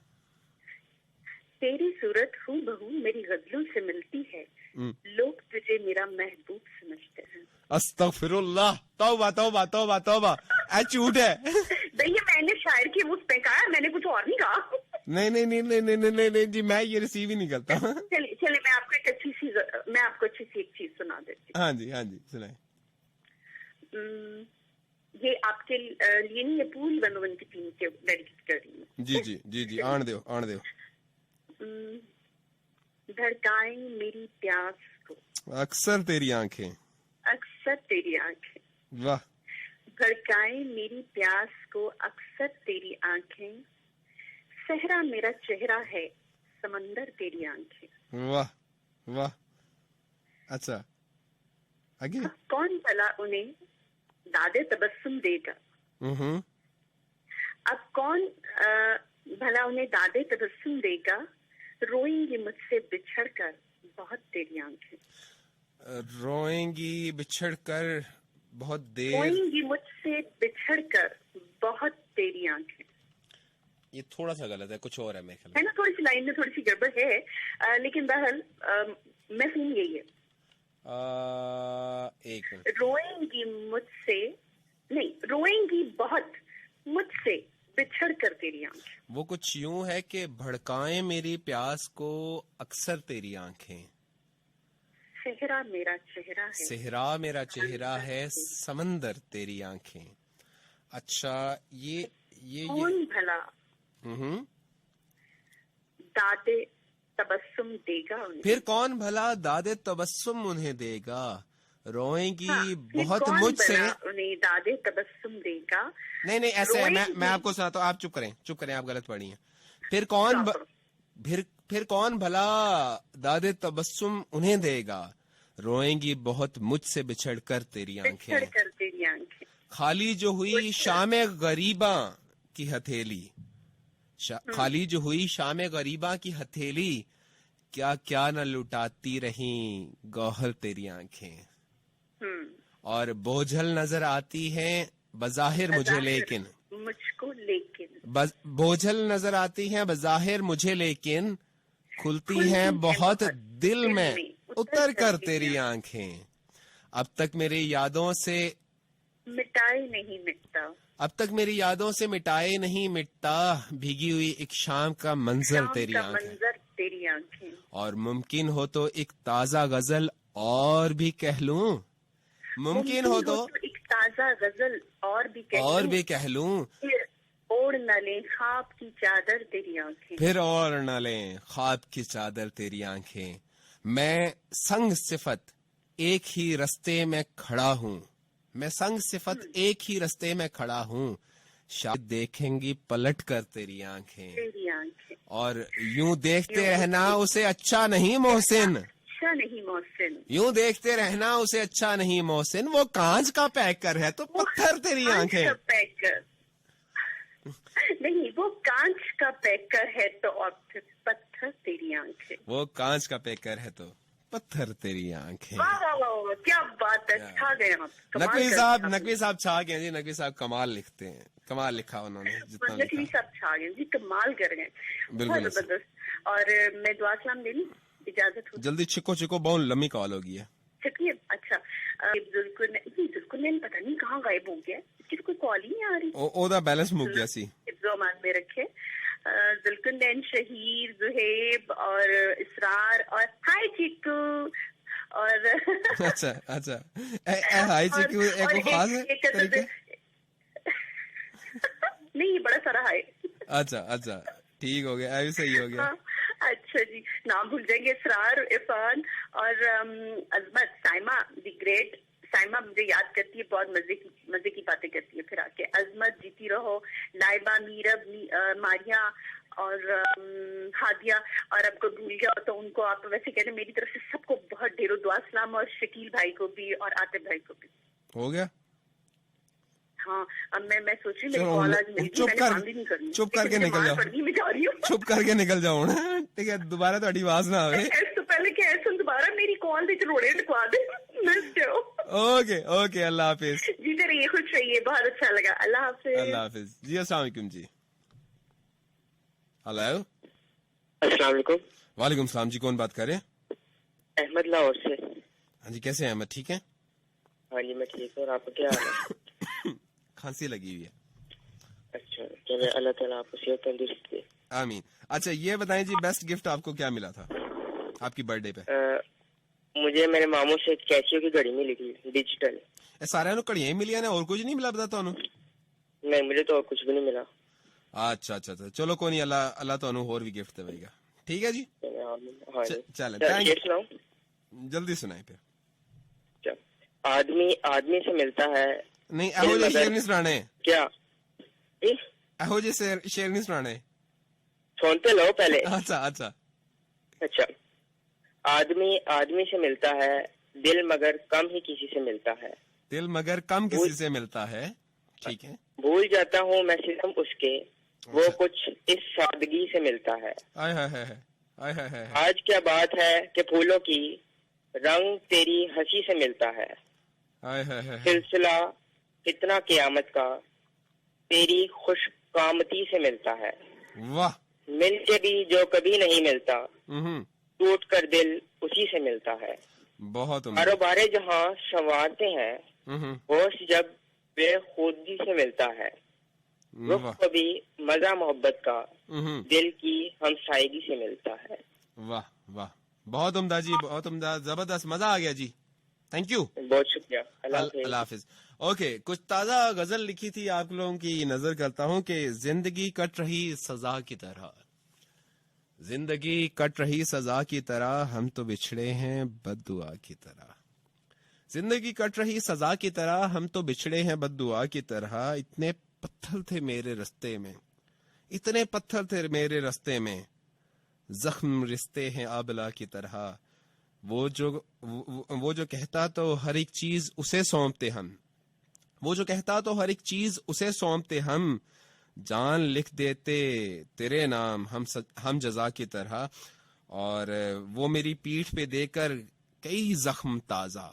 तेरी सूरत हूबहू मेरी गजलों से मिलती है, लोग तुझे मेरा महबूब समझते हैं। अस्तगफिरुल्लाह, तौबा तौबा तौबा तौबा, झूठ है। देखिए मैंने शायर की मुझ पे कहा, मैंने कुछ और नहीं कहा। नहीं जी, मैं ये रिसीव ही नहीं करता। चलिए मैं आपको एक अच्छी सी एक चीज सुना देती हूँ। हाँ जी सुनाए। ये आपके लिए नहीं, ये पूरी बनोवन की टीम के डेडिकेट कर रही हूँ। जी आन दो। धड़काए मेरी प्यास को अक्सर तेरी आंखें, वाह। भड़काए मेरी प्यास को अक्सर तेरी आंखें, सहरा मेरा चेहरा है समंदर तेरी आंखें। वाह। अच्छा आगे। कौन भला उन्हें दादे तबस्सुम देगा, अब कौन भला उन्हें दादे तबस्सुम देगा, रोएंगी मुझसे बिछड़कर बहुत तेरी आंखें, रोएंगी बिछड़कर बहुत देर, रोएंगी मुझसे बिछड़कर बहुत तेरी आंखें। ये थोड़ा सा गलत है, कुछ और है मेरे ख्याल है ना, थोड़ी सी लाइन में थोड़ी सी गड़बड़ है, लेकिन बहरहाल मफहूम यही है। एक मिनट। रोएंगी मुझसे नहीं, रोएंगी बहुत मुझसे बिछड़ कर तेरी आंखें। वो कुछ यूं है कि भड़काएं मेरी प्यास को अक्सर तेरी आंखें, सेहरा मेरा चेहरा है समंदर तेरी आंखें। अच्छा ये कौन भला दादे तबस्सुम देगा उन्हें, फिर कौन भला दादे तबस्सुम उन्हें देगा, रोएंगी बहुत मुझसे, उन्हें दादे तबस्सुम देगा। नहीं ऐसे है, मैं आपको सुनाता हूँ, आप चुप करें, आप गलत पढ़ी हैं। फिर कौन भला दादे तबस्सुम उन्हें देगा, रोएंगी बहुत मुझसे बिछड़कर तेरी आंखें, खाली जो हुई शाम गरीबा की हथेली, खाली जो हुई शाम गरीबा की हथेली, क्या क्या न लुटाती रही गौहर तेरी आंखें, और बोझल नजर आती हैं बज़ाहिर मुझे लेकिन, मुझको लेकिन, बोझल नजर आती हैं बज़ाहिर मुझे लेकिन, खुलती हैं बहुत दिल में उतर कर तेरी आंखें, अब तक मेरी यादों से मिटाए नहीं मिटता, अब तक मेरी यादों से मिटाए नहीं मिटता, भीगी हुई एक शाम का मंजर तेरी आंखें, और मुमकिन हो तो एक ताजा गजल और भी कह लूं, मुमकिन हो तो एक ताजा गजल और भी कह लूं, फिर ओढ़ न ले ख्वाब की चादर तेरी आंखें, फिर और न ले ख्वाब की चादर तेरी आंखें, मैं संग सिफत एक ही रस्ते में खड़ा हूँ, मैं संग सिफत एक ही रस्ते में खड़ा हूँ, शायद देखेंगी पलट कर तेरी आंखें, तेरी आंखें, और यूं देखते रहना उसे अच्छा नहीं मोहसिन, अच्छा नहीं मोहसिन, यूं देखते रहना उसे अच्छा नहीं मोहसिन, वो कांच का पैकर है तो पत्थर तेरी आंखें। कांच का पैकर नहीं, वो कांच का पैकर है तो और फिर पत्थर तेरी आंखें, वो कांच का पैकर है तो पत्थर तेरी आंखें। वाह वाह वाह वाह, क्या बात है, छा गए आप, कमाल नकवी कर साहब, दिया नकवी साहब छा गए जी, नकवी साहब कमाल लिखते हैं, कमाल लिखा उन्होंने जितना आपने। नकवी लिखा। सब छा गए जी, कमाल कर गए, बिल्कुल बहुत जबरदस्त। और मैं दुआ सलाम देनी, इजाजत हो? जल्दी छिको छिको, बहुत लंबी कॉल होगी है। चलिए, अच्छा जुल्कुन पता नहीं कहाँ गायब हो गया, इसकी तो कोई कॉल ही नहीं आ रही। ओदा बैलेंस मुक गया सी। मान में रखे जुल्कुन, शहीर, जुहेब और इसरार और हाय चिक्कू और अच्छा अच्छा, हाय चिक्कू एक खास है तरीका? नहीं, ये बड़ा सारा हाय। अच्छा अच्छा, ठीक हो गया, अभी सही हो गया। हाँ, अच्छा जी, नाम भूल जाएंगे। इसरार, इरफान और अजमत, साइमा द ग्रेट। साइमा मुझे याद करती है, बहुत मजे की बातें करती है फिर आके। अजमत, जीती रहो। लाइबा, मीरब, मारिया और हादिया, और आपको भूल गया तो उनको आप वैसे कहते, मेरी तरफ से सबको बहुत ढेरों दुआ सलाम, और शकील भाई को भी और आतिफ भाई को भी। हो गया। हाँ, अब मैं सोच रही हूँ कॉल आज मिल गई, मैंने काम भी नहीं करनी, चुप करके निकल जाओ, मैं जा रही हूँ, चुप करके निकल जाओ ना, ठीक है, दोबारा थोड़ी आवाज ना आवे। तो पहले क्या है, सुन, दोबारा मेरी कॉल दे रोड़े टकवा दे। ओके ओके, अल्लाह हाफिज। जीते रहिए, खुश रहिए, बहुत अच्छा लगा, अल्लाह हाफिज। अल्लाह हाफिज जी। अस्सलाम वालेकुम जी। हेलो, अस्सलाम वालेकुम। वालेकुम सलाम जी, कौन बात कर रहे हैं? अहमद, लाहौर से। हाँ जी, कैसे हैं अहमद, ठीक है? हाँ जी, मैं ठीक हूँ, और आपका क्या हाल है? खांसी लगी हुई है। अच्छा, चले, अल्लाह ताला आपको सेहत तंदुरुस्ती दे। आमीन। अच्छा, ये बताएं जी, बेस्ट गिफ्ट आपको क्या मिला था आपकी बर्थडे पे? मुझे मेरे मामू से कैसियो की घड़ी मिली थी, डिजिटल। सारे घड़ियां ही मिलिया ने, और कुछ नहीं मिला? बता तो नहीं, मुझे तो और कुछ भी नहीं मिला। अच्छा अच्छा अच्छा, चलो कोई नहीं, अल्लाह अल्लाह तो और भी गिफ्ट देगा, ठीक है जी। हाँ, चलो, जल्दी सुनाए फिर। आदमी आदमी से मिलता है। नहीं, एहो जे शेर नहीं सुनाने क्या? एहो जे शेर नहीं सुनाने, सुनते लो पहले। अच्छा अच्छा अच्छा, आदमी आदमी से मिलता है, दिल मगर कम ही किसी से मिलता है। दिल मगर कम किसी से मिलता है, ठीक है। भूल जाता हूँ मैं सितम उसके, वो कुछ इस सादगी से मिलता है। आय हाय हाय हाय हाय हाय। आज क्या बात है कि फूलों की रंग तेरी हंसी से मिलता है। आय हाय हाय। सिलसिला कितना क़यामत का तेरी खुशकामती से मिलता है। वाह। मिलके भी जो कभी नहीं मिलता, टूट कर दिल उसी से मिलता है। बहुत। कारोबारे जहाँ संवारते हैं, होश जब बेखुदी से मिलता है। रुख कभी मजा मोहब्बत का दिल की हमसायगी से मिलता है। वाह वाह, बहुत उम्दा जी, बहुत उम्दा, जबरदस्त, मजा आ गया जी, थैंक यू, बहुत शुक्रिया, अल्लाह हाफिज। ओके, कुछ ताजा गजल लिखी थी आप लोगों की नजर करता हूँ कि जिंदगी कट रही सजा की तरह, जिंदगी कट रही सजा की तरह, हम तो बिछड़े हैं बद्दुआ की तरह। जिंदगी कट रही सजा की तरह, हम तो बिछड़े हैं बद्दुआ की तरह। इतने पत्थर थे मेरे रास्ते में, इतने पत्थर थे मेरे रास्ते में, जख्म रिश्ते हैं आबला की तरह। वो जो कहता तो हर एक चीज उसे सौंपते हम, वो जो कहता तो हर एक चीज उसे सौंपते हम। जान लिख देते तेरे नाम हम जजा की तरह। और वो मेरी पीठ पे देकर कई जख्म ताजा,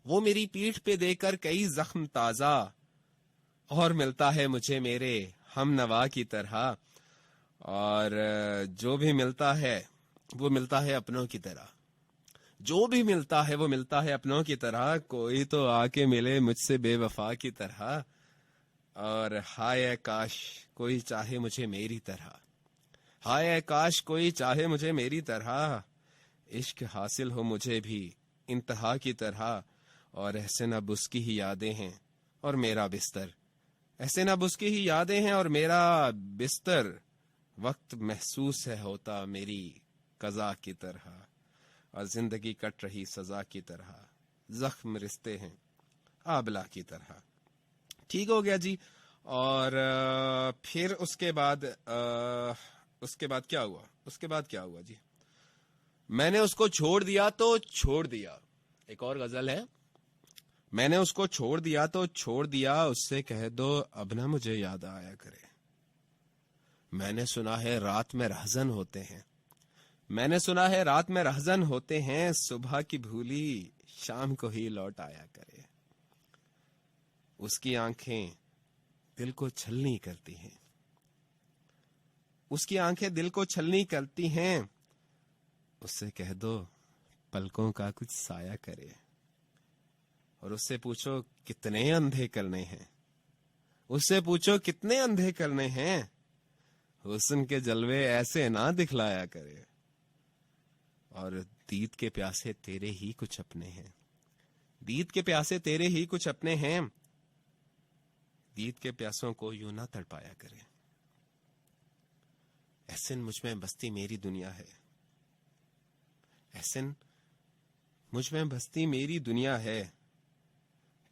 वो मेरी पीठ पे देकर कई जख्म ताजा, और मिलता है मुझे मेरे हम नवा की तरह। और जो भी मिलता है वो मिलता है अपनों की तरह, जो भी मिलता है वो मिलता है अपनों की तरह। कोई तो आके मिले मुझसे बेवफा की तरह। और हाय काश कोई चाहे मुझे मेरी तरह, हाय काश कोई चाहे मुझे मेरी तरह। इश्क हासिल हो मुझे भी इंतहा की तरह। और ऐसे न बुस्की ही यादें हैं और मेरा बिस्तर, ऐसे न बुस्की ही यादें हैं और मेरा बिस्तर। वक्त महसूस है होता मेरी कज़ा की तरह। और जिंदगी कट रही सजा की तरह, जख्म रिश्ते हैं आबला की तरह। ठीक हो गया जी। और फिर उसके बाद क्या हुआ जी? मैंने उसको छोड़ दिया तो छोड़ दिया। एक और गजल है, मैंने उसको छोड़ दिया तो छोड़ दिया, उससे कह दो अब ना मुझे याद आया करे। मैंने सुना है रात में रहजन होते हैं, मैंने सुना है रात में रहजन होते हैं, सुबह की भूली शाम को ही लौट आया करे। उसकी आंखें दिल को छलनी करती हैं, उसकी आंखें दिल को छलनी करती हैं, उससे कह दो पलकों का कुछ साया करे। और उससे पूछो कितने अंधे करने हैं, उससे पूछो कितने अंधे करने हैं, हुस्न के जलवे ऐसे ना दिखलाया करे। और दीद के प्यासे तेरे ही कुछ अपने हैं, दीद के प्यासे तेरे ही कुछ अपने हैं, दीद के प्यासों को यूं ना तड़पाया करे। एहसन मुझ में बस्ती मेरी दुनिया है, एहसन मुझ में बस्ती मेरी दुनिया है,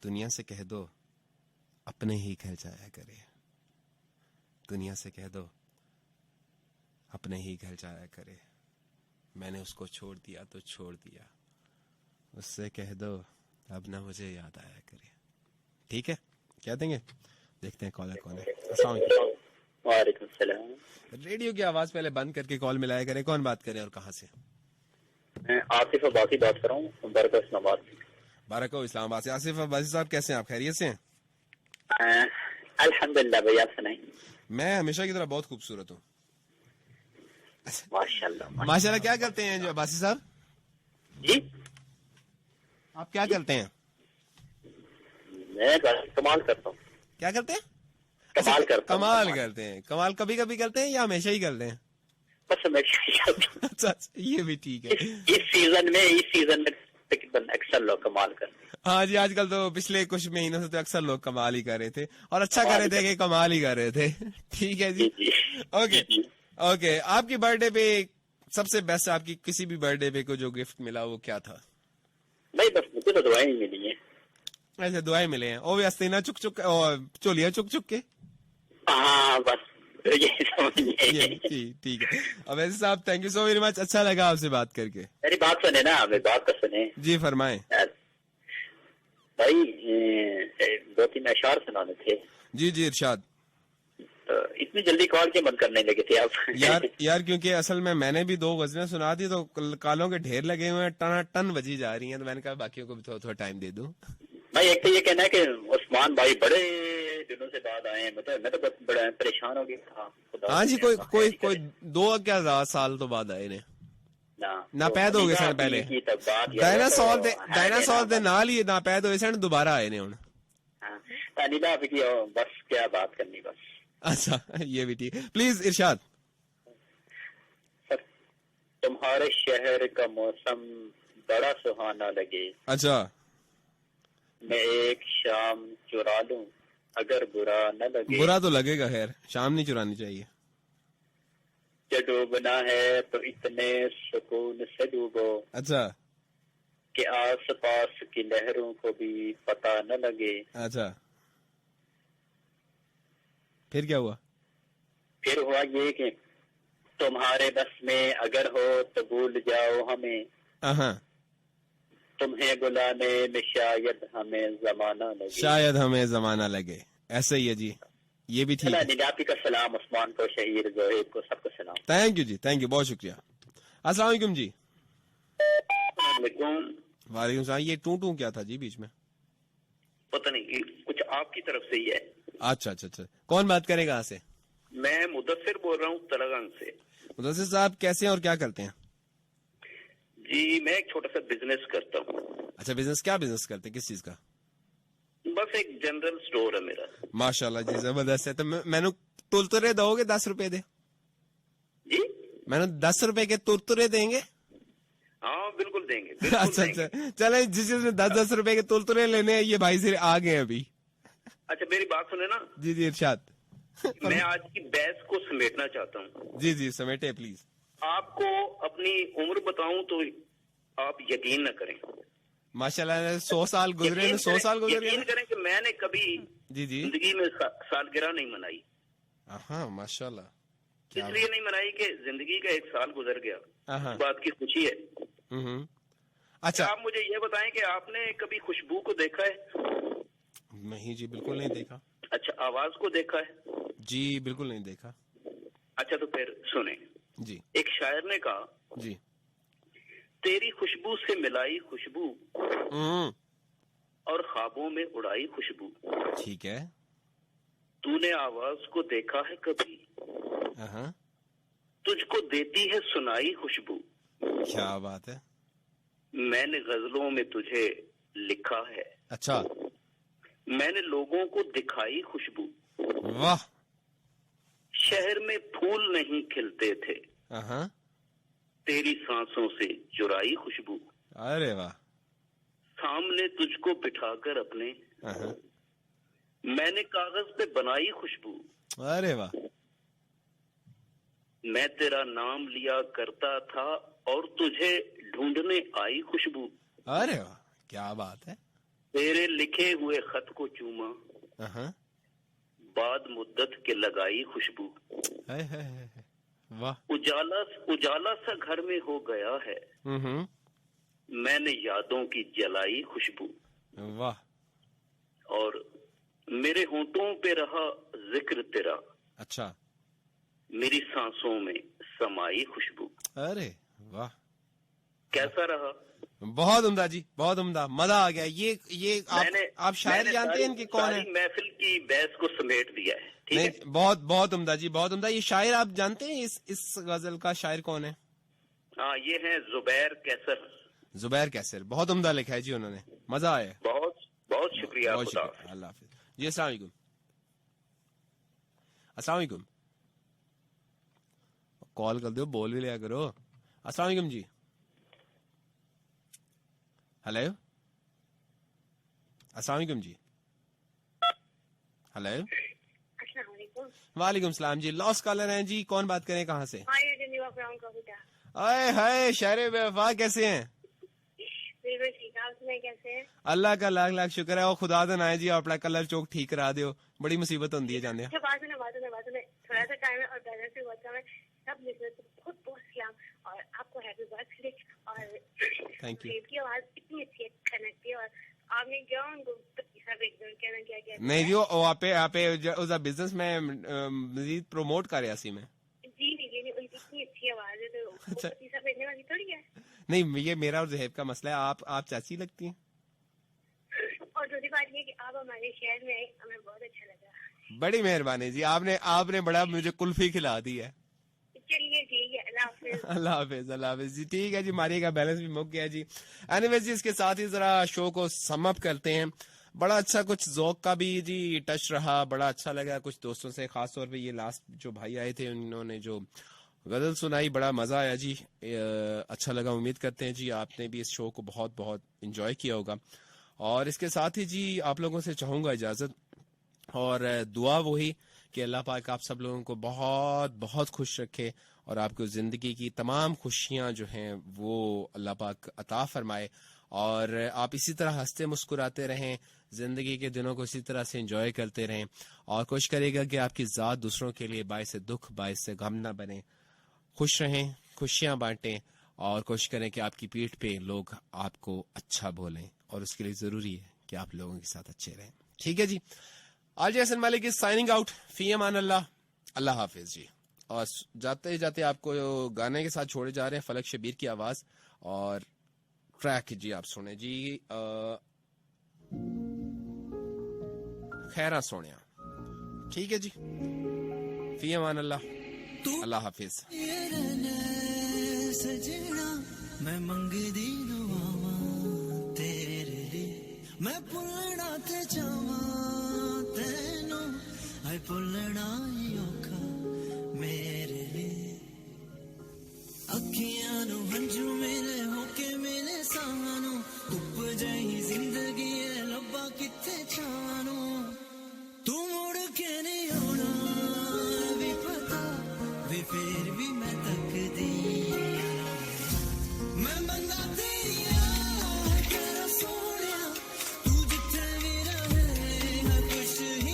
दुनिया से कह दो अपने ही घर जाया करे। दुनिया से कह दो अपने ही घर जाया करे। मैंने उसको छोड़ दिया तो छोड़ दिया, उससे कह दो अब ना मुझे याद आया करे। ठीक है, क्या देंगे? देखते हैं कॉलर कौन है। अस्सलाम वालेकुम। वालेकुम सलाम। रेडियो की आवाज पहले बंद करके कॉल मिलाया करें। कौन बात करे और कहाँ से? मैं आसिफ अब्बासी बात कर रहा हूँ, बरको इस्लामाबाद से। बरको इस्लामाबाद से। आसिफ अब्बासी साहब कैसे हैं आप? खैरियत से हैं? अल्हम्दुलिल्लाह भैया, आप सुनाइए। मैं हमेशा की तरह बहुत खूबसूरत हूँ माशाल्लाह। माशाल्लाह। क्या करते हैं जो अब्बासी साहब जी? आप क्या करते हैं? मैं कमाल करता हूँ। क्या करते हैं? कमाल करता हूँ। कमाल करते हैं। कमाल कभी कभी करते हैं या हमेशा ही करते हैं? बस हमेशा। अच्छा, ये भी ठीक है। इस सीजन में तकरीबन अक्सर लोग कमाल करते हैं। हाँ जी, आजकल तो पिछले कुछ महीनों से तो अक्सर लोग कमाल ही कर रहे थे और अच्छा कर रहे थे कि कमाल ही कर रहे थे। ठीक है जी। Okay okay. आपकी बर्थडे पे सबसे बेस्ट, आपकी किसी भी बर्थडे पे को जो गिफ्ट मिला वो क्या था? नहीं, बस मुझे तो दुआएं मिली हैं। ऐसे दुआएं मिले हैं? ओ व्यस्ती ना चुक चुक और चोलिया चुक चुक के। हाँ बस यही समझिए। ठीक है। अब ऐसे साहब thank you so very much, अच्छा लगा आपसे बात करके। मेरी बात सुने ना, मेरी बात तो सुने जी, फरमाएं भाई। 2-3 अशार सुनाने थे। जी जी, इरशाद। तो इतनी जल्दी कॉल क्यों बंद करने लगे थे आप? यार क्योंकि असल में मैंने भी 2 गजलें सुना दी तो कालों के ढेर लगे हुए हैं, टन बजी जा रही हैं, तो मैंने कहा बाकियों को भी थोड़ा टाइम दे दूं। भाई एक तो ये कहना है कि उस्मान भाई बड़े दिनों से बाद आए हैं, मतलब मैं तो बड़ा परेशान हो गया था। हाँ जी, कोई 2 क्या साल तो बाद आए ने ना पैद हो गए सन पहले। डायनासोर दे नाल ही ना पैद हुए सन, दोबारा आए ने हुन। अनिला की बस क्या बात करनी बस। अच्छा, ये भी ठीक। Please Irshad. सर, तुम्हारे शहर का मौसम बड़ा सुहाना लगे। अच्छा। मैं एक शाम चुरा लूं अगर बुरा न लगे। बुरा तो लगेगा, खैर शाम नहीं चुरानी चाहिए। जब डूबना है तो इतने सुकून से डूबो। अच्छा। कि आस पास की लहरों को भी पता न लगे। अच्छा, फिर क्या हुआ? फिर हुआ ये कि तुम्हारे बस में अगर हो तो भूल जाओ हमें। तुम्हें बुलाने में शायद हमें जमाना लगे। शायद हमें जमाना लगे, ऐसे ही है जी। ये भी ठीक है। निजाती का सलाम उस्मान को, शहीर जोहेब को, सबको सलाम। थैंक यू जी, थैंक यू, बहुत शुक्रिया। अस्सलाम वालेकुम जी। वालेकुम सलाम। ये टू क्या था जी बीच में? पता नहीं, कुछ आपकी तरफ से ही है। अच्छा। कौन बात करेगा? कहाँ से? मैं मुदस्सिर बोल रहा हूँ, तलागंग से। मुदस्सिर साहब कैसे हैं और क्या करते हैं? जी, मैं एक छोटा सा बिजनेस करता हूँ। अच्छा, बिजनेस? क्या बिजनेस करते हैं, किस चीज का? बस एक जनरल स्टोर है मेरा। माशाल्लाह जी, जबरदस्त है। तो मैंने तुरतुरे दोगे? 10 रुपए दे जी? मैंने 10 रुपए के तुरतुरे देंगे? हाँ बिल्कुल देंगे। अच्छा, चले जिसने 10 रुपए के तुरतुरे लेने हैं, ये भाई से आ गए अभी। अच्छा, मेरी बात सुने ना। जी इरशाद। मैं आज की बहस को समेटना चाहता हूँ। जी समेटे प्लीज। आपको अपनी उम्र बताऊं तो आप यकीन न करें। माशाल्लाह 100 साल गुजरे। 100 साल गुजरे। यकीन करें कि मैंने कभी जी जी, जिंदगी में सालगिरह नहीं मनाई। हाँ माशाल्लाह। इसलिए नहीं मनाई कि जिंदगी का एक साल गुजर गया, इस बात की खुशी है। अच्छा, आप मुझे ये बताएं कि आपने कभी खुशबू को देखा है? नहीं जी, बिल्कुल नहीं देखा। अच्छा, आवाज को देखा है? जी बिल्कुल नहीं देखा। अच्छा, तो फिर सुने जी। एक शायर ने कहा जी, तेरी खुशबू से मिलाई खुशबू और ख्वाबों में उड़ाई खुशबू। ठीक है। तूने आवाज को देखा है कभी? तुझको देती है सुनाई खुशबू। क्या बात है। मैंने गजलों में तुझे लिखा है। अच्छा। मैंने लोगों को दिखाई खुशबू। वाह। शहर में फूल नहीं खिलते थे, तेरी सांसों से चुराई खुशबू। अरे वाह। सामने तुझको बिठाकर अपने मैंने कागज पे बनाई खुशबू। अरे वाह। मैं तेरा नाम लिया करता था और तुझे ढूंढने आई खुशबू। अरे वाह, क्या बात है। तेरे लिखे हुए खत को चूमा, बाद मुद्दत के लगाई खुशबू। वाह। उजाला सा घर में हो गया है, मैंने यादों की जलाई खुशबू। वाह। और मेरे होंठों पे रहा जिक्र तेरा। अच्छा। मेरी सांसों में समाई खुशबू। अरे वाह, कैसा रहा? बहुत उम्दा जी, बहुत उम्दा, मजा आ गया। ये आप शायर जानते हैं इनके कौन है? महफिल की बहस को समेट दिया है। ठीक है, बहुत बहुत उम्दा जी, बहुत उम्दा। ये शायर आप जानते हैं इस गजल का शायर कौन है? हाँ, ये है जुबैर कैसर। जुबैर कैसर, बहुत उम्दा लिखा है जी उन्होंने, मजा आया। बहुत बहुत शुक्रिया। अल्लाह हाफिज जी। अस्सलाम वालेकुम। अस्सलाम वालेकुम। कॉल कर दो, बोल भी लिया करो। अस्सलाम वालेकुम जी। हेलो, अस्सलाम वालेकुम जी। हेलो, वालेकुम सलाम जी। लॉस्ट कॉलर हैं जी, कौन बात करें, कहाँ से? आए हाय, शायर बेवफा कैसे हैं? अल्लाह का लाख लाख शुक्र है। और खुदा दिन आए जी, अपना कलर चौक ठीक करा दियो, बड़ी मुसीबत होती है जाने। थोड़ा सा टाइम है और बैलेंस भी बहुत कम है। सब लिसनर्स को बहुत बहुत सलाम और आपको हैप्पी बर्थडे। और थैंक यू। की आवाज इतनी अच्छी है, कनेक्ट है। और आपने क्या उनको सब एकदम क्या नहीं जी, वो उस बिजनेस में मजीद प्रमोट कर रहा सी मैं। जी उनकी इतनी अच्छी आवाज है, तो अच्छा, सब भेजने वाली थोड़ी है। नहीं, ये मेरा और ज़हेब का मसला है। आप चाची लगती हैं। और दूसरी बात ये कि आप हमारे शहर में आए, हमें बहुत अच्छा लगा। बड़ी मेहरबानी जी, आपने बड़ा मुझे कुल्फी खिला दी है। चलिए ठीक है, अल्लाह हाफिज। अल्लाह हाफिज, अल्लाह हाफिज जी। ठीक है जी, मारिए का बैलेंस भी मुक गया जी। एनीवेज जी, इसके साथ ही जरा शो को सम अप करते हैं। बड़ा अच्छा, कुछ जौक का भी जी टच रहा, बड़ा अच्छा लगा कुछ दोस्तों से, खास तौर पे ये लास्ट जो भाई आए थे उन्होंने जो गजल सुनाई, बड़ा मजा आया जी, अच्छा लगा। उम्मीद करते हैं जी आपने भी इस शो को बहुत बहुत इंजॉय किया होगा। और इसके साथ ही जी आप लोगों से चाहूंगा इजाजत और दुआ वही कि अल्लाह पाक आप सब लोगों को बहुत बहुत खुश रखे और आपको जिंदगी की तमाम खुशियां जो हैं वो अल्लाह पाक अता फरमाए और आप इसी तरह हंसते मुस्कुराते रहें, जिंदगी के दिनों को इसी तरह से एंजॉय करते रहें और कोशिश करेगा कि आपकी ज़ात दूसरों के लिए बायस दुख बायस गम ना बने। खुश रहें, खुशियां बांटें और कोशिश करें कि आपकी पीठ पे लोग आपको अच्छा बोलें और उसके लिए ज़रूरी है कि आप लोगों के साथ अच्छे रहें। ठीक है जी, आज हसन मालिक इज साइनिंग आउट। फी अमान अल्लाह, अल्लाह हाफिज जी। और जाते जाते आपको गाने के साथ छोड़े जा रहे हैं फलक शबीर की आवाज और ट्रैक जी आप सुने जी खैरा सोनिया। ठीक है जी, फी अमान अल्लाह, अल्लाह हाफिज। सजना मैं मंगदी दुआवा तेरे लिए, मैं भुलना ते जावा तेनू, हाय भुलना ही औखा मेरे लिए। अखियां नू हंझू मेरे होके मेरे सानू, धुप जही जिंदगी है लब्बा किथे छानू, तू मुड़ के नहीं आना भी पता वे फिर भी मैं तकदी मैं बंदा तेरा तेरा सोनिया, तू जिथे भी रहे है खुश ही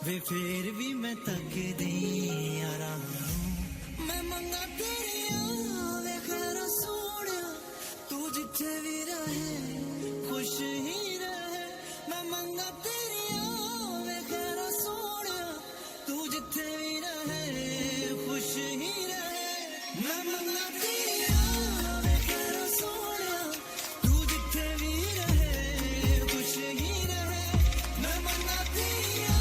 वे फिर भी मैं तक दी यारा मैं मंगा तेरिया वे खैरा सोनिया तू जिथे भी रहे खुश ही रहे मैं मंगा तेरिया वे खैरा सोनिया तू जिथे भी रहे खुश ही रहे मैं मंगा तेरिया वे खैरा सोनिया तू जिथे भी रहे खुश ही रहे मैं मंगा तेरिया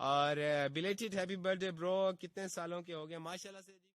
और बिलेटेड हैप्पी बर्थडे ब्रो, कितने सालों के हो गए माशाल्लाह से।